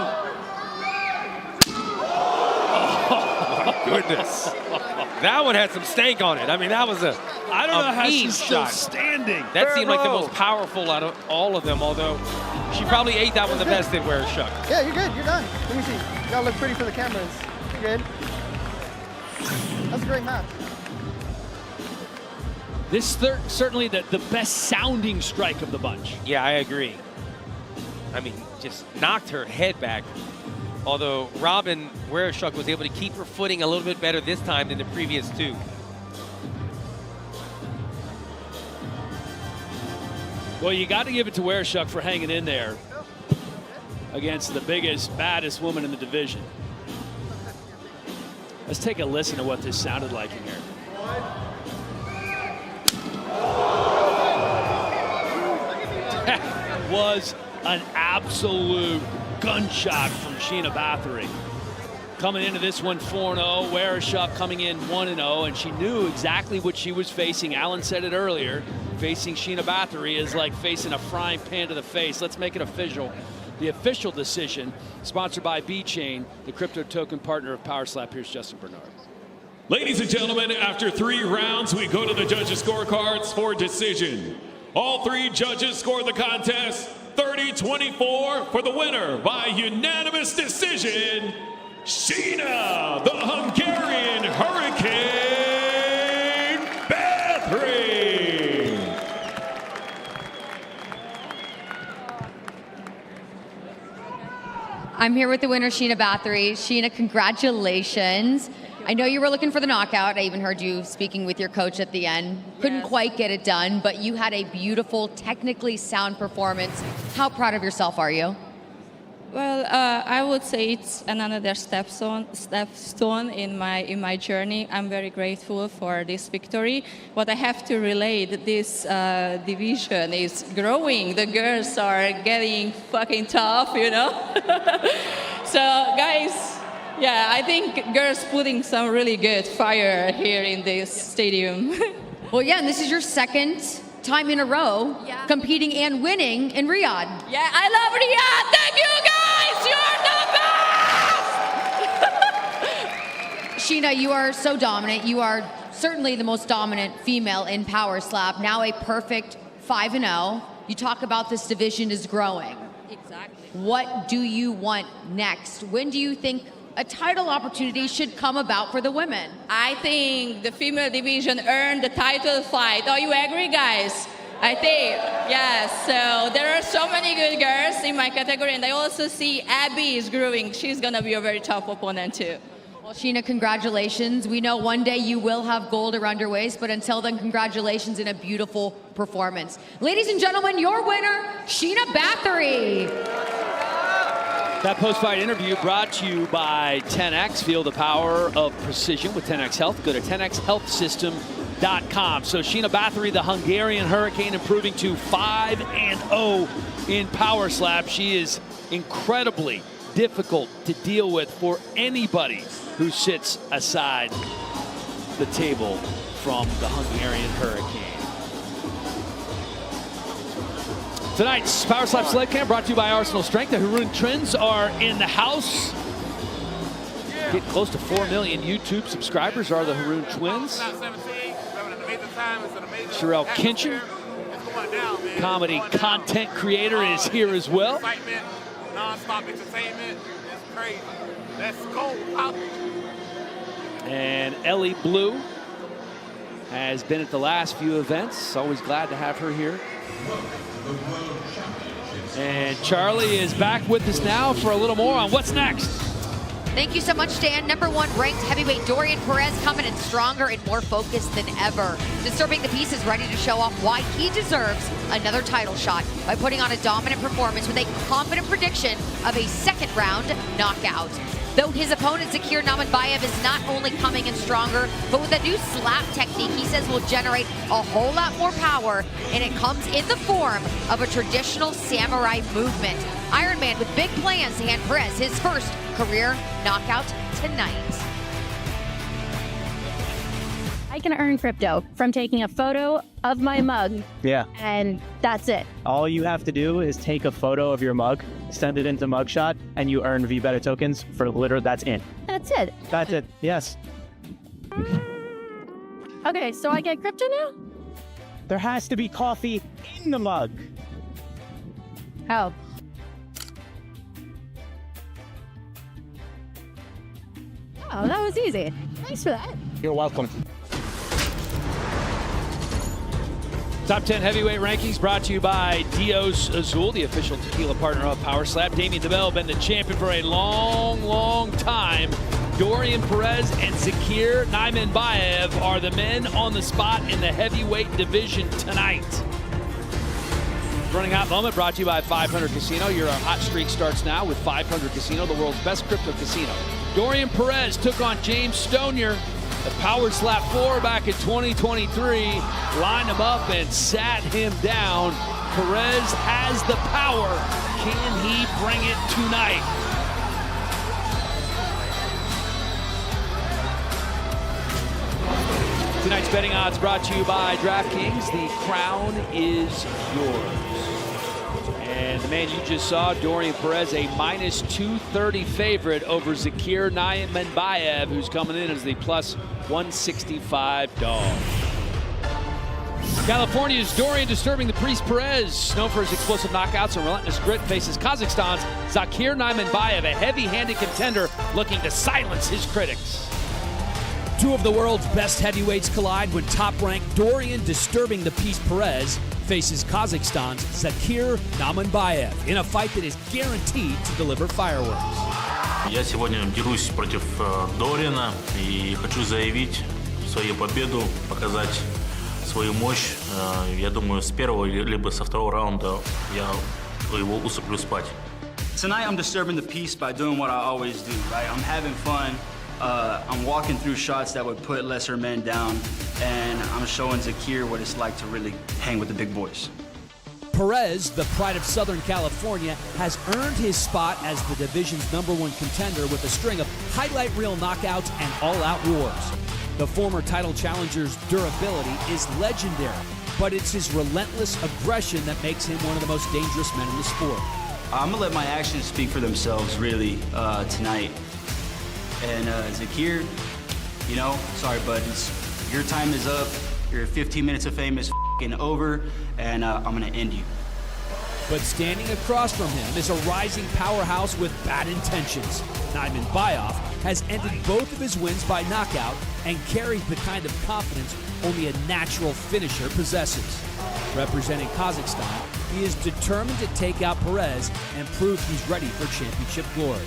Goodness. That one had some stank on it. I mean, that was a I don't know how mean she's still shot. standing. That Fair seemed like the blow. most powerful out of all of them, although she probably ate that one the best, did Wereshuk. Yeah, you're good. You're done. Let me see. You gotta look pretty for the cameras. You're good. That's a great match. This certainly the best sounding strike of the bunch. Yeah, I agree. I mean, just knocked her head back. Although Robin Wereshuk was able to keep her footing a little bit better this time than the previous 2. Well, you got to give it to Wereshuk for hanging in there against the biggest, baddest woman in the division. Let's take a listen to what this sounded like in here. was an absolute gunshot from Sheena Bathory. Coming into this one 4-0, Wearishuk coming in 1-0, and she knew exactly what she was facing. Alan said it earlier, facing Sheena Bathory is like facing a frying pan to the face. Let's make it official. The official decision, sponsored by B-Chain, the crypto token partner of Power Slap. Here's Justin Bernard. Ladies and gentlemen, after 3 rounds, we go to the judges' scorecards for decision. All 3 judges scored the contest 30-24 for the winner by unanimous decision, Sheena, the Hungarian Hurricane Bathory. I'm here with the winner, Sheena Bathory. Sheena, congratulations. I know you were looking for the knockout. I even heard you speaking with your coach at the end. Couldn't quite get it done, but you had a beautiful, technically sound performance. How proud of yourself are you? Well, I would say it's another stepstone in my journey. I'm very grateful for this victory. What I have to relate, this division is growing. The girls are getting fucking tough, you know? So, guys, yeah, I think girls putting some really good fire here in this stadium. Well, yeah, and this is your second time in a row competing and winning in Riyadh. Yeah, I love Riyadh. Thank you, guys. You're the best. Sheena, you are so dominant. You are certainly the most dominant female in Power Slap. Now a perfect 5-0. You talk about this division is growing. Exactly. What do you want next? When do you think a title opportunity should come about for the women? I think the female division earned the title fight. Oh, you agree, guys? I think, yes. So there are so many good girls in my category, and I also see Abby is growing. She's gonna be a very tough opponent too. Well, Sheena, congratulations. We know one day you will have gold around your waist, but until then, congratulations in a beautiful performance. Ladies and gentlemen, your winner, Sheena Bathory. That post-fight interview brought to you by 10X. Feel the power of precision with 10X Health. Go to 10xhealthsystem.com. So Sheena Bathory, the Hungarian Hurricane, improving to 5-0 in Power Slap. She is incredibly difficult to deal with for anybody who sits aside the table from the Hungarian Hurricane. Tonight's Power Slap Sled Camp brought to you by Arsenal Strength. The Haroon Twins are in the house. Getting close to 4 million YouTube subscribers are the Haroon Twins. Sherelle Kinchin, comedy content creator, is here as well. Non-stop entertainment. It's crazy. Let's go. And Ellie Blue has been at the last few events. Always glad to have her here. And Charlie is back with us now for a little more on what's next. Thank you so much, Dan. #1 ranked heavyweight Dorian Perez coming in stronger and more focused than ever. Disturbing the Peace is ready to show off why he deserves another title shot by putting on a dominant performance with a confident prediction of a second-round knockout. Though his opponent, Zakir Nurmanbayev, is not only coming in stronger, but with a new slap technique he says will generate a whole lot more power, and it comes in the form of a traditional samurai movement. Iron Man with big plans to hand Perez his first career knockout tonight. I can earn crypto from taking a photo of my mug. Yeah. And that's it. All you have to do is take a photo of your mug, send it into Mugshot, and you earn V-Better tokens for literally, that's it. That's it. That's it, yes. Okay, so I get crypto now? There has to be coffee in the mug. How? Oh, that was easy. Thanks for that. You're welcome. Top 10 heavyweight rankings brought to you by Dios Azul, the official tequila partner of Power Slap. Damien DeBell been the champion for a long, long time. Dorian Perez and Zakir Nurmanbayev are the men on the spot in the heavyweight division tonight. Running Hot Moment brought to you by 500 Casino. Your hot streak starts now with 500 Casino, the world's best crypto casino. Dorian Perez took on James Stonier. The Power Slap 4 back in 2023 lined him up and sat him down. Perez has the power. Can he bring it tonight? Tonight's betting odds brought to you by DraftKings. The crown is yours. And the man you just saw, Dorian Perez, a minus 230 favorite over Zakir Nurmagomedov, who's coming in as the plus 165 dog. California's Dorian disturbing the Priest Perez, known for his explosive knockouts and relentless grit, faces Kazakhstan's Zakir Nurmagomedov, a heavy-handed contender looking to silence his critics. Two of the world's best heavyweights collide when top-ranked Dorian disturbing the Priest Perez faces Kazakhstan's Zakir Nurmagomedov in a fight that is guaranteed to deliver fireworks. Я сегодня дерусь против Дориана и хочу заявить свою победу, показать свою мощь. Я думаю, с первого либо со второго раунда я его усыплю спать. Tonight I'm disturbing the peace by doing what I always do, right? I'm having fun. I'm walking through shots that would put lesser men down, and I'm showing Zakir what it's like to really hang with the big boys. Perez, the pride of Southern California, has earned his spot as the division's #1 contender with a string of highlight reel knockouts and all-out wars. The former title challenger's durability is legendary, but it's his relentless aggression that makes him one of the most dangerous men in the sport. I'm gonna let my actions speak for themselves, really, tonight. And Zakir, you know, sorry, bud, your time is up. Your 15 minutes of fame is over, and I'm gonna end you. But standing across from him is a rising powerhouse with bad intentions. Nurmagomedov has ended both of his wins by knockout and carries the kind of confidence only a natural finisher possesses. Representing Kazakhstan, he is determined to take out Perez and prove he's ready for championship glory.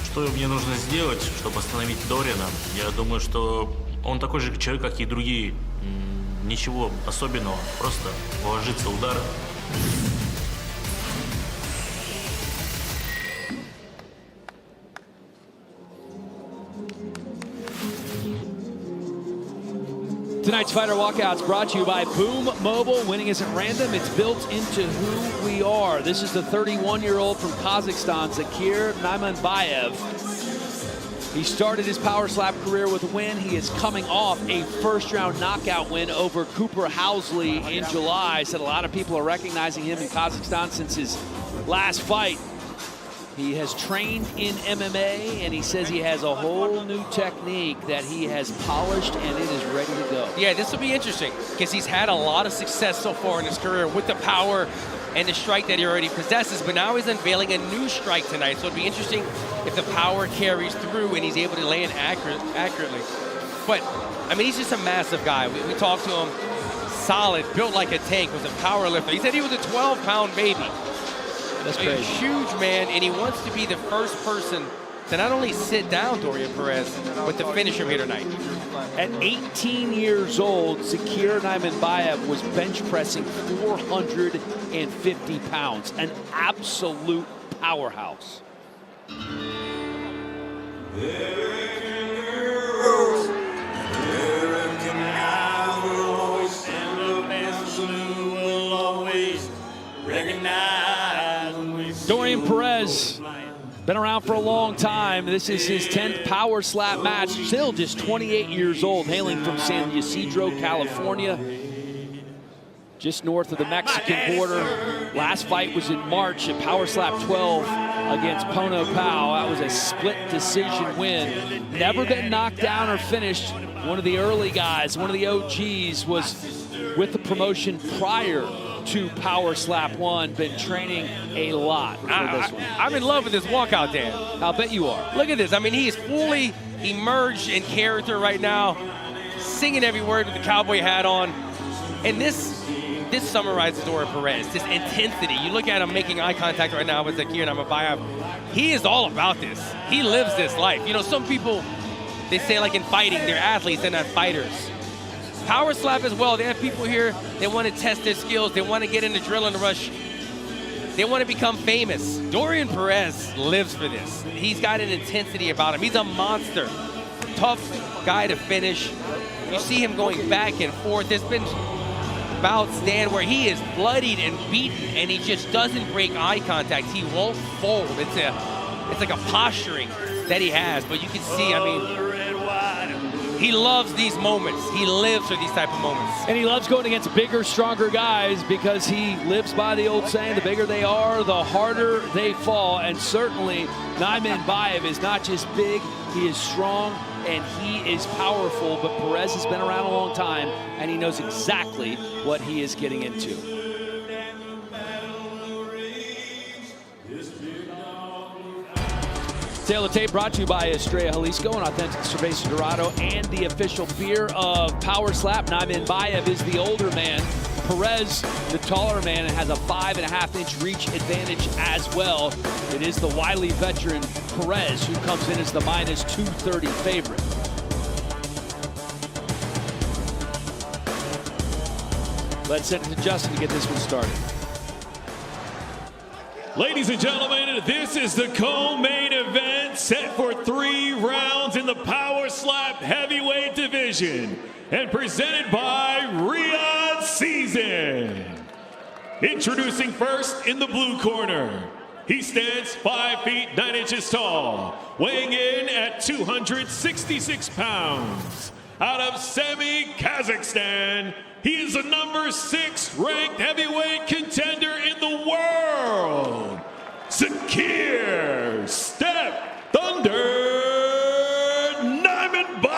Что мне нужно сделать, чтобы остановить Дориана? Я думаю, что он такой же человек, как и другие. Ничего особенного, просто ложится удар. Tonight's Fighter Walkout's brought to you by Boom Mobile. Winning isn't random, it's built into who we are. This is the 31-year-old from Kazakhstan, Zakir Nurmagomedov. He started his power slap career with a win. He is coming off a first-round knockout win over Cooper Housley in July. Said a lot of people are recognizing him in Kazakhstan since his last fight. He has trained in MMA, and he says he has a whole new technique that he has polished, and it is ready to go. Yeah, this will be interesting because he's had a lot of success so far in his career with the power and the strike that he already possesses, but now he's unveiling a new strike tonight. So it'll be interesting if the power carries through and he's able to land accurately. But, I mean, he's just a massive guy. We talked to him, solid, built like a tank, was a power lifter. He said he was a 12-pound baby. That's a crazy. Huge man, and he wants to be the first person to not only sit down Dorian Perez, but to finish him here tonight. At 18 years old, Zakir Nurmagomedov was bench pressing 450 pounds, an absolute powerhouse. Dorian Perez, been around for a long time. This is his 10th power slap match, still just 28 years old, hailing from San Ysidro, California, just north of the Mexican border. Last fight was in March at Power Slap 12 against Pono Pau. That was a split decision win. Never been knocked down or finished. One of the early guys, one of the OGs, was with the promotion prior to Power Slap 1, been training a lot for this one. I'm in love with this walkout, Dan. I'll bet you are. Look at this. I mean, he is fully emerged in character right now, singing every word with the cowboy hat on. And this summarizes Dorian Perez, this intensity. You look at him making eye contact right now with Zakir Nurmagomedov. He is all about this. He lives this life. You know, some people, they say like in fighting, they're athletes, they're not fighters. Power slap as well. They have people here, they want to test their skills. They want to get in the adrenaline rush. They want to become famous. Dorian Perez lives for this. He's got an intensity about him. He's a monster. tough guy to finish. You see him going back and forth. There's been bouts, Dan, where he is bloodied and beaten, and he just doesn't break eye contact. He won't fold. It's like a posturing that he has, but you can see, I mean, he loves these moments. He lives for these type of moments. And he loves going against bigger, stronger guys because he lives by the old saying, the bigger they are, the harder they fall. And certainly, Nurmagomedov is not just big, he is strong, and he is powerful. But Perez has been around a long time, and he knows exactly what he is getting into. Tail of Tape brought to you by Estrella Jalisco, an authentic Cerveza Dorado, and the official beer of Power Slap. Nurmagomedov is the older man. Perez, the taller man, and has a 5.5-inch reach advantage as well. It is the wily veteran Perez who comes in as the minus 230 favorite. Let's send it to Justin to get this one started. Ladies and gentlemen, this is the co-main event set for 3 rounds in the Power Slap Heavyweight Division and presented by Riyadh Season. Introducing first in the blue corner. He stands 5 feet 9 inches tall, weighing in at 266 pounds. Out of Semi, Kazakhstan, he is the number 6 ranked heavyweight contender in the world, Zakir Step Thunder Nurmagomedov.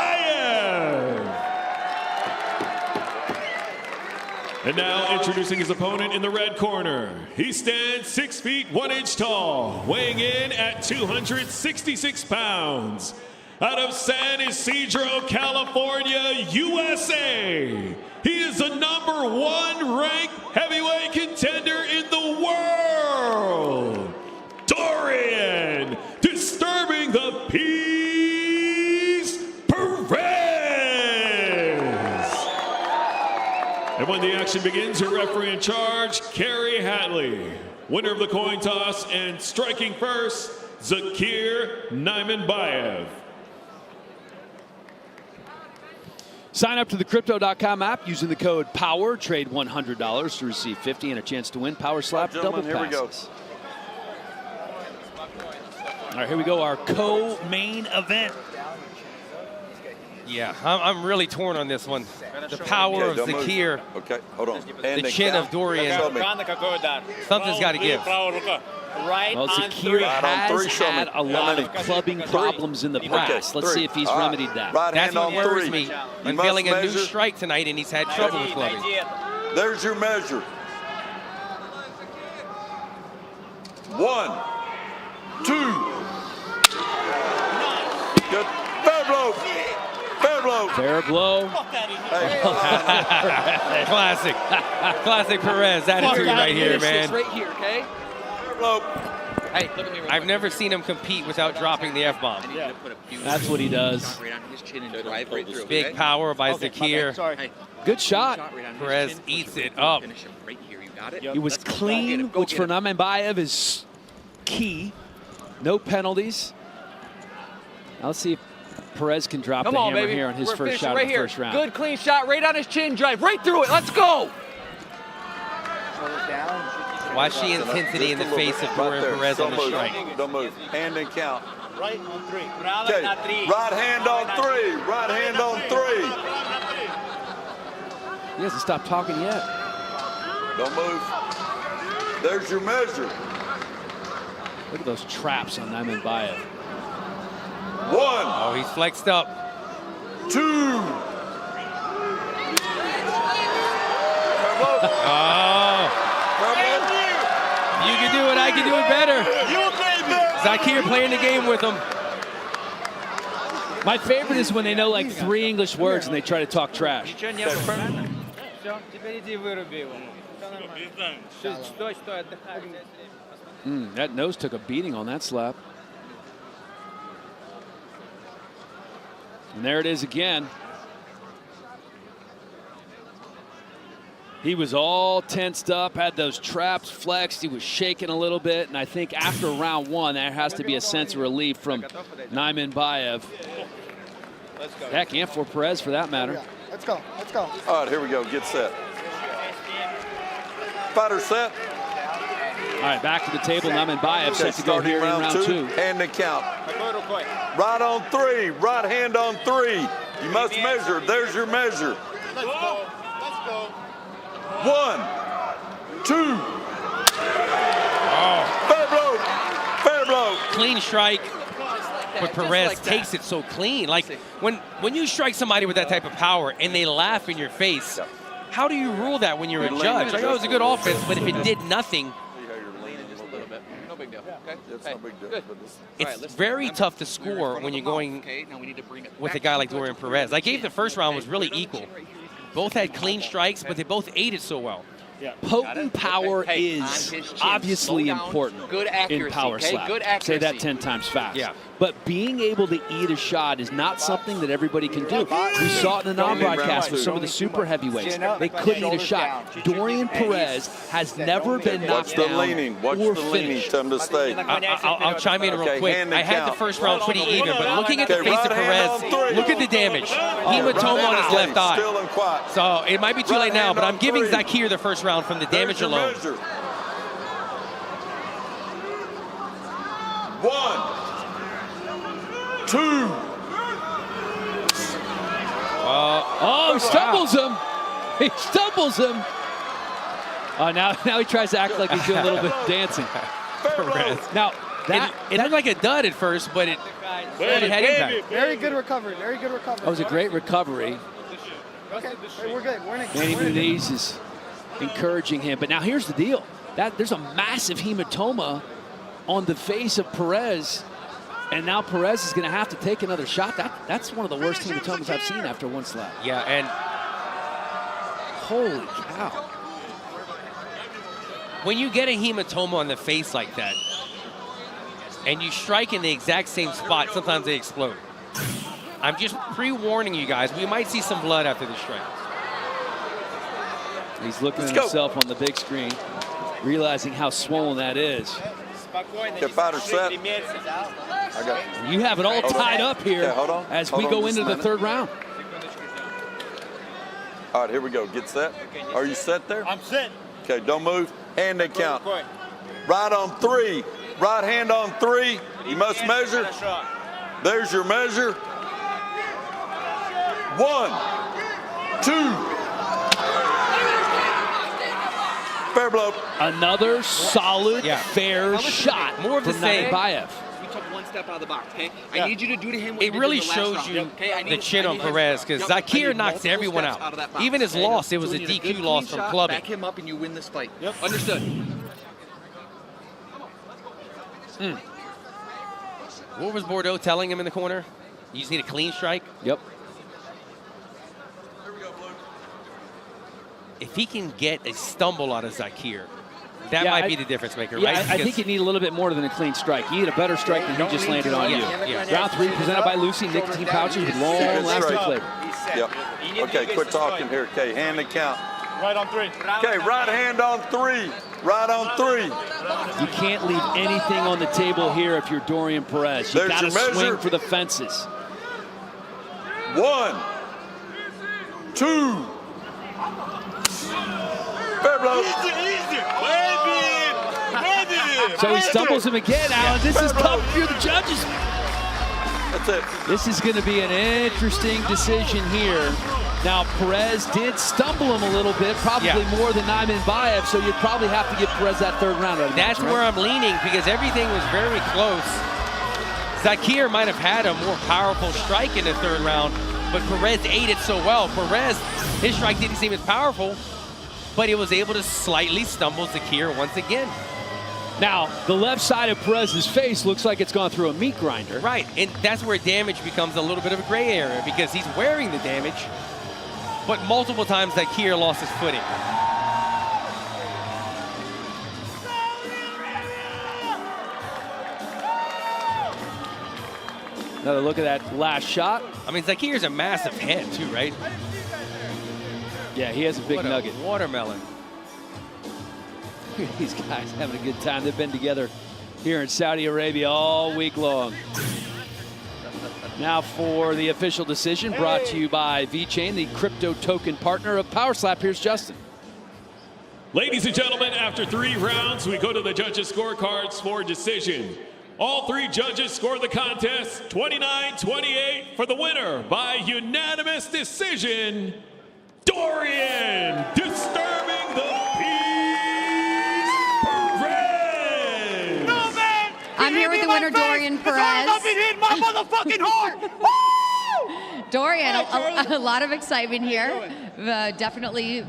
And now introducing his opponent in the red corner. He stands 6 feet 1 inch tall, weighing in at 266 pounds. Out of San Isidro, California, USA. He is the number 1 ranked heavyweight contender in the world, Dorian Disturbing the Peace Perez. And when the action begins, your referee in charge, Kerry Hatley. Winner of the coin toss and striking first, Zakir Nurmagomedov. Sign up to the Crypto.com app using the code POWER. Trade $100 to receive $50 and a chance to win Power Slap double passes. Here we go. All right, here we go, our co-main event. Yeah, I'm really torn on this one. The power of Zakir. Okay, hold on. The chin of Dorian. Something's got to give. Well, Zakir has had a lot of clubbing problems in the past. Let's see if he's remedied that. That's what worries me. Unveiling a new strike tonight, and he's had trouble with clubbing. There's your measure. 1, 2. Good. Fair blow. Fair blow. Fair blow. Classic. Classic Perez attitude right here, man. Right here, okay? Hey, look at me. I've never seen him compete without dropping the F-bomb. Yeah. That's what he does. Big power by Zakir. Good shot. Perez eats it up. He was clean, which for Nurmagomedov is key. No penalties. Now let's see if Perez can drop the hammer here on his first shot of the first round. Good clean shot right on his chin drive. Right through it. Let's go. Watch the intensity in the face of Dorian Perez on the strike. Don't move. Hand and count. Right on 3. Okay. Right hand on 3. Right hand on 3. He hasn't stopped talking yet. Don't move. There's your measure. Look at those traps on Nurmagomedov. 1. Oh, he's flexed up. 2. Oh. You can do it, I can do it better. Zakir playing the game with him. My favorite is when they know like 3 English words and they try to talk trash. That nose took a beating on that slap. And there it is again. He was all tensed up, had those traps flexed. He was shaking a little bit. And I think after round 1, there has to be a sense of relief from Nurmagomedov. Heck, and for Perez for that matter. Let's go. Let's go. All right, here we go. Get set. Fighter set. All right, back to the table. Nurmagomedov set to go here in round two. Hand the count. Right on 3. Right hand on 3. You must measure. There's your measure. Let's go. Let's go. 1, 2. Fair blow. Fair blow. Clean strike. But Perez takes it so clean. Like when you strike somebody with that type of power and they laugh in your face, how do you rule that when you're a judge? Like, oh, it was a good offense, but if it did nothing, No big deal. Okay. It's no big deal. Good. it's very tough to score when you're going with a guy like Dorian Perez. I gave the first round was really equal. Both had clean strikes, but they both ate it so well. Potent power is obviously important in power slap. Say that 10 times fast. Yeah. But being able to eat a shot is not something that everybody can do. We saw it in the non-broadcast with some of the super heavyweights. They couldn't eat a shot. Dorian Perez has never been knocked down or finished. Tell him to stay. I'll chime in real quick. I had the first round pretty even, but looking at the face of Perez, look at the damage. Hematoma on his left eye. So it might be too late now, but I'm giving Zakir the first round from the damage alone. 1, 2. He stumbles him. He stumbles him. Now he tries to act like he's doing a little bit of dancing. Perez. Now, it looked like a dud at first, but it had impact. Very good recovery. Very good recovery. That was a great recovery. Okay, hey, we're good. We're in a Manny Muniz is encouraging him. But now here's the deal. There's a massive hematoma on the face of Perez. And now Perez is going to have to take another shot. That's one of the worst hematomas I've seen after one slap. Yeah, and holy cow. When you get a hematoma on the face like that, and you strike in the exact same spot, sometimes they explode. I'm just pre-warning you guys, we might see some blood after the strike. He's looking at himself on the big screen, realizing how swollen that is. Get fighter set. You have it all tied up here as we go into the third round. All right, here we go. Get set. Are you set there? I'm set. Okay, don't move. Hand they count. Right on 3. Right hand on 3. You must measure. There's your measure. 1, 2. Fair blow. Another solid, fair shot. More of the same. We took one step out of the box, okay? I need you to do to him what it really shows you the chin on Perez, because Zakir knocks everyone out. Even his loss, it was a DQ loss from clubbing. Back him up and you win this fight. Yep. Understood. What was Bordeaux telling him in the corner? You just need a clean strike? Yep. If he can get a stumble out of Zakir, that might be the difference maker, right? I think you need a little bit more than a clean strike. You need a better strike than he just landed on you. Round 3 presented by Lucy, nicotine pouches with long-lasting flavor. Yep. Okay, quit talking here. Okay, hand the count. Right on 3. Okay, right hand on 3. Right on 3. You can't leave anything on the table here if you're Dorian Perez. You got to swing for the fences. 1, 2. Fair blow. So he stumbles him again, Alan. This is tough if you're the judges. That's it. This is going to be an interesting decision here. Now, Perez did stumble him a little bit, probably more than Nurmagomedov, so you'd probably have to give Perez that third round. That's where I'm leaning, because everything was very close. Zakir might have had a more powerful strike in the third round, but Perez ate it so well. Perez, his strike didn't seem as powerful, but he was able to slightly stumble Zakir once again. Now, the left side of Perez's face looks like it's gone through a meat grinder. Right, and that's where damage becomes a little bit of a gray area, because he's wearing the damage, but multiple times Zakir lost his footing. Another look at that last shot. I mean, Zakir's a massive head too, right? Yeah, he has a big nugget. Watermelon. These guys having a good time. They've been together here in Saudi Arabia all week long. Now for the official decision, brought to you by VeChain, the crypto token partner of Power Slap. Here's Justin. Ladies and gentlemen, after 3 rounds, we go to the judges' scorecards for decision. All 3 judges scored the contest 29-28 for the winner by unanimous decision, Dorian Disturbing the Peace Perez. No, man! I'm here with the winner, Dorian Perez. I've been hitting my motherfucking heart! Woo! Dorian, a lot of excitement here. Definitely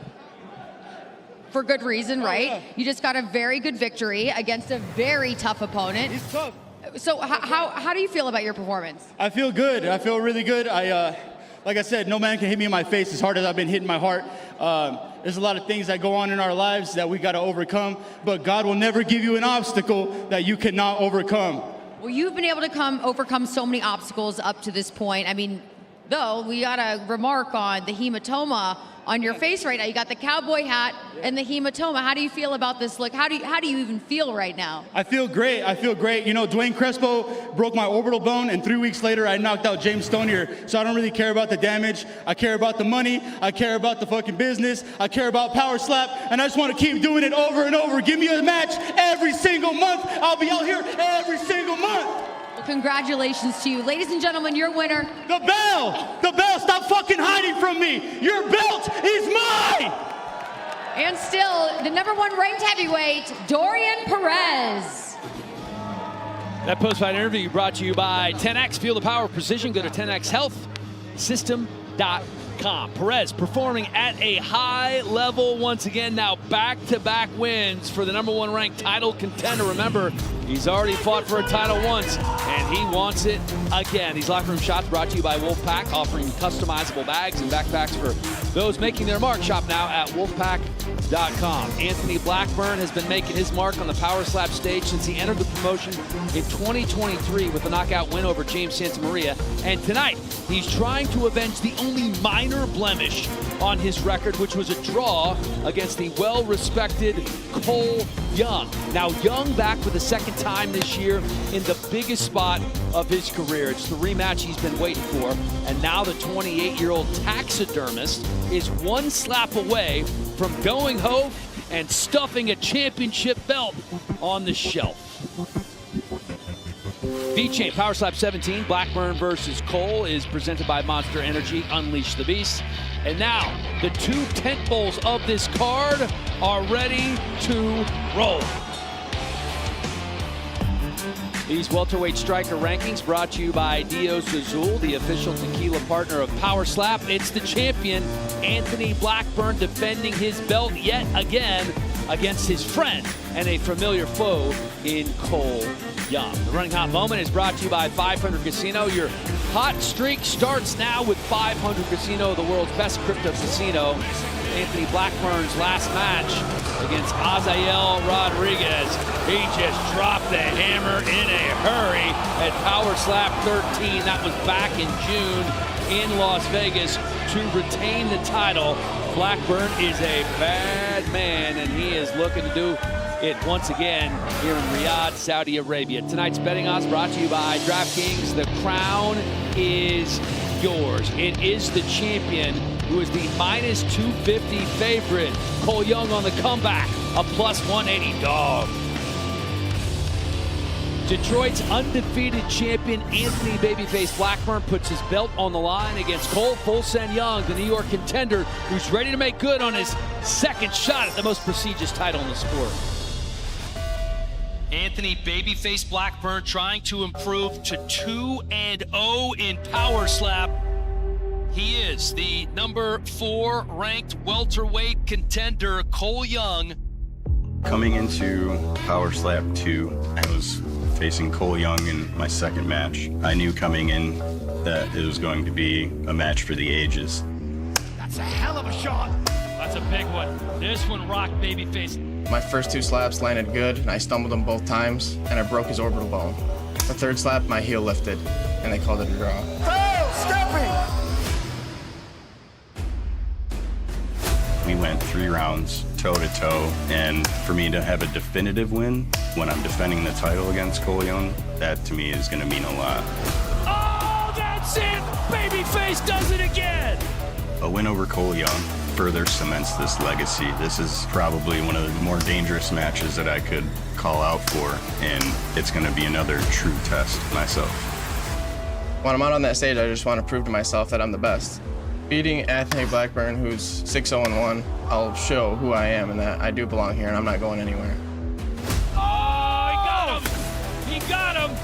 for good reason, right? Yeah. You just got a very good victory against a very tough opponent. He's tough. So how do you feel about your performance? I feel good. I feel really good. Like I said, no man can hit me in my face as hard as I've been hitting my heart. There's a lot of things that go on in our lives that we got to overcome, but God will never give you an obstacle that you cannot overcome. Well, you've been able to overcome so many obstacles up to this point. I mean, though, we got to remark on the hematoma on your face right now. You got the cowboy hat and the hematoma. How do you feel about this look? How do you even feel right now? I feel great. I feel great. You know, Dwayne Crespo broke my orbital bone, and 3 weeks later, I knocked out James Stonier. So I don't really care about the damage. I care about the money. I care about the fucking business. I care about Power Slap, and I just want to keep doing it over and over. Give me a match every single month. I'll be out here every single month. Well, congratulations to you. Ladies and gentlemen, your winner. The bell! The bell! Stop fucking hiding from me! Your belt is mine! And still, the #1 ranked heavyweight, Dorian Perez. That post-fight interview brought to you by 10X. Feel the power of precision. Go to 10xhealthsystem.com. Perez performing at a high level once again. Now back-to-back wins for the #1 ranked title contender. Remember, he's already fought for a title once, and he wants it again. These locker room shots brought to you by Wolfpack, offering customizable bags and backpacks for those making their mark. Shop now at wolfpack.com. Anthony Blackburn has been making his mark on the Power Slap stage since he entered the promotion in 2023 with a knockout win over James Santamaria. And tonight, he's trying to avenge the only minor blemish on his record, which was a draw against the well-respected Cole Young. Now, Young back for the second time this year in the biggest spot of his career. It's the rematch he's been waiting for. And now the 28-year-old taxidermist is one slap away from going home and stuffing a championship belt on the shelf. VeChain Power Slap 17, Blackburn versus Cole, is presented by Monster Energy. Unleash the Beast. And now, the 2 tent poles of this card are ready to roll. These welterweight striker rankings brought to you by Dios Azul, the official tequila partner of Power Slap. It's the champion, Anthony Blackburn, defending his belt yet again against his friend and a familiar foe in Cole Young. The Running Hot Moment is brought to you by 500 Casino. Your hot streak starts now with 500 Casino, the world's best crypto casino. Anthony Blackburn's last match against Azael Rodriguez. He just dropped the hammer in a hurry at Power Slap 13. That was back in June in Las Vegas to retain the title. Blackburn is a bad man, and he is looking to do it once again here in Riyadh, Saudi Arabia. Tonight's betting odds brought to you by DraftKings. The crown is yours. It is the champion who is the -250 favorite. Cole Young on the comeback, a +180 dog. Detroit's undefeated champion Anthony Babyface Blackburn puts his belt on the line against Cole Fulsen Young, the New York contender, who's ready to make good on his second shot at the most prestigious title in the sport. Anthony Babyface Blackburn trying to improve to 2-0 in Power Slap. He is the #4 ranked welterweight contender, Cole Young. Coming into Power Slap 2, I was facing Cole Young in my second match. I knew coming in that it was going to be a match for the ages. That's a hell of a shot. That's a big one. This one rocked Babyface. My first 2 slaps landed good, and I stumbled them both times, and I broke his orbital bone. The third slap, my heel lifted, and they called it a draw. Oh, stepping! We went 3 rounds, toe-to-toe, and for me to have a definitive win when I'm defending the title against Cole Young, that to me is going to mean a lot. Oh, that's That's it! Babyface does it again! A win over Cole Young further cements this legacy. This is probably one of the more dangerous matches that I could call out for, and it's going to be another true test myself. When I'm out on that stage, I just want to prove to myself that I'm the best. Beating Anthony Blackburn, who's 6-0-1, I'll show who I am and that I do belong here and I'm not going anywhere. Oh, he got him! He got him!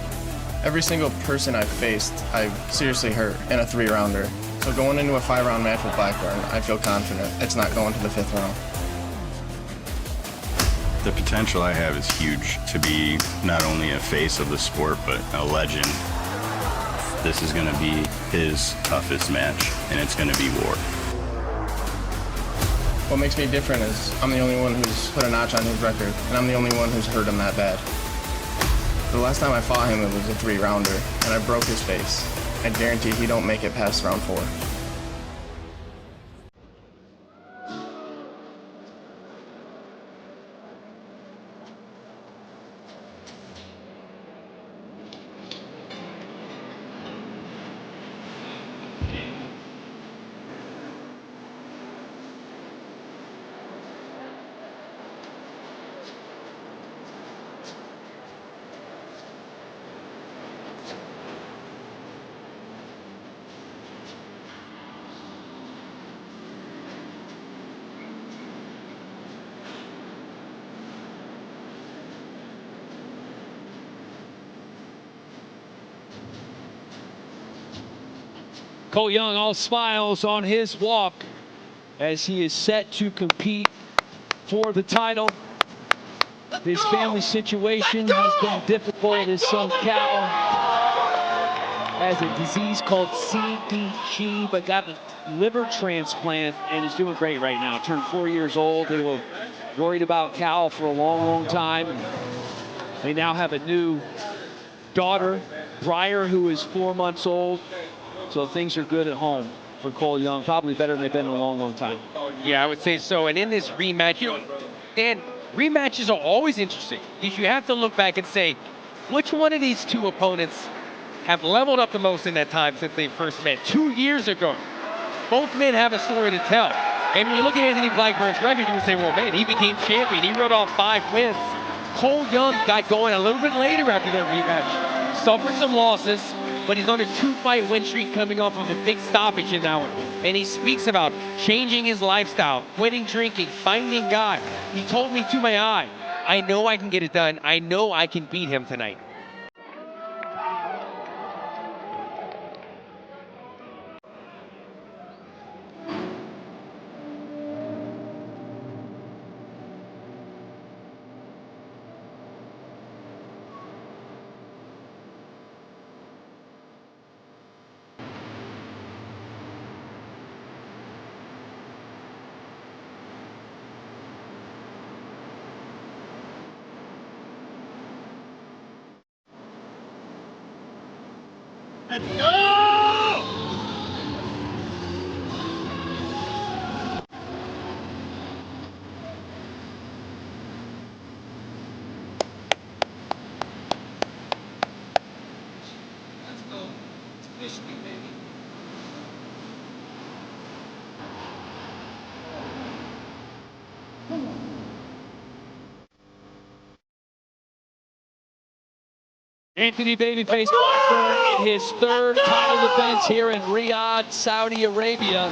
Every single person I've faced, I've seriously hurt in a 3-rounder. So going into a 5-round match with Blackburn, I feel confident it's not going to the 5th round. The potential I have is huge to be not only a face of the sport, but a legend. This is going to be his toughest match, and it's going to be war. What makes me different is I'm the only one who's put a notch on his record, and I'm the only one who's hurt him that bad. The last time I fought him, it was a 3-rounder, and I broke his face. I guarantee he don't make it past round 4. Cole Young all smiles on his walk as he is set to compete for the title. His family situation has been difficult. His son Cal has a disease called CDG, but got a liver transplant and is doing great right now. Turned 4 years old. They were worried about Cal for a long, long time. They now have a new daughter, Briar, who is 4 months old. So things are good at home for Cole Young, probably better than they've been in a long, long time. Yeah, I would say so. And in this rematch, Dan, rematches are always interesting because you have to look back and say, which one of these two opponents have leveled up the most in that time since they first met 2 years ago? Both men have a story to tell. And when you look at Anthony Blackburn's record, you would say, well, man, he became champion. He wrote off 5 wins. Cole Young got going a little bit later after that rematch. Suffered some losses, but he's on a 2-fight win streak coming off of a big stoppage in that one. And he speaks about changing his lifestyle, quitting drinking, finding God. He told me to my eye, I know I can get it done. I know I can beat him tonight. Let's go! Let's go. It's Michigan, baby. Anthony Babyface Blackburn in his 3rd title defense here in Riyadh, Saudi Arabia.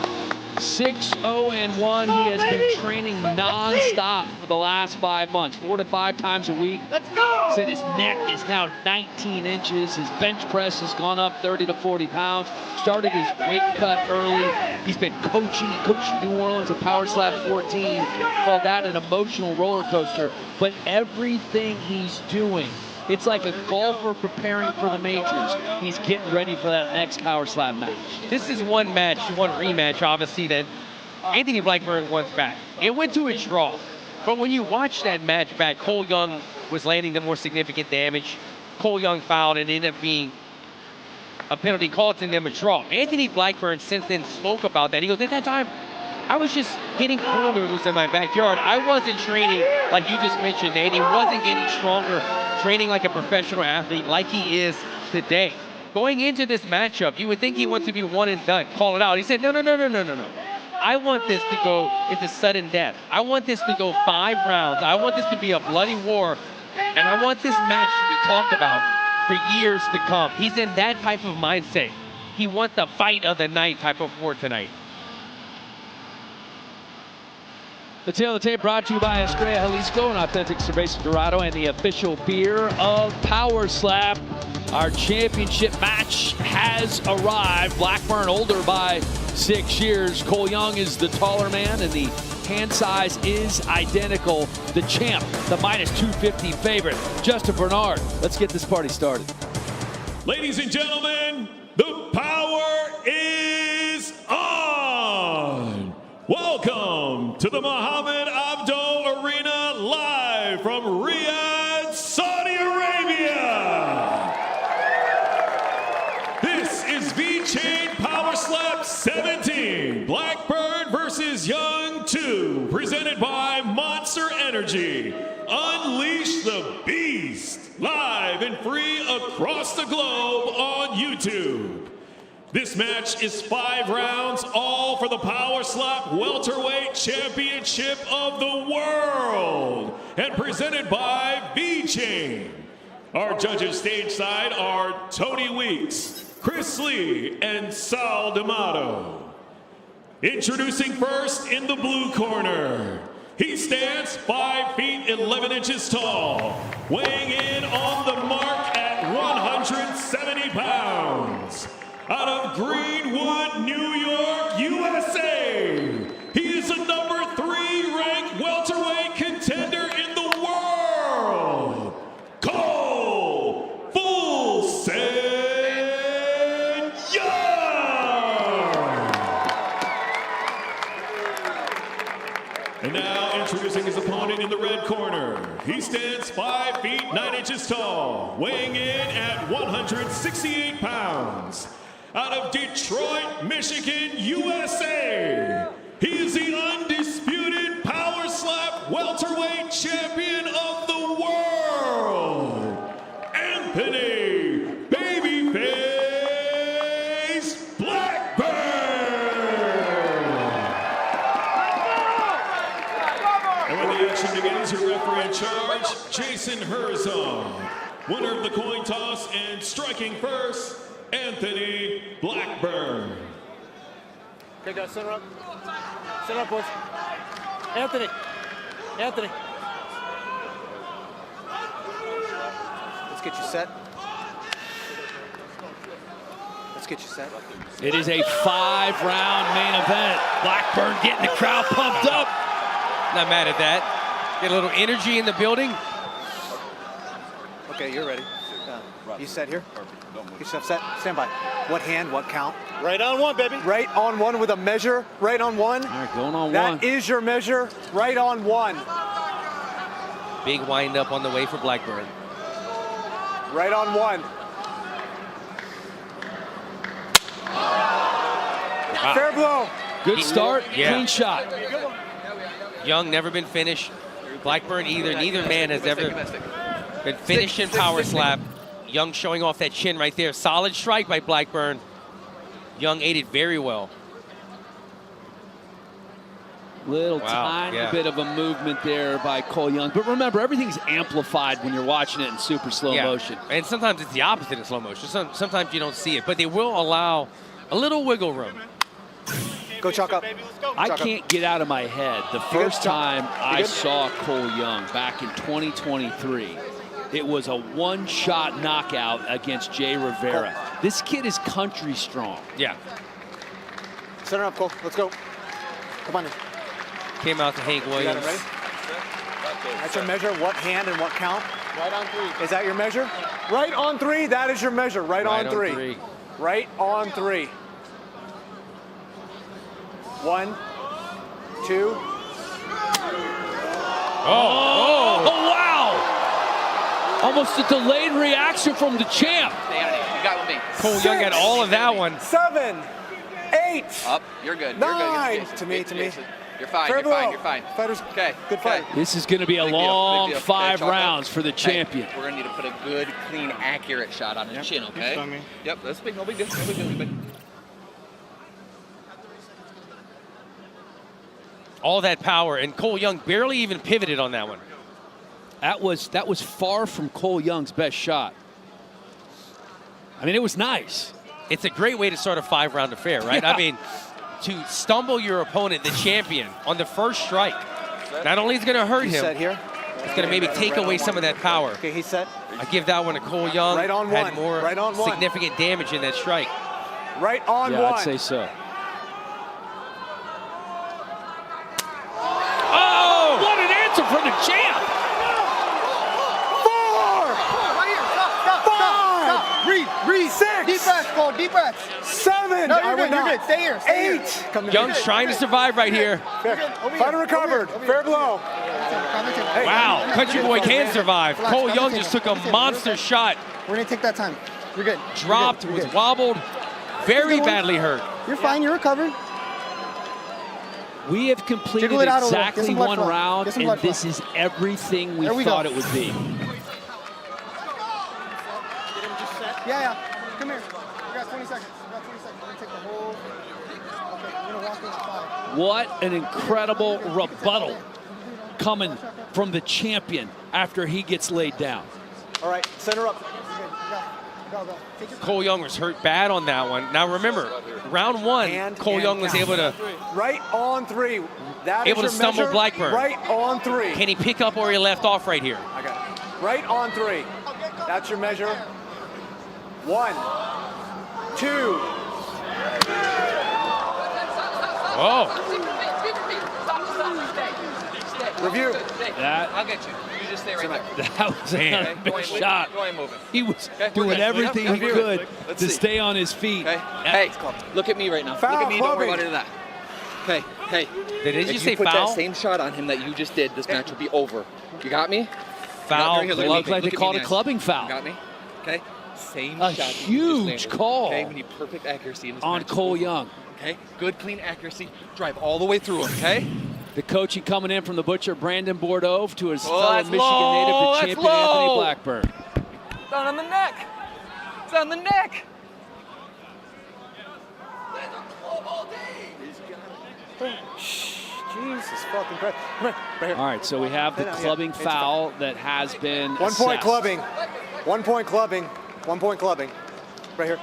6-0-1. He has been training non-stop for the last 5 months, 4 to 5 times a week. Let's go! Said his neck is now 19 inches. His bench press has gone up 30 to 40 pounds. Started his weight cut early. He's been coaching. He coached New Orleans at Power Slap 14. Called that an emotional roller coaster. But everything he's doing, it's like a golfer preparing for the majors. He's getting ready for that next Power Slap match. This is one match, one rematch, obviously, that Anthony Blackburn wants back. It went to a draw. But when you watch that match back, Cole Young was landing the more significant damage. Cole Young fouled and ended up being a penalty called to them a draw. Anthony Blackburn since then spoke about that. He goes, at that time, I was just hitting pool noodles in my backyard. I wasn't training like you just mentioned, and he wasn't getting stronger, training like a professional athlete like he is today. Going into this matchup, you would think he wants to be one and done, call it out. He said, no. I want this to go into sudden death. I want this to go 5 rounds. I want this to be a bloody war. And I want this match to be talked about for years to come. He's in that type of mindset. He wants the fight of the night type of war tonight. The tail of the tape brought to you by Estrella Jalisco, an authentic cerveza dorado, and the official beer of Power Slap. Our championship match has arrived. Blackburn older by 6 years. Cole Young is the taller man, and the hand size is identical. The champ, the minus 250 favorite, Justin Bernard. Let's get this party started. Ladies and gentlemen, the power is on. Welcome to the Mohammed Abdo Arena, live from Riyadh, Saudi Arabia. This is V-Chain Power Slap 17, Blackburn versus Young 2, presented by Monster Energy. Unleash the Beast, live and free across the globe on YouTube. This match is 5 rounds, all for the Power Slap Welterweight Championship of the World, and presented by V-Chain. Our judges stateside are Tony Weeks, Chris Lee, and Sal D'Amato. Introducing first in the blue corner, he stands 5 feet 11 inches tall, weighing in on the mark at 170 pounds. Out of Greenwood, New York, USA, he is a number 3 ranked welterweight contender in the world, Cole Fulson Young. And now introducing his opponent in the red corner, he stands 5 feet 9 inches tall, weighing in at 168 pounds. Out of Detroit, Michigan, USA, he is the undisputed Power Slap Welterweight Champion of the World, Anthony Babyface Blackburn. And when the action begins, your referee in charge, Jason Herzog. Winner of the coin toss and striking first, Anthony Blackburn. Okay, guys, center up. Center up, boys. Anthony. Let's get you set. It is a 5-round main event. Blackburn getting the crowd pumped up. Not mad at that. Get a little energy in the building. Okay, you're ready. You set here? Get yourself set. Stand by. What hand, what count? Right on 1, baby. Right on 1 with a measure. Right on 1. All right, going on 1. That is your measure. Right on 1. Big wind up on the way for Blackburn. Right on 1. Wow. Fair blow. Good start, Yeah. clean shot. Young never been finished. Blackburn neither man has ever been finished in Power Slap. Young showing off that chin right there. Solid strike by Blackburn. Young ate it very well. Little tiny bit of a movement there by Cole Young. But remember, everything's amplified when you're watching it in super slow motion. And sometimes it's the opposite in slow motion. Sometimes you don't see it, but they will allow a little wiggle room. Go chalk up. I can't get out of my head the first time I saw Cole Young back in 2023. It was a one-shot knockout against Jay Rivera. This kid is country strong. Yeah. Center up, Cole. Let's go. Come on in. Came out to Hank You got Williams. it ready? That's your measure. What hand and what count? Right on 3. Is that your measure? Right on 3. That is your measure. Right on 3. Right on 3. 1, 2. Oh, wow! Almost a delayed reaction from the champ. Stay on it. You got with me. Cole Young got all of that one. 7, 8. Up. You're good. 9. You're good. To me. You're fine. Fair You're fine. blow. You're fine. Fighters. Okay. Good fight. This is going to be a Big deal, long big deal. 5 Chalk up. rounds for the champion. We're gonna need to put a good, clean, accurate shot on his chin. Okay. Yep. That's big. No big deal. No big deal. Big. All that power, and Cole Young barely even pivoted on that one. That was far from Cole Young's best shot. I mean, it was nice. It's a great way to start a 5-round affair, right? Yeah. I mean, to stumble your opponent, the champion, on the first strike, not only is it going to hurt him, Set here. it's going to maybe take away some of that power. Okay, he's set. I give that one to Cole Young. Right on had one. more Right on one. significant damage in that strike. Right on Yeah, one. I'd say so. Oh! What an answer from the champ! 4, 5, 6, deep breaths, Cole, deep breaths. 7. No, I would you're not. good. Stay here. Stay here. 8. Come Young's trying to survive right here. Fighter recovered. Fair blow. Wow, Country Boy can survive. Relax, Cole Young commentator. just took a monster shot. We're going to take that time. You're good. Dropped, You're was good. wobbled, very Good one. badly hurt. You're fine. You're recovered. We have completed Jiggle it out a little. Get exactly some blood one flow. round, Get some and blood flow. this is everything we There we thought go. it would be. Yeah. Come here. We got 20 seconds. We got 20 seconds. We're going to take the whole. Okay, we're going to walk in at 5. What an incredible rebuttal coming from the champion after he gets laid down. All right, center up. Go. Take your Cole Young was hurt bad on that one. Now remember, round 1, Cole Young was able to right on 3. That is able to your stumble measure. Blackburn. Right on 3. Can he pick up where he left off right here? I got it. Right on 3. That's your measure. 1, 2. Oh. Review. I'll get you. You just stay right there. That was Man. a big shot. Go ahead, moving. He was Okay, we're doing good. everything he Review. could Let's to see. stay on his feet. Okay. Hey, look at me right now. Foul Look at me. Don't worry clubbing. about any of that. Hey. Did he If just you say put foul? that same shot on him that you just did, this match would be over. You got me? Foul. Here, It looked like they called a clubbing foul. You got me? Okay. Same A shot. that you just huge landed. call Okay, we need perfect accuracy in this on match. Cole Young. Okay, good, clean accuracy. Drive all the way through him, okay? The coaching coming in from the butcher, Brandon Bordeaux, to his Oh, fellow that's Michigan low. native, the That's champion Anthony low. Blackburn. Down on the neck. It's on the neck. Jesus fucking Christ. Come here. Right here. All right, so we have the Yeah, clubbing it's foul that has been 1 point assessed. clubbing. 1 point clubbing. 1 point clubbing. Right here.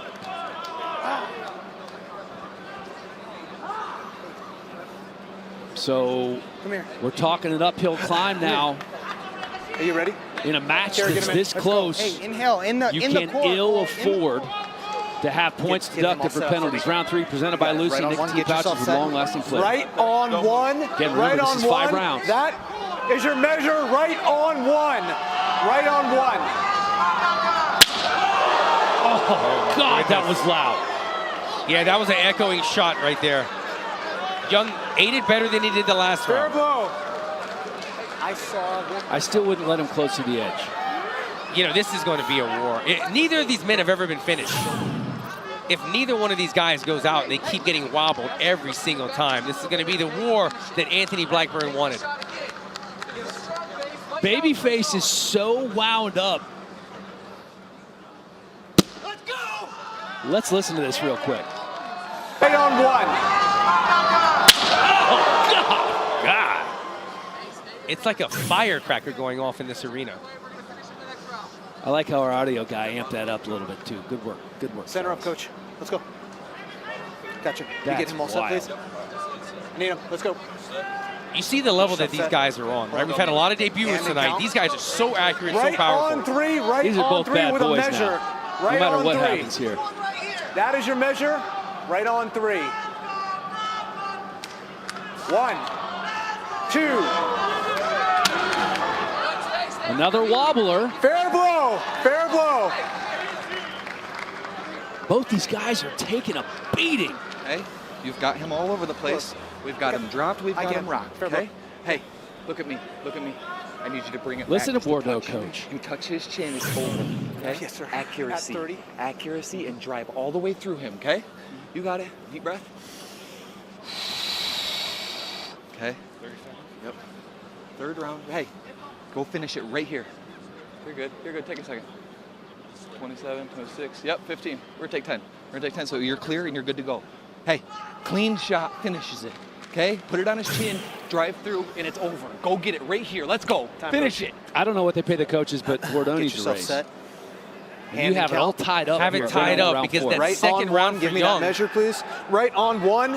So Come here. we're talking an uphill climb now. Are you ready? In a match Here, get that's him in. this Let's go. close, Hey, inhale in the you in can the core. ill In- afford to have points Get him all deducted for set up for penalties. me. Round 3 presented by Right Lucy on one, nicotine get yourself pouches with set. long-lasting flavor. Right on 1. Again, remember, right this on is 1. 5 rounds. That is your measure. Right on 1. Right on 1. Oh, God, that was loud. Yeah, that was an echoing shot right there. Young ate it better than he did the last Fair round. blow. I saw this. I still wouldn't let him close to the edge. You know, this is going to be a war. Neither of these men have ever been finished. If neither one of these guys goes out and they keep getting wobbled every single time, this is going to be the war that Anthony Blackburn wanted. Babyface is so wound up. Let's listen to this real quick. Right on 1. Oh, God. It's like a firecracker going off in this arena. I like how our audio guy amped that up a little bit, too. Good work. Good work. Center up, coach. Let's go. Gotcha. You That's get him all set, wild. please. I need him. Let's go. You see the level that these guys are on, right? We've had a lot of debuters tonight. These guys are so accurate, so Right powerful. on 3. Right These are on both 3 bad with a boys measure. now, Right no matter on what 3. happens here. That is your measure. Right on 3. 1, 2. Another wobbler. Fair blow. Fair blow. Both these guys are taking a beating. Okay, you've got him all over the place. We've got him dropped. We've got him rocked. Okay. Hey, look at me. Look at me. I need you to bring it Listen back to just a Bordeaux, touch coach. and touch his chin over. Okay. Yes, sir. Accuracy. At 30. Accuracy and drive all the way through him. Okay. You got it. Deep breath. Okay? Yep. Third round. Hey, go finish it right here. You're good. You're good. Take a second. 27, 26. Yep, 15. We're going to take 10. We're going to take 10 so you're clear and you're good to go. Hey, clean shot finishes it. Okay? Put it on his chin, drive through, and it's over. Go get it right here. Let's go. Finish it. I don't know what they pay the coaches, but Bordeaux needs to raise. Set. And you have it all tied up. Have it tied up because that right second on round one. Give for me Young that measure, please. Right on one.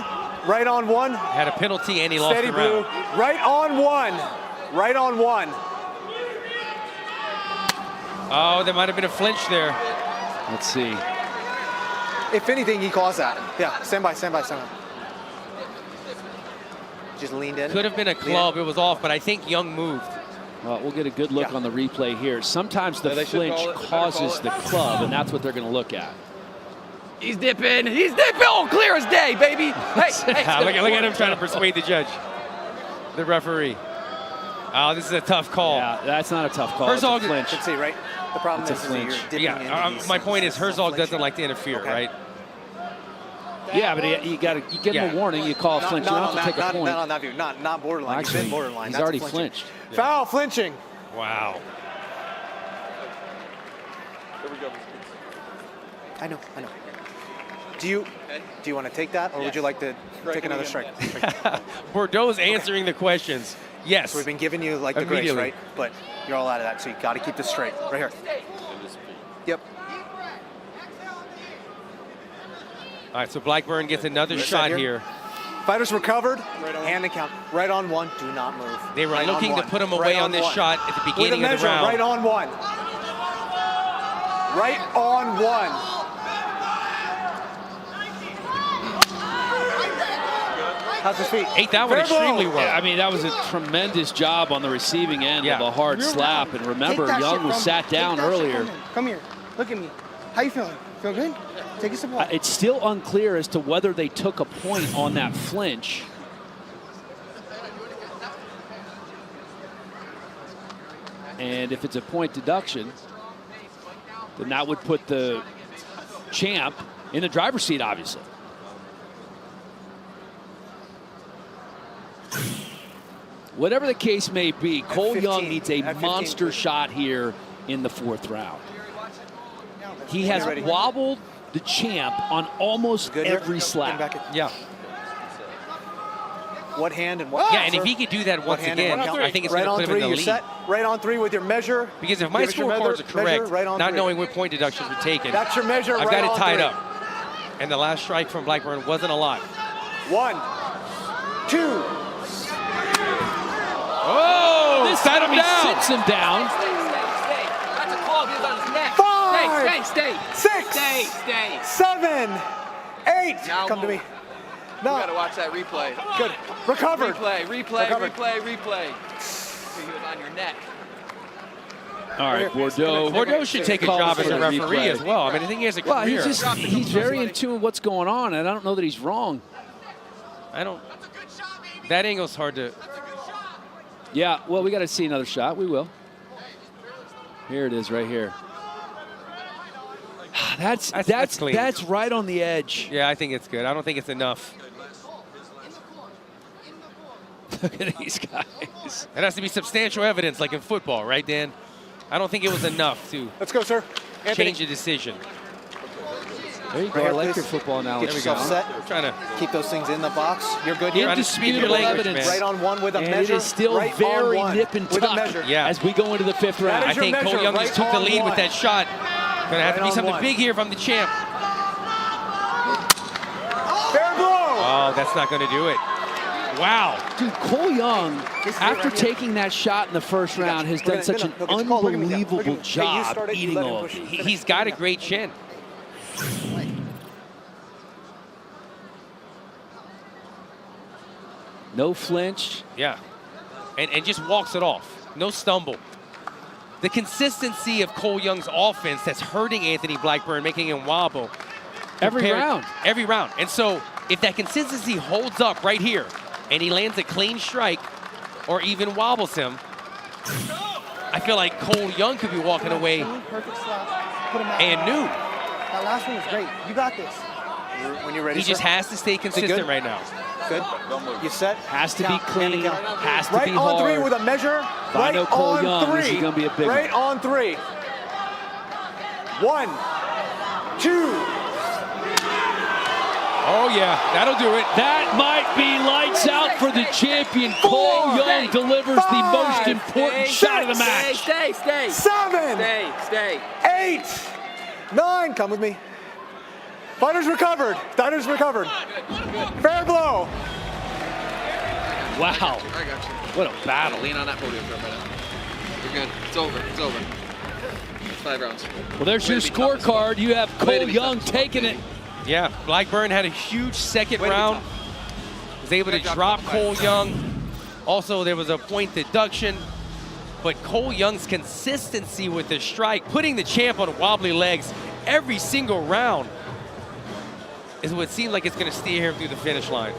Right on one. had a penalty and he lost Steady, the round. Blue. Right on one. Right on one. Oh, there might have been a flinch there. Let's see. If anything, he calls that. Yeah, stand by, stand by, stand by. Just leaned in. Could have been a club. It was off, but I think Young moved. Well, we'll get a good look on the replay here. Sometimes the they should flinch call it. causes the club, and that's what they're going to look at. He's dipping. He's dipping. Oh, clear as day, baby. Hey, hey. Look at him trying to persuade the judge, the referee. Oh, this is a tough call. Yeah, that's not a tough call. Herzog, it's a flinch. You can see, right? The problem It's is a that you're flinch. dipping Yeah, my point is Herzog doesn't like to interfere, right? Yeah, but you give him a warning. You call a flinch. You don't have to take a point. Not on that view. Not borderline. Well, actually, He's been borderline. he's That's already flinching. flinched. Foul, flinching. Wow. Here we go. I know. Do you want to take that, or would you like to take another strike? Bordeaux's answering the questions. Yes. So we've been giving you like the grace, right? But you're all out of that, so you got to keep this straight. Right here. Yep. All right, so Blackburn gets another Right shot here. here. Fighters recovered. Hand and count. Right on one. Do not move. They were Right on looking to one. put him away Right on this one. shot at the With a beginning of the measure, round. right on one. Right on one. How's his feet? Ate that one extremely well. Yeah, I mean, that was a tremendous job on the receiving end of a hard slap. And remember, Take that Young shit was from sat me. down Take that shit earlier. from me. Come here. Look at me. How you feeling? Feel good? Take a sip of water. It's still unclear as to whether they took a point on that flinch. And if it's a point deduction, then that would put the champ in the driver's seat, obviously. Whatever the case may be, Cole Young needs a monster shot here in the fourth round. He has wobbled the champ on almost every slap. Yeah. What hand and what? Yeah, and if he could do that once again, I think it's right going to on put him three. in the You're lead. set. Right on three with your measure. Because if my Give us your scorecards are correct, measure, right on not three. knowing what point deductions were taken, That's your measure. I've right got it on tied three. up. And the last strike from Blackburn wasn't a lot. 1, 2. Oh! This Set time him he down. sits him down. That's a claw. He's on his neck. 5, Stay. 6, 7, 8. Now Come to move. me. No. You gotta watch that replay. Good. Recovered. Replay. Recovered. So he was on your neck. All right, Bordeaux. Bordeaux should take a job as a referee as well. I mean, I think he has a Well, career. he's very in tune with what's going on, and I don't know that he's wrong. That angle's hard to. Yeah, well, we got to see another shot. We will. Here it is, right here. That's clean. That's right on the edge. Yeah, I think it's good. I don't think it's enough. Look at these guys. It has to be substantial evidence, like in football, right, Dan? I don't think it was enough to Let's go, sir. change a decision. There you go. I like your football analogy. Get yourself set. I'm trying to keep those things in the box. You're good. Indisputable evidence. Right on one with a And measure. it is still right very on one nip and with a tuck measure. as we go into the fifth round. I think Cole Young just took the lead with that shot. Gonna have to be something big here from the champ. Fair blow. Oh, that's not gonna do it. Wow. Dude, Cole Young, after taking that shot in the first round, has done such an unbelievable job eating off. He's got a great chin. No flinch. Yeah. And just walks it off. No stumble. The consistency of Cole Young's offense that's hurting Anthony Blackburn, making him wobble. Every round. Every round. And so if that consistency holds up right here and he lands a clean strike or even wobbles him, I feel like Cole Young could be walking away Perfect slap. Put him out. and new. That last one was great. You got this. When you're ready, He just has to stay consistent right now. Good. You set. Has to Count. be clean. Has to be Right on hard. three with a measure. If I know Cole Young, this is going to be a big Right one. on three. 1, 2. Oh, yeah, that'll do it. That might be lights out for the champion. Cole Young delivers the most important shot of the match. Stay. 7. Stay. 8. 9. Come with me. Fighters recovered. Fair blow. Wow. I got you. What a battle. Lean on that podium for a minute. You're good. It's over. It's 5 rounds. Well, there's your scorecard. You have Cole Young taking it. Yeah, Blackburn had a huge second round. Was able to drop Cole Young. Also, there was a point deduction. But Cole Young's consistency with the strike, putting the champ on wobbly legs every single round, is what seemed like it's going to steer him through the finish line.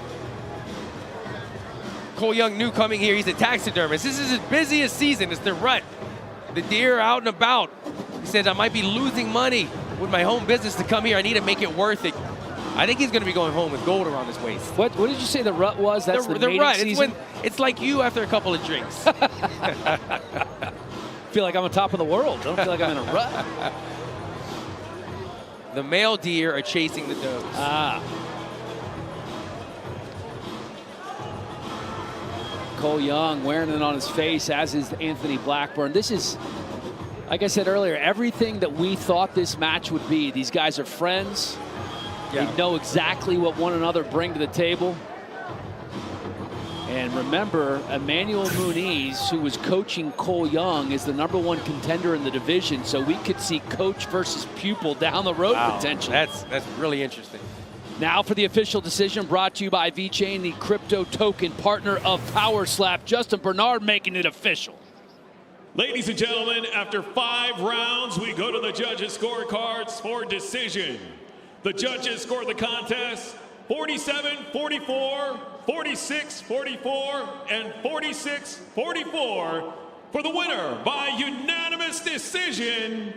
Cole Young knew coming here, he's a taxidermist. This is his busiest season. It's the rut. The deer are out and about. He says, I might be losing money with my home business to come here. I need to make it worth it. I think he's going to be going home with gold around his waist. What did you say the rut was? That's the mating rut. season? It's like you after a couple of drinks. Feel like I'm on top of the world. I don't feel like I'm in a rut. The male deer are chasing the does. Cole Young wearing it on his face, as is Anthony Blackburn. This is, like I said earlier, everything that we thought this match would be. These guys are friends. Yeah. They know exactly what one another bring to the table. And remember, Emmanuel Muniz, who was coaching Cole Young, is the #1 contender in the division. So we could see coach versus pupil down the road potentially. That's really interesting. Now for the official decision, brought to you by VeChain, the crypto token partner of Power Slap. Justin Bernard making it official. Ladies and gentlemen, after 5 rounds, we go to the judges' scorecards for decision. The judges scored the contest 47-44, 46-44, and 46-44 for the winner by unanimous decision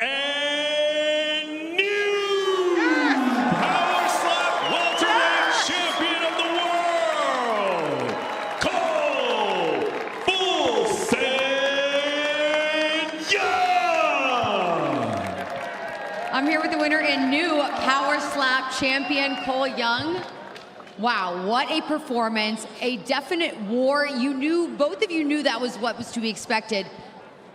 and new Power Slap welterweight champion of the world, Cole Young. I'm here with the winner and new Power Slap champion, Cole Young. Wow, what a performance, a definite war. Both of you knew that was what was to be expected.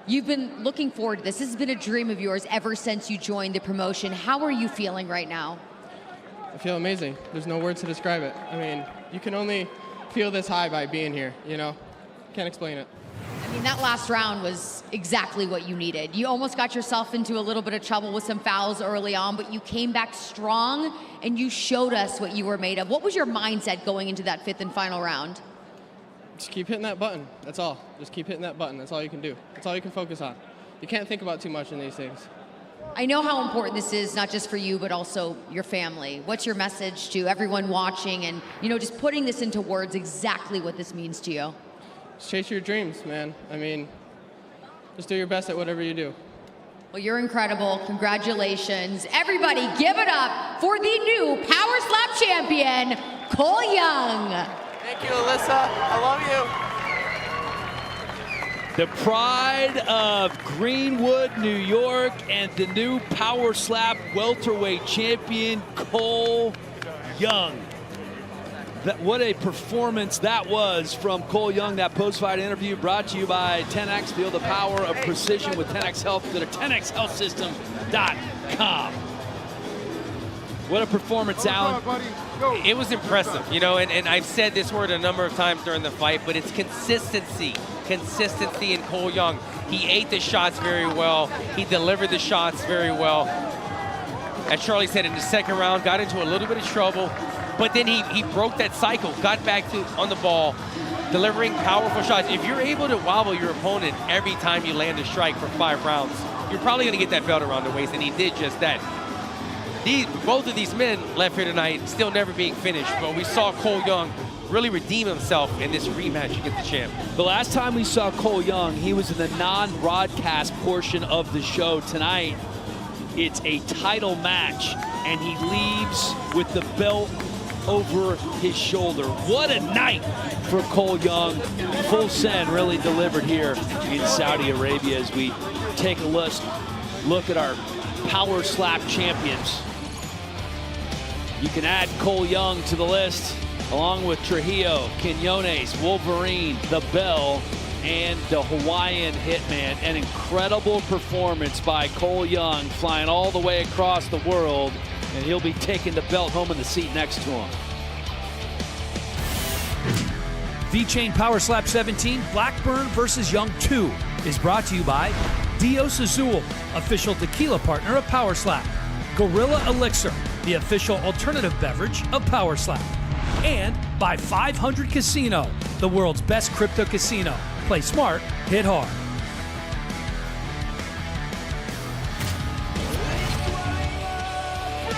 You've been looking forward to this. This has been a dream of yours ever since you joined the promotion. How are you feeling right now? I feel amazing. There's no words to describe it. I mean, you can only feel this high by being here, you know? Can't explain it. I mean, that last round was exactly what you needed. You almost got yourself into a little bit of trouble with some fouls early on, but you came back strong and you showed us what you were made of. What was your mindset going into that 5th and final round? Just keep hitting that button. That's all. Just keep hitting that button. That's all you can do. That's all you can focus on. You can't think about too much in these things. I know how important this is, not just for you, but also your family. What's your message to everyone watching and, just putting this into words, exactly what this means to you? Just chase your dreams, man. I mean, just do your best at whatever you do. Well, you're incredible. Congratulations. Everybody, give it up for the new Power Slap champion, Cole Young. Thank you, Alyssa. I love you. The pride of Greenwood, New York, and the new Power Slap welterweight champion, Cole Young. What a performance that was from Cole Young. That post-fight interview brought to you by 10X. Feel the power of precision with 10X Health. Go to 10xhealthsystem.com. What a performance, Alan. It was impressive, and I've said this word a number of times during the fight, but it's consistency. Consistency in Cole Young. He ate the shots very well. He delivered the shots very well. As Charlie said, in the second round, got into a little bit of trouble, but then he broke that cycle, got back on the ball, delivering powerful shots. If you're able to wobble your opponent every time you land a strike for 5 rounds, you're probably going to get that belt around the waist, and he did just that. Both of these men left here tonight still never being finished, but we saw Cole Young really redeem himself in this rematch against the champ. The last time we saw Cole Young, he was in the non-broadcast portion of the show. Tonight, it's a title match, and he leaves with the belt over his shoulder. What a night for Cole Young. Full send really delivered here in Saudi Arabia as we take a look at our Power Slap champions. You can add Cole Young to the list, along with Trujillo, Quinones, Wolverine, The Bell, and the Hawaiian Hitman. An incredible performance by Cole Young, flying all the way across the world, and he'll be taking the belt home in the seat next to him. V-Chain Power Slap 17, Blackburn versus Young 2 is brought to you by Dios Azul, official tequila partner of Power Slap. Gorilla Elixir, the official alternative beverage of Power Slap. And by 500 Casino, the world's best crypto casino. Play smart, hit hard.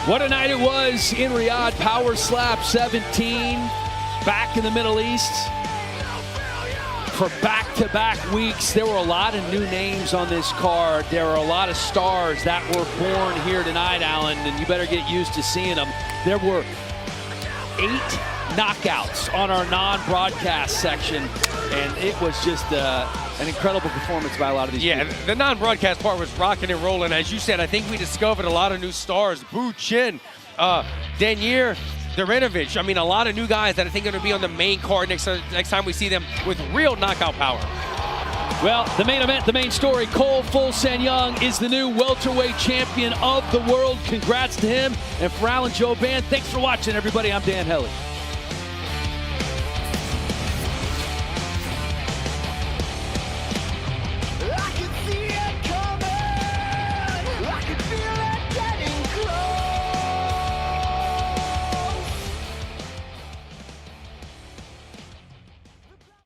What a night it was in Riyadh. Power Slap 17, back in the Middle East for back-to-back weeks. There were a lot of new names on this card. There were a lot of stars that were born here tonight, Alan, and you better get used to seeing them. There were 8 knockouts on our non-broadcast section, and it was just an incredible performance by a lot of these people. The non-broadcast part was rocking and rolling. As you said, I think we discovered a lot of new stars. Bu Chin, Danier Darinovich. I mean, a lot of new guys that I think are going to be on the main card next time we see them with real knockout power. Well, the main event, the main story, Cole Full Send Young is the new welterweight champion of the world. Congrats to him. And for Alan Joban, thanks for watching, everybody. I'm Dan Helly.